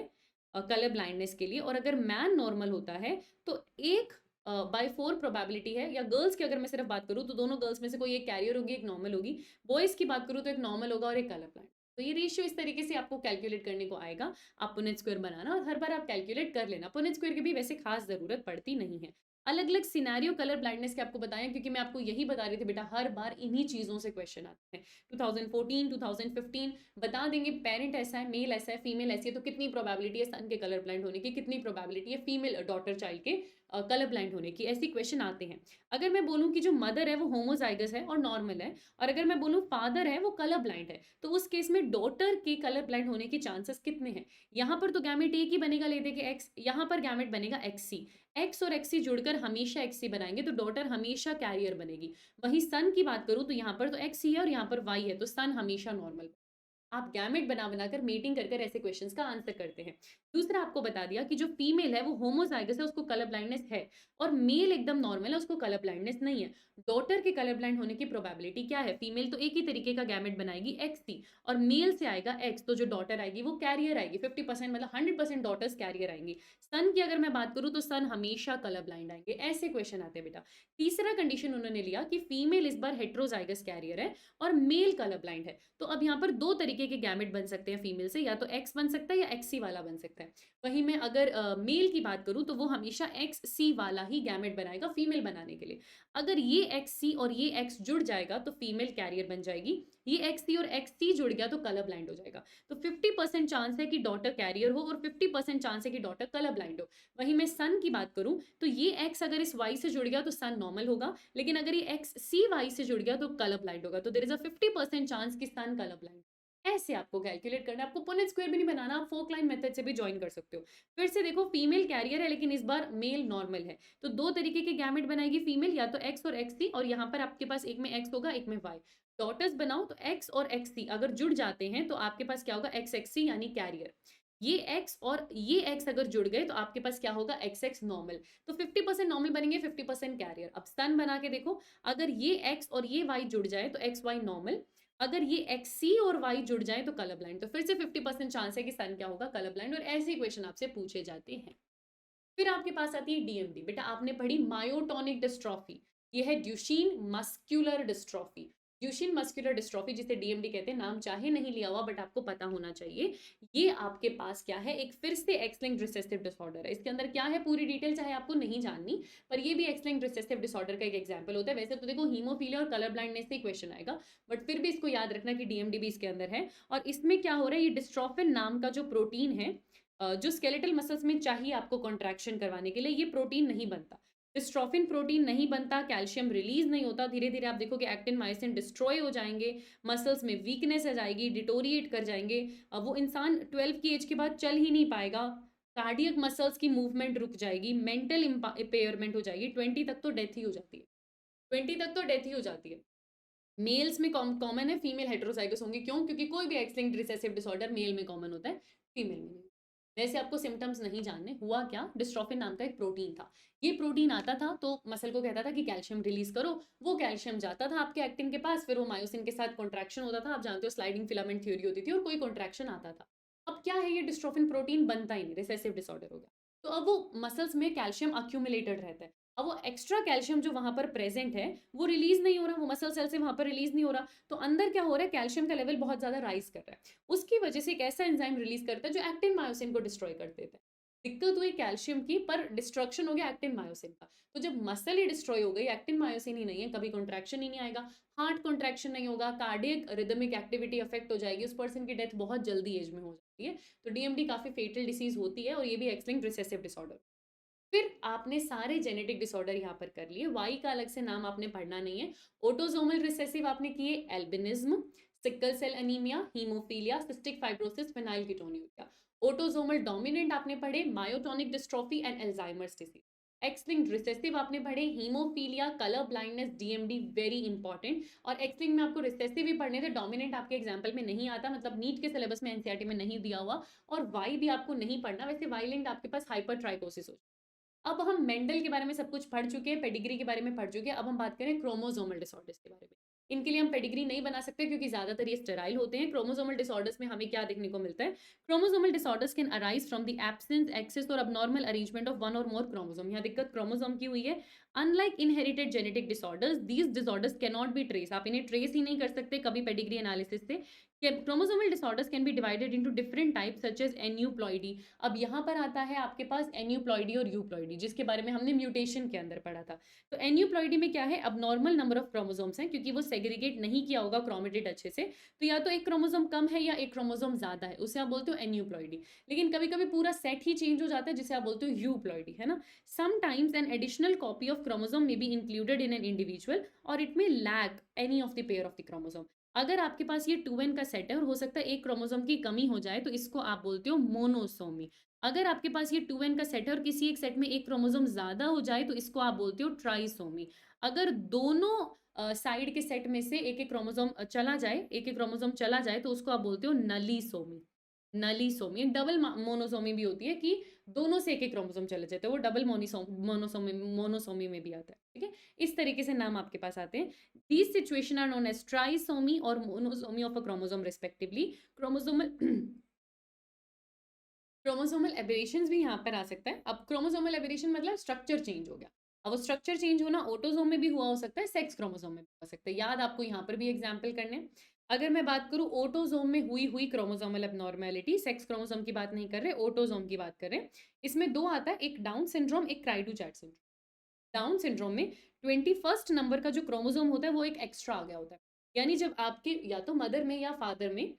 कलर ब्लाइंडनेस के लिए और अगर मैन नॉर्मल होता है तो एक बाय 4 प्रोबेबिलिटी है। या गर्ल्स की अगर मैं सिर्फ बात करूँ तो दोनों गर्ल्स में से कोई एक कैरियर होगी, एक नॉर्मल होगी। बॉयज की बात करूँ तो एक नॉर्मल होगा और एक कलर ब्लाइंड। तो ये रेशियो इस तरीके से आपको कैलकुलेट करने को आएगा। आप पुनेट स्क्वायर बनाना और हर बार आप कैलकुलेट कर लेना। पुनेट स्क्वायर की भी वैसे खास जरूरत पड़ती नहीं है। अलग अलग सिनेरियो कलर ब्लाइंडनेस के आपको बताया, क्योंकि मैं आपको यही बता रही थी बेटा, हर बार इन्हीं चीजों से क्वेश्चन आते हैं। 2014 2015 बता देंगे पेरेंट ऐसा है, मेल ऐसा है, फीमेल ऐसी है, तो कितनी प्रोबेबिलिटी है सन के कलर ब्लाइंड होने की, कितनी प्रोबेबिलिटी है फीमेल डॉटर चाइल्ड के कलर ब्लाइंड होने की, ऐसी क्वेश्चन आते हैं। अगर मैं बोलूँ कि जो मदर है वो होमोजाइगस है और नॉर्मल है, और अगर मैं बोलूँ फादर है वो कलर ब्लाइंड है, तो उस केस में डॉटर के कलर ब्लाइंड होने के चांसेस कितने हैं? यहाँ पर तो गैमेट एक ही बनेगा, लेते कि एक्स, यहाँ पर गैमेट बनेगा एक्स सी। एक्स और एक्स सी जुड़कर हमेशा एक्स सी बनाएंगे तो डॉटर हमेशा कैरियर बनेगी। वहीं सन की बात करूँ तो यहाँ पर तो एक्स सी है और यहाँ पर वाई है, तो सन हमेशा नॉर्मल। आप गैमेट बना बनाकर मीटिंग कर कर ऐसे क्वेश्चंस का आंसर करते हैं। दूसरा आपको बता दिया कि जो फीमेल है वो होमोजाइगस है, उसको कलर ब्लाइंडनेस है, और मेल एकदम नॉर्मल है, उसको कलर ब्लाइंडनेस नहीं है। डॉटर के कलर ब्लाइंड होने की प्रोबेबिलिटी क्या है? फीमेल तो एक ही तरीके का गैमेट बनाएगी एक्स सी, और मेल से आएगा एक्स, तो जो डॉटर आएगी वो कैरियर आएगी 50%, मतलब 100% डॉटर्स कैरियर आएंगी। सन की अगर मैं बात करूं तो सन हमेशा कलर ब्लाइंड आएंगे। ऐसे क्वेश्चन आते हैं बेटा। तीसरा कंडीशन उन्होंने लिया कि फीमेल इस बार हेट्रोजाइगस कैरियर है और मेल कलर ब्लाइंड है। तो अब यहाँ पर दो तरीके के गैमेट बन सकते हैं फीमेल से, या तो एक्स बन सकता है या एक्स सी वाला बन सकता है। वहीं मैं अगर मेल की बात करूं तो वो हमेशा एक्स सी वाला ही गैमेट बनाएगा फीमेल बनाने के लिए। अगर ये एक्स सी और ये एक्स जुड़ जाएगा तो फीमेल कैरियर बन जाएगी, ये एक्स सी और एक्स सी जुड़ गया तो कलर ब्लाइंड हो जाएगा। तो 50% चांस है कि डॉटर कैरियर हो और 50% चांस है कि डॉटर कलर ब्लाइंड हो। वहीं मैं सन की बात करूं तो ये एक्स अगर इस वाई से जुड़ गया तो सन नॉर्मल होगा, लेकिन अगर ये एक्स सी वाई से जुड़ गया तो कलर ब्लाइंड होगा। तो देयर इज अ 50% चांस कि सन कलर ब्लाइंड। ऐसे आपको कैलकुलेट करना है, आपको पुनेट स्क्वायर भी नहीं बनाना, आप फोक लाइन मेथड से भी ज्वाइन कर सकते हो। फिर से देखो, फीमेल कैरियर है लेकिन इस बार मेल नॉर्मल है, तो दो तरीके के गैमेट बनाएगी फीमेल, या तो एक्स और एक्स सी, और यहाँ पर आपके पास एक में एक्स होगा एक में वाई। डॉटर्स बनाओ तो एक्स और एक्स सी अगर जुड़ जाते हैं तो आपके पास क्या होगा? एक्स एक्स सी यानी कैरियर। ये एक्स और ये एक्स अगर जुड़ गए तो आपके पास क्या होगा? X x normal. तो 50% नॉर्मल बनेंगे, 50% कैरियर। अब सन बना के देखो, अगर ये एक्स और ये वाई जुड़ जाए तो एक्स वाई नॉर्मल, अगर ये एक्स सी और वाई जुड़ जाए तो कलर ब्लाइंड। तो फिर से 50% चांस है कि सन क्या होगा? Colour blind. और ऐसे क्वेश्चन आपसे पूछे जाते हैं। फिर आपके पास आती है डीएमडी। बेटा आपने पढ़ी मायोटोनिक डिस्ट्रॉफी, ये है ड्यूशीन मस्क्यूलर डिस्ट्रॉफी। ड्यूशीन मस्क्यूलर डिस्ट्रॉफी जिसे डीएमडी कहते हैं, नाम चाहे नहीं लिया हुआ बट आपको पता होना चाहिए। ये आपके पास क्या है? एक फिर से एक्स लिंक्ड रिसेसिव डिसऑर्डर है। इसके अंदर क्या है पूरी डिटेल चाहे आपको नहीं जाननी, पर ये भी एक्स लिंक्ड रिसेसिव डिसऑर्डर का एक एग्जांपल होता है। वैसे तो देखो हीमोफीलिया और कलर ब्लाइंडनेस से क्वेश्चन आएगा, बट फिर भी इसको याद रखना कि डीएमडी भी इसके अंदर है। और इसमें क्या हो रहा है? ये डिस्ट्रोफिन नाम का जो प्रोटीन है, जो स्केलेटल मसल्स में चाहिए आपको कॉन्ट्रैक्शन करवाने के लिए, ये प्रोटीन नहीं बनता। डिस्ट्रोफिन प्रोटीन नहीं बनता, कैल्शियम रिलीज नहीं होता, धीरे धीरे आप देखोगे एक्टिन मायोसिन डिस्ट्रॉय हो जाएंगे, मसल्स में वीकनेस आ जाएगी, डिटोरिएट कर जाएंगे। अब वो इंसान 12 की एज के बाद चल ही नहीं पाएगा, कार्डियक मसल्स की मूवमेंट रुक जाएगी, मेंटल इम्पेयरमेंट हो जाएगी, 20 तक तो डेथ ही हो जाती है। 20 तक तो डेथ ही हो जाती है। मेल्स में कॉमन है, फीमेल हेटेरोजाइगस होंगे। क्यों? क्योंकि कोई भी X linked recessive disorder male में कॉमन होता है, फीमेल में नहीं। वैसे आपको सिम्टम्स नहीं जानने। हुआ क्या? डिस्ट्रोफिन नाम का एक प्रोटीन था, ये प्रोटीन आता था तो मसल को कहता था कि कैल्शियम रिलीज करो, वो कैल्शियम जाता था आपके एक्टिन के पास, फिर वो मायोसिन के साथ कॉन्ट्रैक्शन होता था। आप जानते हो स्लाइडिंग फिलामेंट थ्योरी होती थी और कोई कॉन्ट्रैक्शन आता था। अब क्या है? ये डिस्ट्रोफिन प्रोटीन बनता ही नहीं, रिसेसिव डिसऑर्डर हो गया। तो अब वो मसल्स में कैल्शियम अक्यूमुलेटेड रहता है। अब वो एक्स्ट्रा कैल्शियम जो वहाँ पर प्रेज़ेंट है, वो रिलीज़ नहीं हो रहा, वो मसल सेल से वहाँ पर रिलीज़ नहीं हो रहा, तो अंदर क्या हो रहा है, कैल्शियम का लेवल बहुत ज़्यादा राइज़ कर रहा है। उसकी वजह से एक ऐसा एंजाइम रिलीज़ करता है जो एक्टिन मायोसिन को डिस्ट्रॉय कर देता है। दिक्कत हुई कैल्शियम की, पर डिस्ट्रक्शन हो गया एक्टिन मायोसिन का। तो जब मसल ही डिस्ट्रॉय हो गई, एक्टिन मायोसिन ही नहीं है, कभी कॉन्ट्रैक्शन ही नहीं आएगा, हार्ट कॉन्ट्रैक्शन नहीं होगा, कार्डियक रिदमिक एक्टिविटी अफेक्ट हो जाएगी, उस पर्सन की डेथ बहुत जल्दी एज में हो जाती है। तो डीएमडी काफ़ी फेटल डिसीज़ होती है और ये भी एक्स लिंक्ड रिसेसिव डिसऑर्डर। फिर आपने सारे जेनेटिक डिसऑर्डर यहाँ पर कर लिए, वाई का अलग से नाम आपने पढ़ना नहीं है। ऑटोसोमल रिसेसिव आपने किए, albinism, sickle cell anaemia, haemophilia, cystic fibrosis, phenylketonuria. Autosomal dominant आपने पढ़े, myotonic dystrophy and Alzheimer's disease. X linked recessive आपने पढ़े, haemophilia, colour blindness, DMD, very important. और एक्स लिंक्ड में आपको रिसेसिव भी पढ़ने थे, डोमिनेंट आपके एग्जाम्पल में नहीं आता, मतलब नीट के सिलेबस में एनसीईआरटी में नहीं दिया हुआ। और वाई भी आपको नहीं पढ़ना, वैसे वाई लिंक्ड आपके पास हाइपर ट्राइकोसिस हो। अब हम मेंडल के बारे में सब कुछ पढ़ चुके हैं, पेडिग्री के बारे में पढ़ चुके हैं, अब हम बात करें क्रोमोसोमल डिसऑर्डर्स के बारे में। इनके लिए हम पेडिग्री नहीं बना सकते क्योंकि ज़्यादातर ये स्टेराइल होते हैं। क्रोमोसोमल डिसऑर्डर्स में हमें क्या देखने को मिलता है? Chromosomal disorders can arise from the absence, excess or abnormal arrangement of one or more chromosome. यहाँ दिक्कत क्रोमोसोम की हुई है। Unlike inherited genetic disorders, these disorders can not be trace. आप इन्हें ट्रेस ही नहीं कर सकते कभी पेडिग्री एनालिसिस से। Chromosomal disorders can be divided into different types such as aneuploidy. अब यहाँ पर आता है आपके पास एन्यूप्लॉइडी और यूप्लॉइडी, जिसके बारे में हमने म्यूटेशन के अंदर पढ़ा था। तो एन्यूप्लॉइडी में क्या है, अब नॉर्मल नंबर ऑफ क्रोमोसोम्स हैं, क्योंकि वो सेग्रीगेट नहीं किया होगा क्रोमेटिड अच्छे से, तो या तो एक क्रोमोसोम कम है या एक क्रोमोसोम ज्यादा है, उसे आप बोलते हो एन्यूप्लॉइडी। लेकिन कभी कभी पूरा सेट ही चेंज हो जाता है, जिसे आप बोलते हो यूप्लॉइडी, है ना। Sometimes an additional copy of chromosome may be included in an individual और it may lack any of the pair of the chromosome. अगर आपके पास ये 2n का सेट है और हो सकता है एक क्रोमोसोम की कमी हो जाए, तो इसको आप बोलते हो मोनोसोमी। अगर आपके पास ये 2n का सेट है और किसी एक सेट में एक क्रोमोसोम ज्यादा हो जाए, तो इसको आप बोलते हो ट्राइसोमी। अगर दोनों साइड के सेट में से एक एक क्रोमोसोम चला जाए, एक एक क्रोमोसोम चला जाए, तो उसको आप बोलते हो नलीसोमी। नलीसोमी डबल मोनोसोमी भी होती है कि दोनों से एक एक क्रोमोसोम चले जाते हैं, वो डबल मोनोसोमी में भी आता है, ठीक है। इस तरीके से नाम आपके पास आते हैं। These situation are known as trisomy or monosomy of a chromosome respectively. Chromosomal chromosomal aberrations भी यहाँ पर आ सकता है। अब क्रोमोसोमल एबेरेशन मतलब स्ट्रक्चर चेंज हो गया। अब वो स्ट्रक्चर चेंज होना ऑटोसोम में भी हुआ हो सकता है, सेक्स क्रोमोसोम में भी हो सकता है। याद आपको यहाँ पर भी एग्जाम्पल करने। अगर मैं बात करूँ ऑटोसोम में हुई हुई क्रोमोसोमल एबनॉर्मेलिटी, सेक्स क्रोमोसोम की बात नहीं कर रहे, ऑटोसोम की बात कर रहे हैं। इसमें दो आता है, एक डाउन सिंड्रोम, एक क्राइडू चैट सिंड्रोम। डाउन सिंड्रोम में 21st नंबर का जो क्रोमोसोम होता है वो एक एक्स्ट्रा आ गया होता है। यानी जब आपके या तो मदर में या फादर में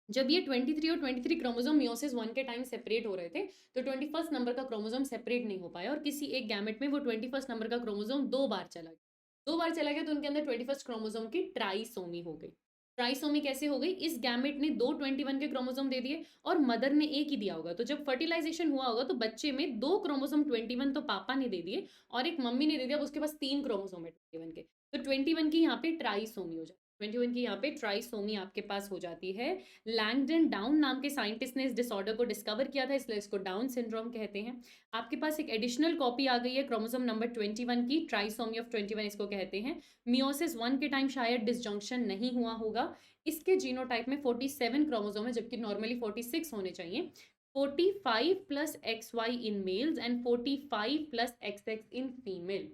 जब ये 23 और 23 क्रोमोसोम मियोसिस 1 के टाइम सेपरेट हो रहे थे, तो 21st नंबर का क्रोमोसोम सेपरेट नहीं हो पाया और किसी एक गैमेट में वो 21st नंबर का क्रोमोसोम दो बार चला गया। दो बार चला गया तो उनके अंदर 21st क्रोमोसोम की ट्राइसोमी हो गई। ट्राइसोमी कैसे हो गई? इस गैमेट ने दो 21 के क्रोमोसोम दे दिए और मदर ने एक ही दिया होगा। तो जब फर्टिलाइजेशन हुआ होगा तो बच्चे में दो क्रोमोसोम 21 तो पापा ने दे दिए और एक मम्मी ने दे दिया, उसके पास तीन क्रोमोसोम है 21 के। तो 21 की यहाँ पे ट्राइसोमी हो जाती है। 21 की यहाँ पे ट्राइसोमी आपके पास हो जाती है। लैंगडन डाउन नाम के साइंटिस्ट ने इस डिसऑर्डर को डिस्कवर किया था, इसलिए इसको डाउन सिंड्रोम कहते हैं। आपके पास एक एडिशनल कॉपी आ गई है क्रोमोसोम नंबर 21 की, ट्राइसोमी ऑफ 21 इसको कहते हैं। मियोसिस 1 के टाइम शायद डिसजंक्शन नहीं हुआ होगा। इसके जीनोटाइप में 47 क्रोमोसोम है, जबकि नॉर्मली 46 होने चाहिए। 45 plus XY in males and 45 plus XX in female,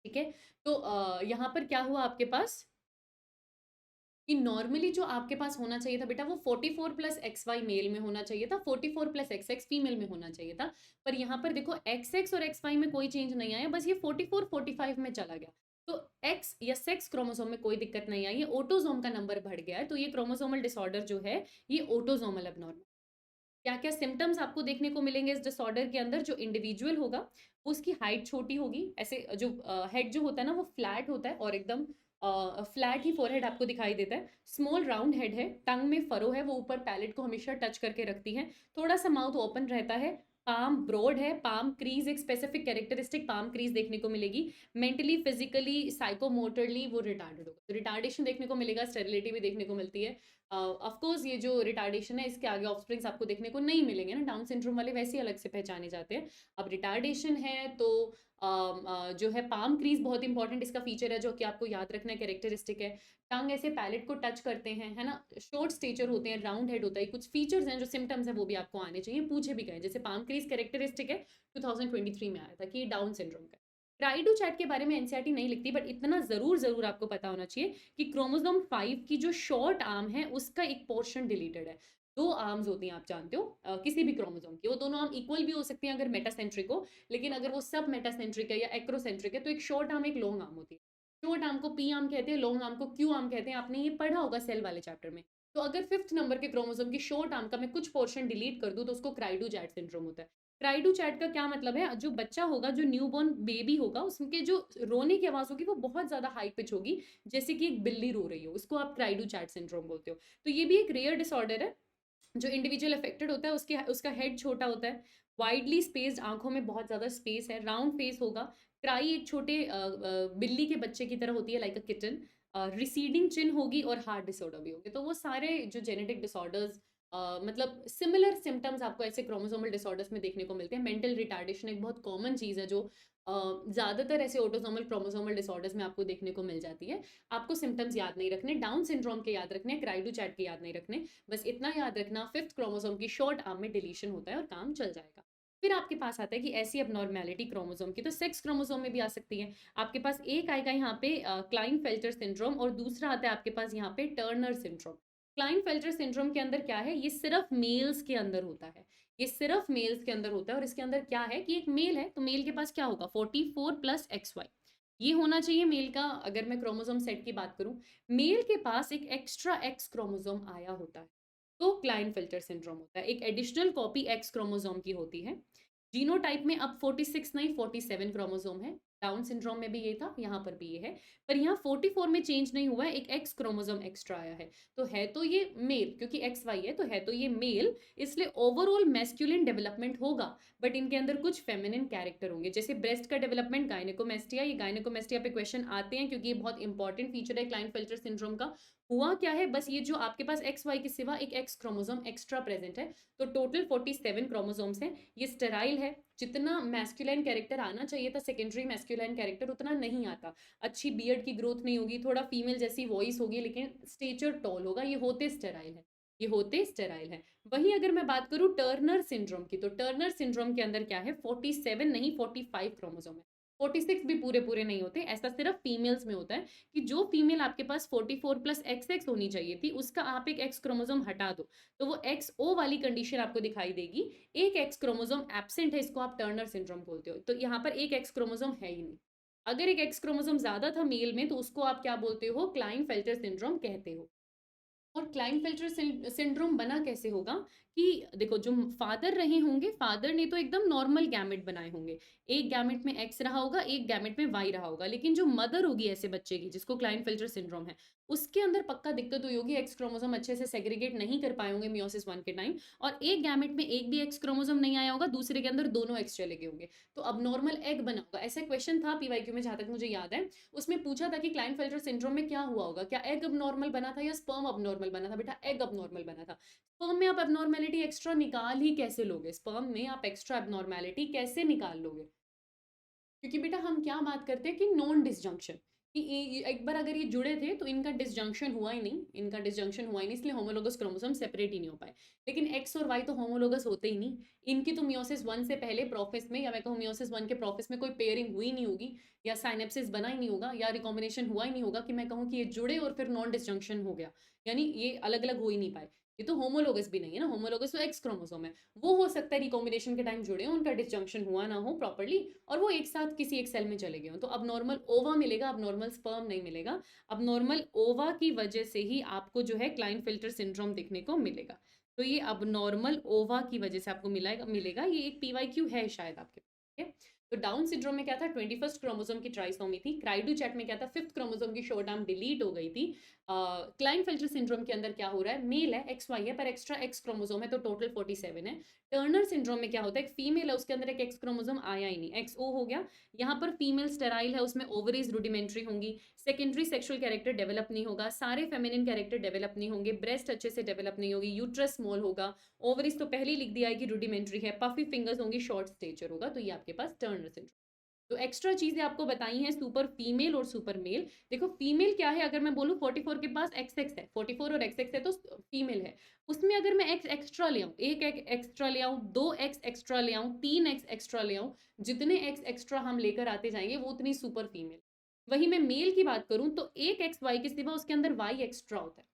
ठीक है। तो यहाँ पर क्या हुआ आपके पास कि नॉर्मली जो आपके पास होना चाहिए था बेटा, वो 44 प्लस XY मेल में होना चाहिए था, 44 प्लस XX फीमेल में होना चाहिए था। पर यहाँ पर देखो XX और XY में कोई चेंज नहीं आया, बस ये 44 45 में चला गया। तो X या सेक्स क्रोमोसोम में कोई दिक्कत नहीं आई है, ऑटोसोम का नंबर बढ़ गया है। तो ये क्रोमोसोमल डिसऑर्डर जो है ये ऑटोसोमल एबनॉर्मल। क्या क्या सिम्टम्स आपको देखने को मिलेंगे इस डिसऑर्डर के अंदर? जो इंडिविजुअल होगा उसकी हाइट छोटी होगी, ऐसे जो हेड जो होता है ना वो फ्लैट होता है और एकदम फ्लैट ही फोरहेड आपको दिखाई देता है। स्मॉल राउंड हेड है, टंग में फरो है, वो ऊपर पैलेट को हमेशा टच करके रखती है। थोड़ा सा माउथ ओपन रहता है। पाम ब्रॉड है, पाम क्रीज एक स्पेसिफिक कैरेक्टरिस्टिक पाम क्रीज देखने को मिलेगी। मेंटली, फिजिकली, साइकोमोटरली वो रिटार्डेड होगा, तो रिटार्डेशन देखने को मिलेगा, स्टेरिलिटी भी देखने को मिलती है। ऑफ कोर्स ये जो रिटार्डेशन है इसके आगे ऑफस्प्रिंग्स आपको देखने को नहीं मिलेंगे ना, डाउन सिंड्रोम वाले वैसे ही अलग से पहचाने जाते हैं। अब रिटार्डेशन है तो जो है पाम क्रीज बहुत इंपॉर्टेंट इसका फीचर है जो कि आपको याद रखना है, कैरेक्टरिस्टिक है। टंग ऐसे पैलेट को टच करते हैं, है ना, शॉर्ट स्टेचर होते हैं, राउंड हेड होता है, कुछ फीचर्स हैं जो सिम्टम्स हैं वो भी आपको आने चाहिए, पूछे भी गए। जैसे पाम क्रीज कैरेक्टरिस्टिक है, 2023 में आया था कि ये डाउन सिंड्रोम का। क्राई टू चैट के बारे में एनसीईआरटी नहीं लिखती, बट इतना जरूर आपको पता होना चाहिए कि क्रोमोसोम 5 की जो शॉर्ट आर्म है उसका एक पोर्शन डिलीटेड है। दो आर्म्स होती हैं, आप जानते हो, किसी भी क्रोमोसोम की, वो दोनों आर्म इक्वल भी हो सकती हैं अगर मेटासेंट्रिक हो, लेकिन अगर वो सब मेटासेंट्रिक है या एक्रोसेंट्रिक है तो एक शॉर्ट आर्म एक लॉन्ग आर्म होती है। शॉर्ट आर्म को पी आर्म कहते हैं, लॉन्ग आर्म को क्यू आर्म कहते हैं, आपने ये पढ़ा होगा सेल वाले चैप्टर में। तो अगर 5th नंबर के क्रोमोसोम की शॉर्ट आर्म का मैं कुछ पोर्शन डिलीट कर दूं तो उसको क्राई टू चैट सिंड्रोम होता है। क्राई टू चैट का क्या मतलब है, जो बच्चा होगा, जो न्यूबॉर्न बेबी होगा, उसके जो रोने की आवाज होगी वो बहुत ज्यादा हाई पिच होगी, जैसे कि एक बिल्ली रो रही हो, उसको आप क्राई टू चैट सिंड्रोम बोलते हो। तो ये भी एक रेयर डिसऑर्डर है। जो इंडिविजुअल अफेक्टेड होता है उसके उसका हेड छोटा होता है, वाइडली स्पेस्ड, आंखों में बहुत ज्यादा स्पेस है, राउंड फेस होगा। क्राई एक छोटे बिल्ली के बच्चे की तरह होती है, लाइक अ किटन। रिसीडिंग चिन होगी और हार्ट डिसऑर्डर भी होगी। तो वो सारे जो जेनेटिक डिसऑर्डर्स, मतलब सिमिलर सिम्टम्स आपको ऐसे क्रोमोसोमल डिसऑर्डर्स में देखने को मिलते हैं। मेंटल रिटार्डेशन एक बहुत कॉमन चीज़ है जो ज़्यादातर ऐसे ऑटोसोमल क्रोमोसोमल डिसऑर्डर्स में आपको देखने को मिल जाती है। आपको सिम्टम्स याद नहीं रखने, डाउन सिंड्रोम के याद रखने, क्राई टू चैट के याद नहीं रखने, बस इतना याद रखना 5th क्रोमोसोम की शॉर्ट आर्म में डिलीशन होता है और काम चल जाएगा। फिर आपके पास आता है कि ऐसी अबनॉर्मैलिटी क्रोमोसोम की तो सेक्स क्रोमोसोम में भी आ सकती है। आपके पास एक आएगा यहाँ पे क्लाइनफेल्टर सिंड्रोम, और दूसरा आता है आपके पास यहाँ पे टर्नर सिंड्रोम। क्लाइनफेल्टर सिंड्रोम के अंदर क्या है, ये सिर्फ मेल्स के अंदर होता है, ये सिर्फ मेल्स के अंदर होता है। और इसके अंदर क्या है कि एक मेल है तो मेल के पास क्या होगा, 44 प्लस XY, ये होना चाहिए मेल का। अगर मैं क्रोमोसोम सेट की बात करूं, मेल के पास एक एक्स्ट्रा एक्स क्रोमोसोम आया होता है तो क्लाइनफेल्टर सिंड्रोम होता है, एक एडिशनल कॉपी एक्स क्रोमोसोम की होती है। जीनोटाइप में अब 46 नहीं 47 क्रोमोसोम है। डाउन सिंड्रोम में भी ये था, यहाँ पर भी ये है, पर यहाँ 44 में चेंज नहीं हुआ है, एक एक्स क्रोमोसोम एक्स्ट्रा आया है। तो है तो ये मेल, क्योंकि एक्स वाई है तो है तो ये मेल, इसलिए ओवरऑल मैस्कुलिन डेवलपमेंट होगा, बट इनके अंदर कुछ फेमिनिन कैरेक्टर होंगे। जैसे ब्रेस्ट का डेवलपमेंट गायनेकोमेस्टिया, ये गायनेकोमेस्टिया पे क्वेश्चन आते हैं क्योंकि ये बहुत इंपॉर्टेंट फीचर है क्लाइनफेल्टर सिंड्रोम का। हुआ क्या है, बस ये जो आपके पास एक्स वाई के सिवा एक एक्स क्रोमोसोम एक्स्ट्रा प्रेजेंट है, तो टोटल 47 क्रोमोसोम्स हैं। ये स्टेराइल है, जितना मैस्कुलाइन कैरेक्टर आना चाहिए था सेकेंडरी मैस्कुलाइन कैरेक्टर उतना नहीं आता। अच्छी बियर्ड की ग्रोथ नहीं होगी, थोड़ा फीमेल जैसी वॉइस होगी, लेकिन स्टेचर टॉल होगा, ये होते स्टेराइल है, ये होते स्टेराइल है। वहीं अगर मैं बात करूं टर्नर सिंड्रोम की, तो टर्नर सिंड्रोम के अंदर क्या है, 47 नहीं 45 क्रोमोसोम है। 46 भी पूरे पूरे नहीं होते, ऐसा सिर्फ फीमेल्स में होता है कि जो फीमेल आपके पास 44 प्लस XX होनी चाहिए थी उसका आप एक एक्स क्रोमोसोम हटा दो तो वो XO वाली कंडीशन आपको दिखाई देगी। एक एक्स क्रोमोसोम एब्सेंट है, इसको आप टर्नर सिंड्रोम बोलते हो। तो यहाँ पर एक एक्स क्रोमोसोम है ही नहीं। अगर एक एक्स क्रोमोसोम ज्यादा था मेल में तो उसको आप क्या बोलते हो, क्लाइनफेल्टर सिंड्रोम कहते हो। और क्लाइनफेल्टर सिंड्रोम बना कैसे होगा कि देखो, जो फादर रहे होंगे, फादर ने तो एकदम नॉर्मल गैमेट बनाए होंगे, एक गैमेट में एक्स रहा होगा, एक गैमेट में वाई रहा होगा, लेकिन जो मदर होगी ऐसे बच्चे की जिसको क्लाइनफेल्टर सिंड्रोम है, उसके अंदर पक्का दिक्कत हुई होगी, एक्स क्रोमोसोम अच्छे से सेग्रीगेट नहीं कर पाए होंगे मियोसिस 1 के टाइम, और एक गैमेट में एक भी एक्स क्रोमोसोम नहीं आया होगा, दूसरे के अंदर दोनों एक्स चले गए होंगे, तो अब नॉर्मल एग बना होगा। ऐसा क्वेश्चन था पीवाईक्यू में, जहां तक मुझे याद है, उसमें पूछा था कि क्लाइनफेल्टर सिंड्रोम में क्या हुआ होगा, क्या एग अब नॉर्मल बना था या स्पर्म अब नॉर्मल बना था। बेटा एग अब नॉर्मल बना था। स्पर्म में आप एबनॉर्मेलिटी एक्स्ट्रा निकाल ही कैसे लोगे, स्पर्म में आप एक्स्ट्रा एबनॉर्मेलिटी कैसे निकाल लोगे, क्योंकि बेटा हम क्या बात करते हैं कि नॉन डिसजंक्शन, कि एक बार अगर ये जुड़े थे तो इनका डिसजंक्शन हुआ ही नहीं, इनका डिसजंक्शन हुआ ही नहीं, इसलिए होमोलोगस क्रोमोसोम सेपरेट ही नहीं हो पाए। लेकिन एक्स और वाई तो होमोलोगस होते ही नहीं, इनकी तो मियोसिस 1 से पहले प्रोफेस में, या मैं कहूँ मियोसिस 1 के प्रोफेस में कोई पेयरिंग हुई नहीं होगी, या साइनेप्सिस बना ही नहीं होगा, या रिकॉम्बिनेशन हुआ ही नहीं होगा कि मैं कहूँ कि ये जुड़े और फिर नॉन डिसजंक्शन हो गया, यानी ये अलग अलग हो ही नहीं पाए। ये तो होमोलोगस भी नहीं है ना, होमोलोगस तो एक्स क्रोमोसोम है। वो हो सकता है रिकॉम्बिनेशन के टाइम जुड़े हो, उनका डिसजंक्शन हुआ ना हो प्रॉपर्ली, और वो एक साथ किसी एक सेल में चले गए हो, तो अब नॉर्मल ओवा मिलेगा, अब नॉर्मल स्पर्म नहीं मिलेगा। अब नॉर्मल ओवा की वजह से ही आपको जो है क्लाइनफेल्टर सिंड्रोम देखने को मिलेगा। तो ये अब नॉर्मल ओवा की वजह से आपको मिलेगा, ये एक पीवाईक्यू है शायद आपके, ठीक है। तो डाउन सिंड्रोम में क्या था, 21st क्रोमोसोम की ट्राइसोमी थी। क्राइडू चैट में क्या था, 5th क्रोमोसोम की शॉर्ट आर्म डिलीट हो गई थी। क्लाइनफेल्टर सिंड्रोम के अंदर क्या हो रहा है, मेल है, XY है, पर एक्स्ट्रा X क्रोमोसोम है, तो टोटल 47 है। टर्नर सिंड्रोम में क्या होता है, एक फीमेल है, उसके अंदर एक X क्रोमोसोम आया ही नहीं, XO हो गया। यहाँ पर फीमेल स्टेराइल है, उसमें ओवरीज रूडिमेंट्री होंगी, सेकेंडरी सेक्सुअल कैरेक्टर डेवलप नहीं होगा, सारे फेमिनिन कैरेक्टर डेवलप नहीं होंगे, ब्रेस्ट अच्छे से डेवलप नहीं होगी, यूट्रस स्मॉल होगा, ओवरीज तो पहले ही लिख दिया है कि रूडिमेंट्री है, पफी फिंगर्स होंगी, शॉर्ट स्टेचर होगा। तो ये आपके पास टर्नर सिंड्रोम। तो एक्स्ट्रा चीजें आपको बताई हैं सुपर फीमेल और सुपर मेल। देखो फीमेल क्या है, अगर मैं बोलूँ 44 के पास XX है, 44 और XX है तो फीमेल है। उसमें अगर मैं X एक्स्ट्रा ले आऊँ, एक एक्स्ट्रा ले आऊँ, 2X एक्स्ट्रा ले आऊँ, 3X एक्स्ट्रा ले आऊँ, जितने X एक्स्ट्रा हम लेकर आते जाएंगे वो उतनी सुपर फीमेल। वही मैं मेल की बात करूं तो एक XY के सिवा उसके अंदर Y एक्स्ट्रा होता है।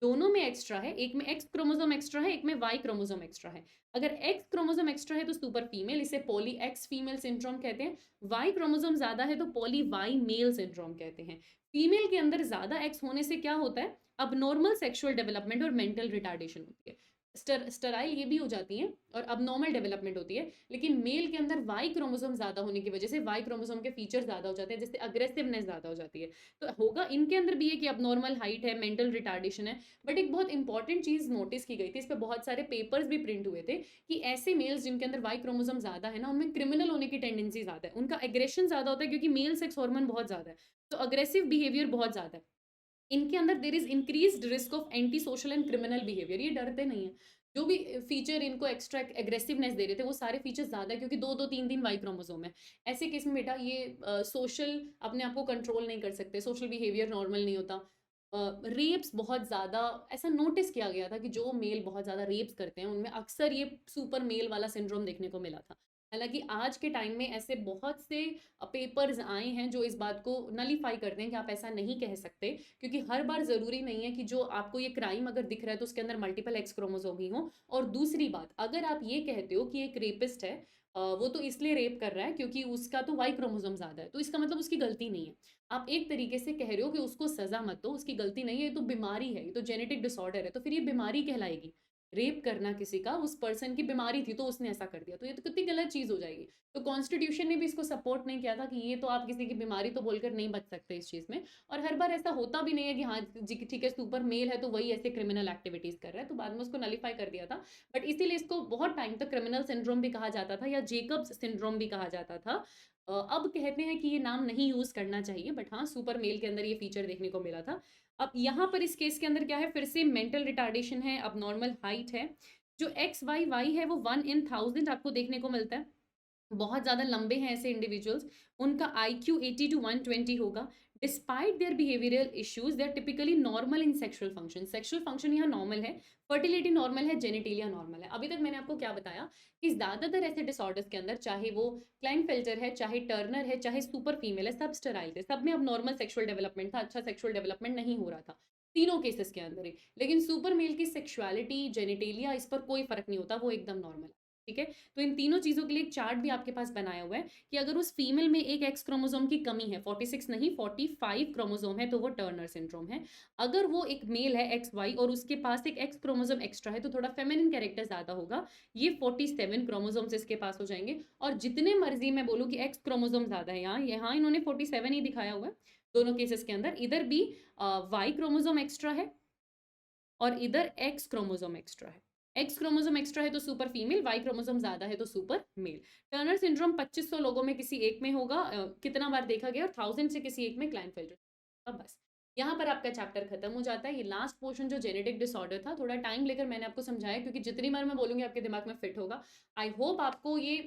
दोनों में एक्स्ट्रा है, एक में X क्रोमोसोम एक्स्ट्रा है, एक में Y क्रोमोसोम एक्स्ट्रा है। अगर X क्रोमोसोम एक्स्ट्रा है तो सुपर फीमेल, इसे पॉली X फीमेल सिंड्रोम कहते हैं। Y क्रोमोसोम ज्यादा है तो पॉली Y मेल सिंड्रोम कहते हैं। फीमेल के अंदर ज्यादा X होने से क्या होता है, अब नॉर्मल सेक्सुअल डेवलपमेंट और मेंटल रिटार्डेशन होती है। स्टराइल ये भी हो जाती हैं और अब नॉर्मल डेवलपमेंट होती है। लेकिन मेल के अंदर वाई क्रोमोसोम ज्यादा होने की वजह से वाई क्रोमोसोम के फीचर ज्यादा हो जाते हैं, जैसे अग्रेसिवनेस ज्यादा हो जाती है। तो होगा इनके अंदर भी है कि अब नॉर्मल हाइट है, मेंटल रिटार्डेशन है। बट एक बहुत इंपॉर्टेंट चीज नोटिस की गई थी, इस पर बहुत सारे पेपर्स भी प्रिंट हुए थे, कि ऐसे मेल्स जिनके अंदर वाई क्रोमोसोम ज्यादा है ना, उनमें क्रिमिनल होने की टेंडेंसी ज्यादा है, उनका एग्रेशन ज्यादा होता है, क्योंकि मेल सेक्स हार्मोन बहुत ज्यादा है, तो अग्रेसिव बिहेवियर बहुत ज्यादा है इनके अंदर। There is increase risk of anti social and criminal behaviour. ये डरते नहीं है, जो भी फीचर इनको एक्स्ट्रा एग्रेसिवनेस दे रहे थे वो सारे फीचर्स ज्यादा है, क्योंकि 2-2 3-3 वाई क्रोमोसोम है। ऐसे केस में बेटा ये सोशल अपने आप को कंट्रोल नहीं कर सकते, सोशल बिहेवियर नॉर्मल नहीं होता। रेप्स बहुत ज़्यादा ऐसा नोटिस किया गया था कि जो मेल बहुत ज़्यादा रेप्स करते हैं उनमें अक्सर ये सुपर मेल वाला सिंड्रोम देखने को मिला था। हालांकि आज के टाइम में ऐसे बहुत से पेपर्स आए हैं जो इस बात को नलीफाई करते हैं कि आप ऐसा नहीं कह सकते, क्योंकि हर बार ज़रूरी नहीं है कि जो आपको ये क्राइम अगर दिख रहा है तो उसके अंदर मल्टीपल एक्स क्रोमोसोम ही हो। और दूसरी बात, अगर आप ये कहते हो कि एक रेपिस्ट है, वो तो इसलिए रेप कर रहा है क्योंकि उसका तो वाई क्रोमोसोम ज़्यादा है, तो इसका मतलब उसकी गलती नहीं है। आप एक तरीके से कह रहे हो कि उसको सजा मत दो, उसकी गलती नहीं है, ये तो बीमारी है, ये तो जेनेटिक डिसऑर्डर है, तो फिर ये बीमारी कहलाएगी। रेप करना किसी का, उस पर्सन की बीमारी थी तो उसने ऐसा कर दिया, तो ये तो कितनी गलत चीज हो जाएगी। तो कॉन्स्टिट्यूशन ने भी इसको सपोर्ट नहीं किया था कि ये तो आप किसी की बीमारी तो बोलकर नहीं बच सकते इस चीज में। और हर बार ऐसा होता भी नहीं है कि हाँ जी ठीक है सुपर मेल है तो वही ऐसे क्रिमिनल एक्टिविटीज कर रहा है, तो बाद में उसको नलीफाई कर दिया था। बट इसीलिए इसको बहुत टाइम तक क्रिमिनल सिंड्रोम भी कहा जाता था या जेकब्स सिंड्रोम भी कहा जाता था। अब कहते हैं कि ये नाम नहीं यूज करना चाहिए, बट हाँ सुपर मेल के अंदर ये फीचर देखने को मिला था। अब यहाँ पर इस केस के अंदर क्या है, फिर से मेंटल रिटार्डेशन है, अब नॉर्मल हाइट है। जो XYY है वो 1 in 1000 आपको देखने को मिलता है। बहुत ज़्यादा लंबे हैं ऐसे इंडिविजुअल्स, उनका IQ 80 to 120 होगा। Despite their behavioural issues they are typically normal in sexual function. Sexual function यहाँ नॉर्मल है, फर्टिलिटी नॉर्मल है, जेनेटिलिया नॉर्मल है। अभी तक मैंने आपको क्या बताया कि ज़्यादातर ऐसे डिसऑर्डर्स के अंदर, चाहे वो क्लाइनफेल्टर है, चाहे टर्नर है, चाहे सुपर फीमेल है, सब स्टेराइल थे, सब में अब नॉर्मल सेक्सुअल डेवलपमेंट था, अच्छा सेक्सुअल डेवलपमेंट नहीं हो रहा था तीनों केसेस के अंदर ही। लेकिन सुपर मेल की सेक्सुअलिटी, जेनेटेलिया, इस पर कोई फर्क नहीं होता, वो एकदम नॉर्मल है। ठीक है, तो इन तीनों चीजों के लिए एक चार्ट भी आपके पास बनाया हुआ है कि अगर उस फीमेल में एक एक्स क्रोमोसोम की कमी है, 46 नहीं 45 क्रोमोसोम है, तो वो टर्नर सिंड्रोम है। अगर वो एक मेल है XY और उसके पास एक एक्स क्रोमोसोम एक्स्ट्रा है तो थोड़ा फेमिनिन कैरेक्टर ज्यादा होगा, ये 47 क्रोमोसोम्स इसके पास हो जाएंगे। और जितने मर्जी मैं बोलूँ कि एक्स क्रोमोसोम ज्यादा है, यहाँ यहाँ इन्होंने 47 ही दिखाया हुआ है दोनों केसेस के अंदर। इधर भी वाई क्रोमोसोम एक्स्ट्रा है और इधर एक्स क्रोमोसोम एक्स्ट्रा है। एक्स क्रोमोसोम एक्स्ट्रा है तो सुपर फीमेल, वाई क्रोमोसोम ज्यादा है तो सुपर मेल। टर्नर सिंड्रोम 2500 लोगों में किसी एक में होगा, कितना बार देखा गया, और 1000 से किसी एक में क्लाइनफेल्टर। अब बस यहाँ पर आपका चैप्टर खत्म हो जाता है। ये लास्ट पोर्शन जो जेनेटिक डिसऑर्डर था, थोड़ा टाइम लेकर मैंने आपको समझाया, क्योंकि जितनी बार मैं बोलूंगी आपके दिमाग में फिट होगा। आई होप आपको ये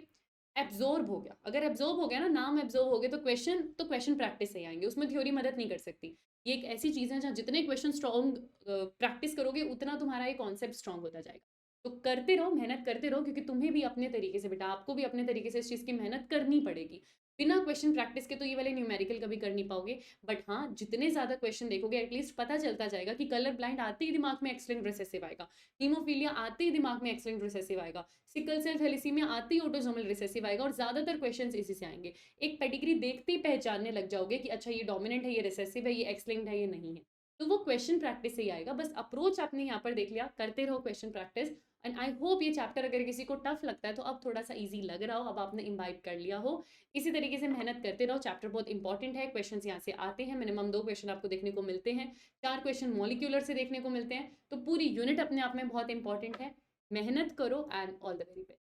एब्जॉर्ब हो गया। अगर एब्जॉर्ब हो गया ना, नाम एब्जॉर्ब हो गए, तो क्वेश्चन प्रैक्टिस से आएंगे, उसमें थ्योरी मदद नहीं कर सकती। ये एक ऐसी चीज़ है जहाँ जितने क्वेश्चन स्ट्रॉन्ग प्रैक्टिस करोगे उतना तुम्हारा ये कॉन्सेप्ट स्ट्रॉन्ग होता जाएगा। तो करते रहो, मेहनत करते रहो, क्योंकि तुम्हें भी अपने तरीके से बेटा, आपको भी अपने तरीके से इस चीज़ की मेहनत करनी पड़ेगी। बिना क्वेश्चन प्रैक्टिस के तो ये वाले न्यूमेरिकल कभी कर नहीं पाओगे। बट हाँ, जितने ज़्यादा क्वेश्चन देखोगे एटलीस्ट पता चलता जाएगा कि कलर ब्लाइंड आते ही दिमाग में एक्स लिंक्ड रिसेसिव आएगा, हीमोफीलिया आते ही दिमाग में एक्स लिंक्ड रिसेसिव आएगा, सिकल सेल थैलेसीमिया आते ही ऑटोसोमल रिसेसिव आएगा, और ज़्यादातर क्वेश्चन इसी से आएंगे। एक पेडिग्री देखते ही पहचानने लग जाओगे कि अच्छा ये डोमिनेंट है, ये रिसेसिव है, ये एक्स लिंक्ड है, ये नहीं है। तो वो क्वेश्चन प्रैक्टिस से ही आएगा। बस अप्रोच आपने यहाँ पर देख लिया, करते रहो question practice, and I hope ये चैप्टर अगर किसी को टफ लगता है तो अब थोड़ा सा इजी लग रहा हो, अब आपने इम्बाइब कर लिया हो। इसी तरीके से मेहनत करते रहो, चैप्टर बहुत इंपॉर्टेंट है, क्वेश्चंस यहाँ से आते हैं, मिनिमम 2 क्वेश्चन आपको देखने को मिलते हैं, 4 क्वेश्चन मॉलिक्यूलर से देखने को मिलते हैं, तो पूरी यूनिट अपने आप में बहुत इंपॉर्टेंट है। मेहनत करो and all the very best.